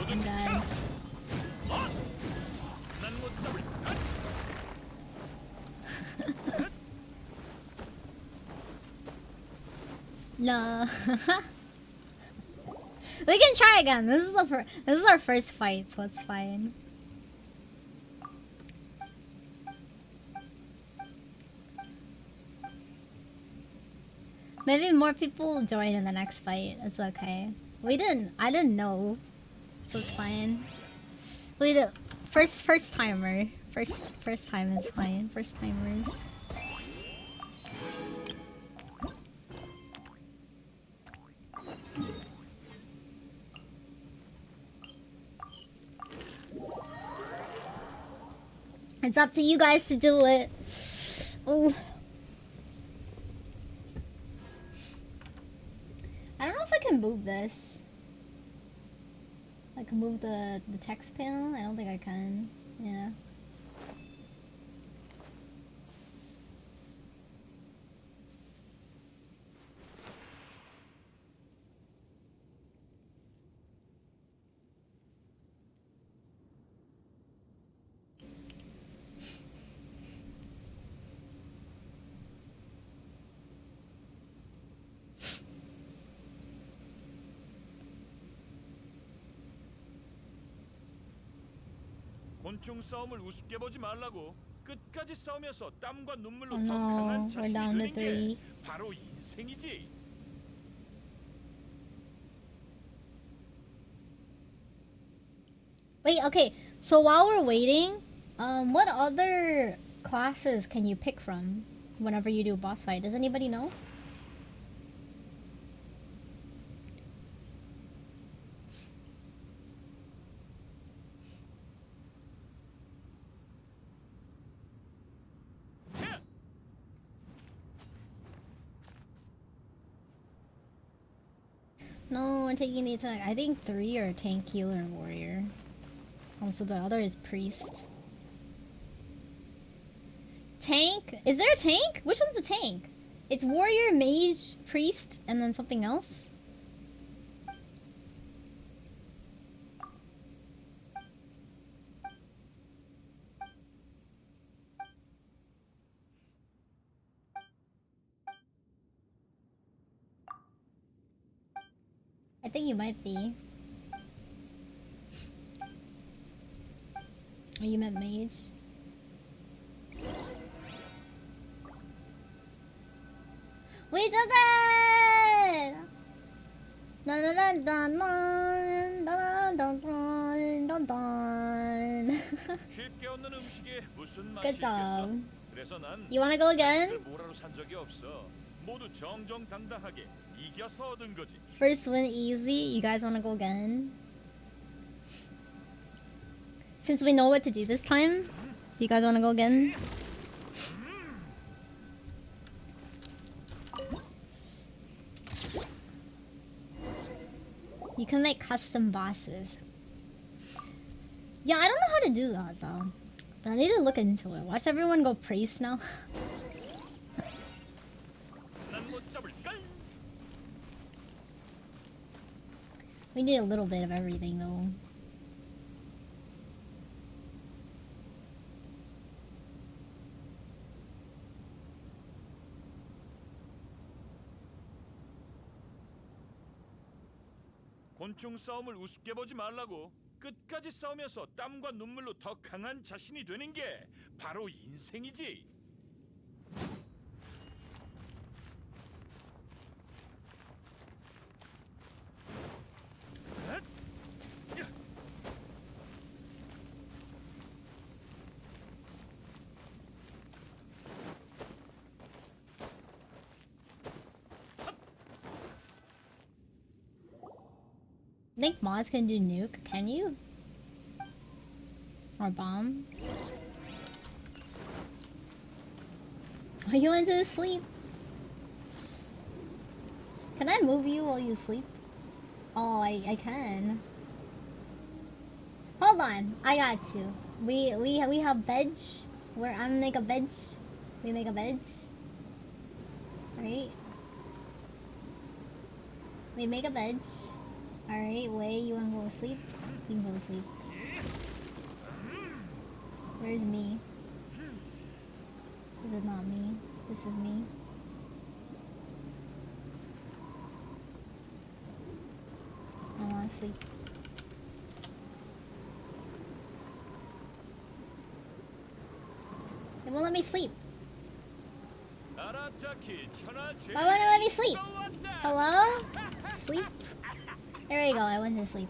I'm dead. No. We can try again. This is our first fight, so it's fine. Maybe more people will join in the next fight. It's okay. I didn't know, so it's fine. We did first timer. First time is fine. First timers. It's up to you guys to do it. Ooh. I don't know if I can move this. I can move the text panel. I don't think I can. Yeah. 곤충 싸움을 우습게 보지 말라고. 끝까지 싸우면서 땀과 눈물로 Oh 더 no, 강한 we're 자신이 down to 되는 게 3. 바로 인생이지. Wait, okay. So while we're waiting, what other classes can you pick from whenever you do a boss fight? Does anybody know? No, we're taking the attack. I think 3 are tank, healer, and warrior. Also, the other is priest. Tank? Is there a tank? Which one's the tank? It's warrior, mage, priest, and then something else? I think you might be. Oh, you meant mage? We did it! Dun, dun, dun, dun, dun, dun, dun, dun, dun, dun. 쉽게 얻는 음식에 무슨 맛이 Good 있겠어? job. 그래서 난 You wanna go again? 간식을 뭐라로 산 적이 없어. 모두 정정당당하게 이겨서 얻은 거지. First win easy. You guys wanna go again? Since we know what to do this time, you guys wanna go again? You can make custom bosses. Yeah, I don't know how to do that though. But I need to look into it. Watch everyone go priest now. 난못 잡을걸. We need a little bit of everything though. 곤충 싸움을 우습게 보지 말라고. 끝까지 싸우면서 땀과 눈물로 더 강한 자신이 되는 게 바로 인생이지. Think mods can do nuke, can you? Or bomb? Oh, you went to sleep? Can I move you while you sleep? Oh, I can. Hold on, I got you. We have veg. Where I'm make a veg. We make a veg. Right? We make a veg. Alright, Wei, you wanna go to sleep? You can go to sleep. Where's me? This is not me. This is me. I wanna sleep. It won't let me sleep. Why won't it let me sleep? Hello? Sleep? There we go, I went to sleep.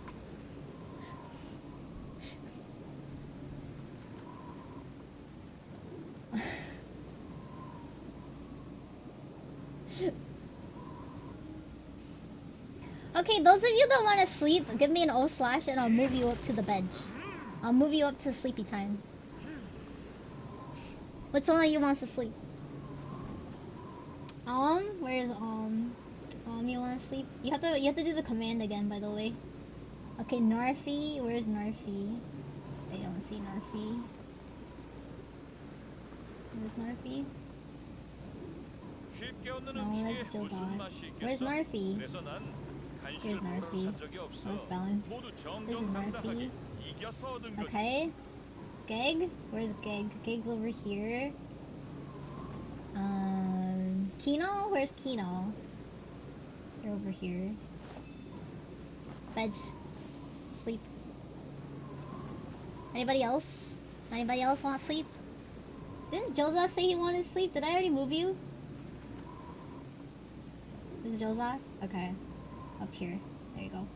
Okay, those of you that want to sleep, give me an O slash and I'll move you up to the bed. I'll move you up to sleepy time. Which one of you wants to sleep? Where's you wanna sleep? You have to do the command again, by the way. Okay, Narfi, where's Narfi? I don't see Narfi. Where's Narfi? No, that's Josad. Where's Narfi? Here's Narfi. Let's balance. This is Narfi. Okay. Geg? Where's Geg? Geg's over here. Kino? Where's Kino? They're over here. Veg. Sleep. Anybody else? Anybody else want sleep? Didn't Joza say he wanted sleep? Did I already move you? This is Joza? Okay. Up here. There you go.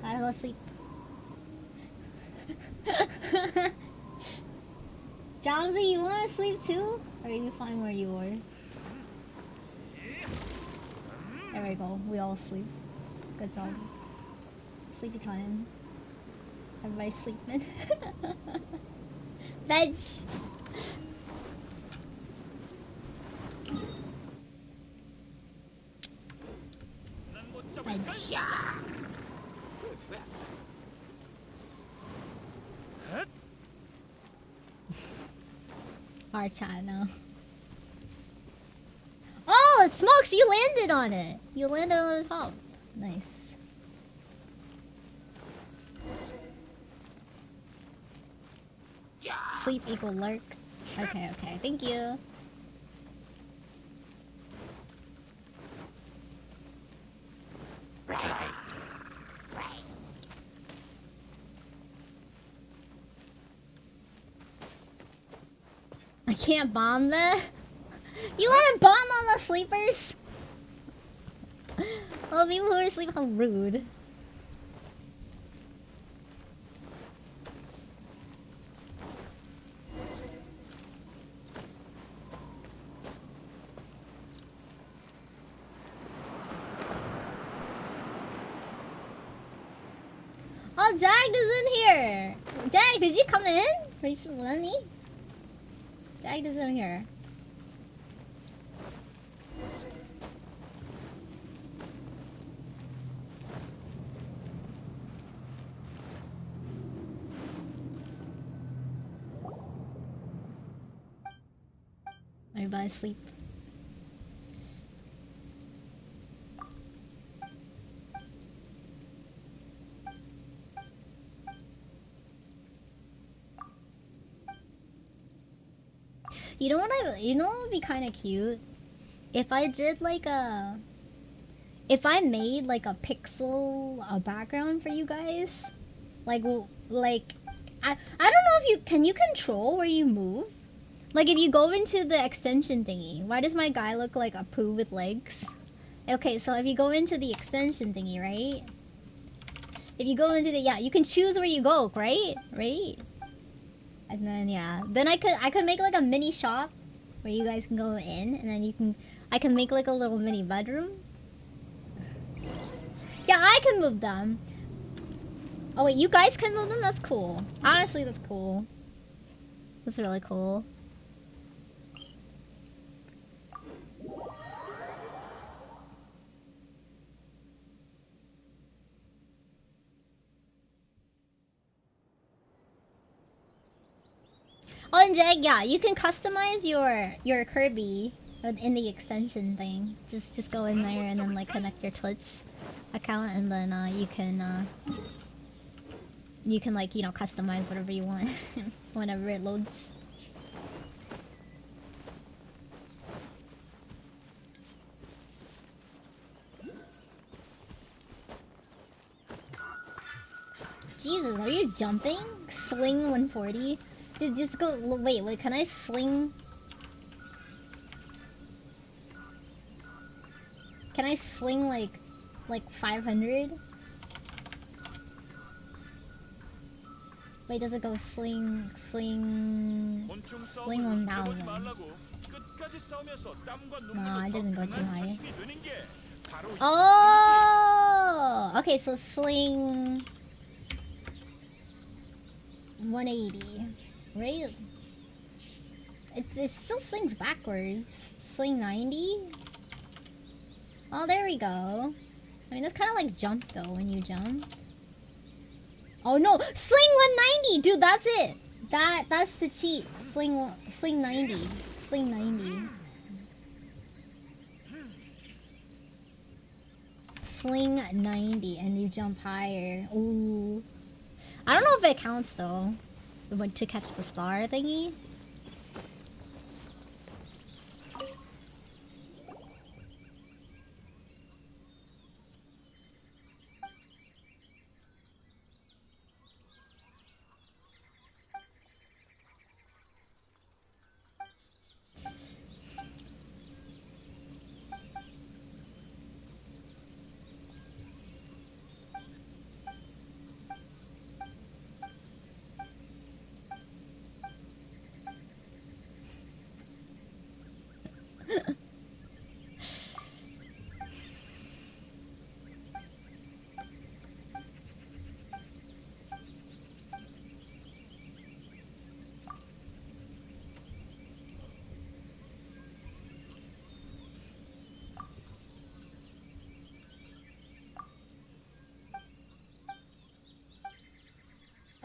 Gotta go sleep. Jomsy, you wanna sleep too? Or are you fine where you are? There we go. We all sleep. Good job. Sleepy time. Everybody sleeping. Veg! Veg. Our channel. Oh, it smokes! You landed on it! You landed on the top. Nice. Sleep equal lurk. Okay, okay. Thank you. I can't bomb the... You wanna bomb on the sleepers? Oh, people who are asleep, how rude. Oh, Jag is in here! Jag, did you come in recently? Jag is in here. Everybody asleep. You know what would be kind of cute? If I did like a... If I made like a pixel background for you guys. Like... I don't know if you... Can you control where you move? Like if you go into the extension thingy. Why does my guy look like a poo with legs? Okay, so if you go into the extension thingy, right? If you go into the... Yeah, you can choose where you go, right? Right? And then yeah, then I could make like a mini shop where you guys can go in, and then I can make like a little mini bedroom. Yeah, I can move them. Oh wait, you guys can move them? That's cool. Honestly, that's cool. That's really cool. Oh, and Jag, yeah, you can customize your Kirby in the extension thing. Just go in there and then like connect your Twitch account, and then you can like, you know, customize whatever you want whenever it loads. Jesus, are you jumping? Sling 140? Dude, just go. Wait, can I sling? Can I sling like 500? Wait, does it go sling 1000? No, it doesn't go too high. Oh, okay, so sling 180. Right? It still slings backwards. Sling 90? Oh, there we go. I mean, that's kind of like jump though, when you jump. Oh no! Sling 190! Dude, that's it! That's the cheat. Sling 90. Sling 90. Sling 90 and you jump higher. Ooh. I don't know if it counts though. But to catch the star thingy.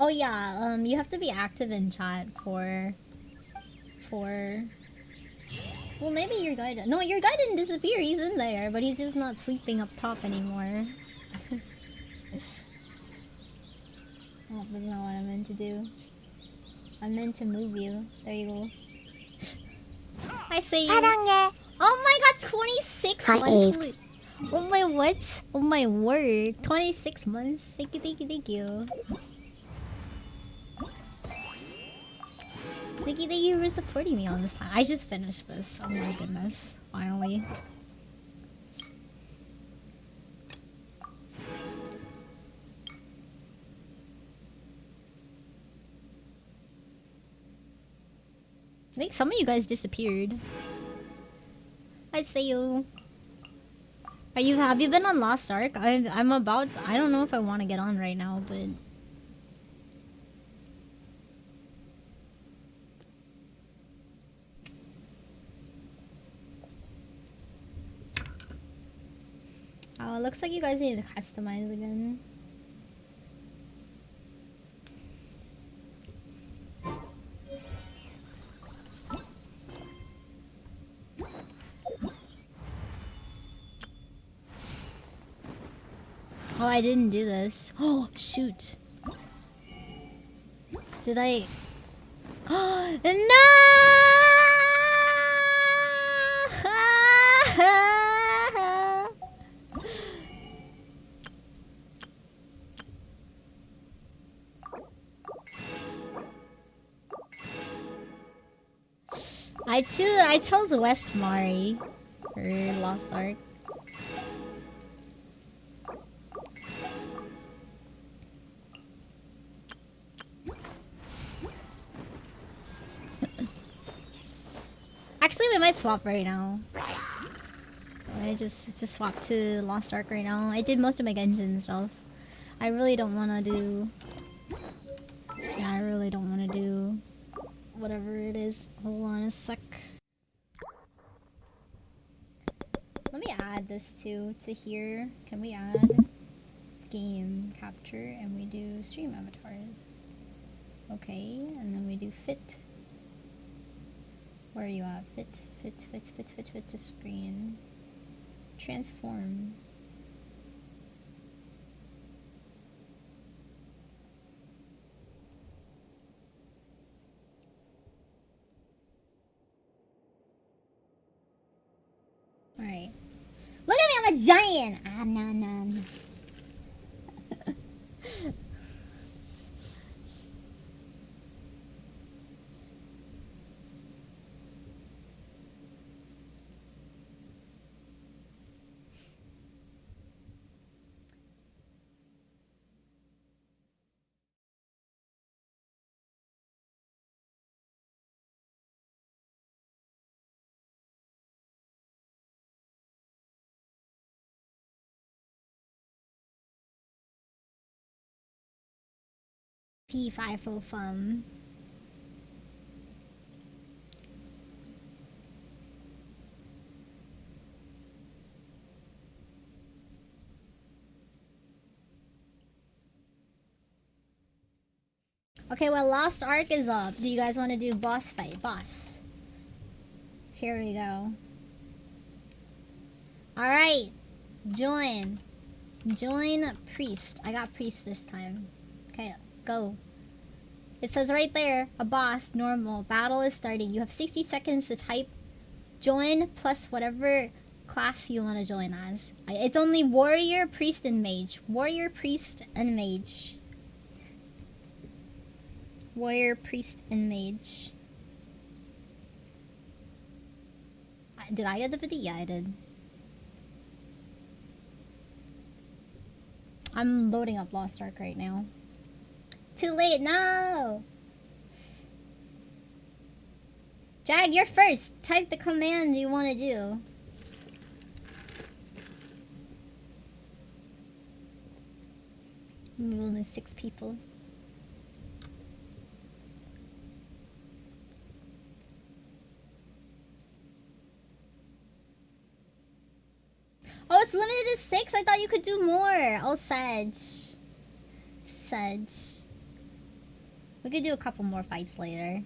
Oh yeah, you have to be active in chat for... Well, maybe your guy didn't. No, your guy didn't disappear. He's in there, but he's just not sleeping up top anymore. Oh, that's not what I meant to do. I meant to move you. There you go. I see you. Oh my god, 26 Hi, months! Eve. Oh my what? Oh my word. 26 months? Thank you, thank you, thank you. Thank you for supporting me on this time. I just finished this. Oh my goodness. Finally. think some of you guys disappeared. I see you. Have you been on Lost Ark? I'm about. I don't know if I want to get on right now, but. Oh, it looks like you guys need to customize again. Oh, I didn't do this. Oh, shoot. Did I? Oh, no! I chose West Mari for Lost Ark. Actually, we might swap right now. I just swap to Lost Ark right now. I did most of my Genshin stuff. I really don't want to do. Yeah, I really don't want to do whatever it is. Hold on a sec. Let me add this to here. Can we add game capture and we do stream avatars? Okay, and then we do fit. Where are you at? Fit to screen. Transform. Alright. Look at me, I'm a giant! Ah, no. P5 fun. Okay, well, Lost Ark is up. Do you guys want to do boss fight? Boss. Here we go. Alright. Join. Join priest. I got priest this time. Okay, go. It says right there, a boss, normal. Battle is starting. You have 60 seconds to type join plus whatever class you want to join as. It's only warrior, priest, and mage. Warrior, priest, and mage. Warrior, priest, and mage. Did I get the 50? Yeah, I did. I'm loading up Lost Ark right now. Too late, no! Jag, you're first. Type the command you want to do. Only 6 people. Oh, it's limited to 6? I thought you could do more. Oh, Sedge. Sedge. We could do a couple more fights later.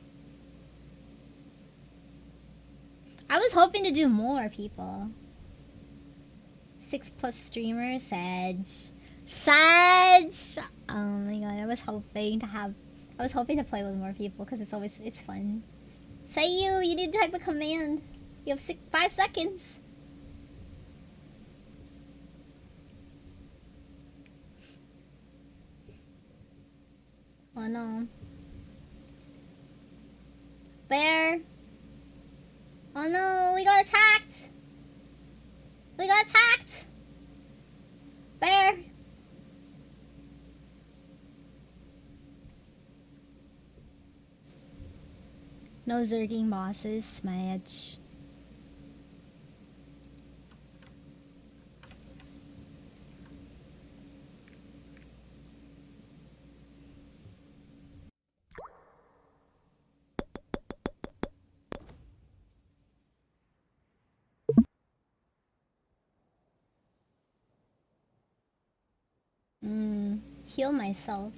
I was hoping to do more, people. 6+ streamers. Sedge. Sedge! Oh my god, I was hoping to play with more people because it's fun. Say you need to type a command. You have 5 seconds. Oh no. Bear. Oh no, we got attacked. We got attacked. Bear. No zerging bosses, smudge. Heal myself.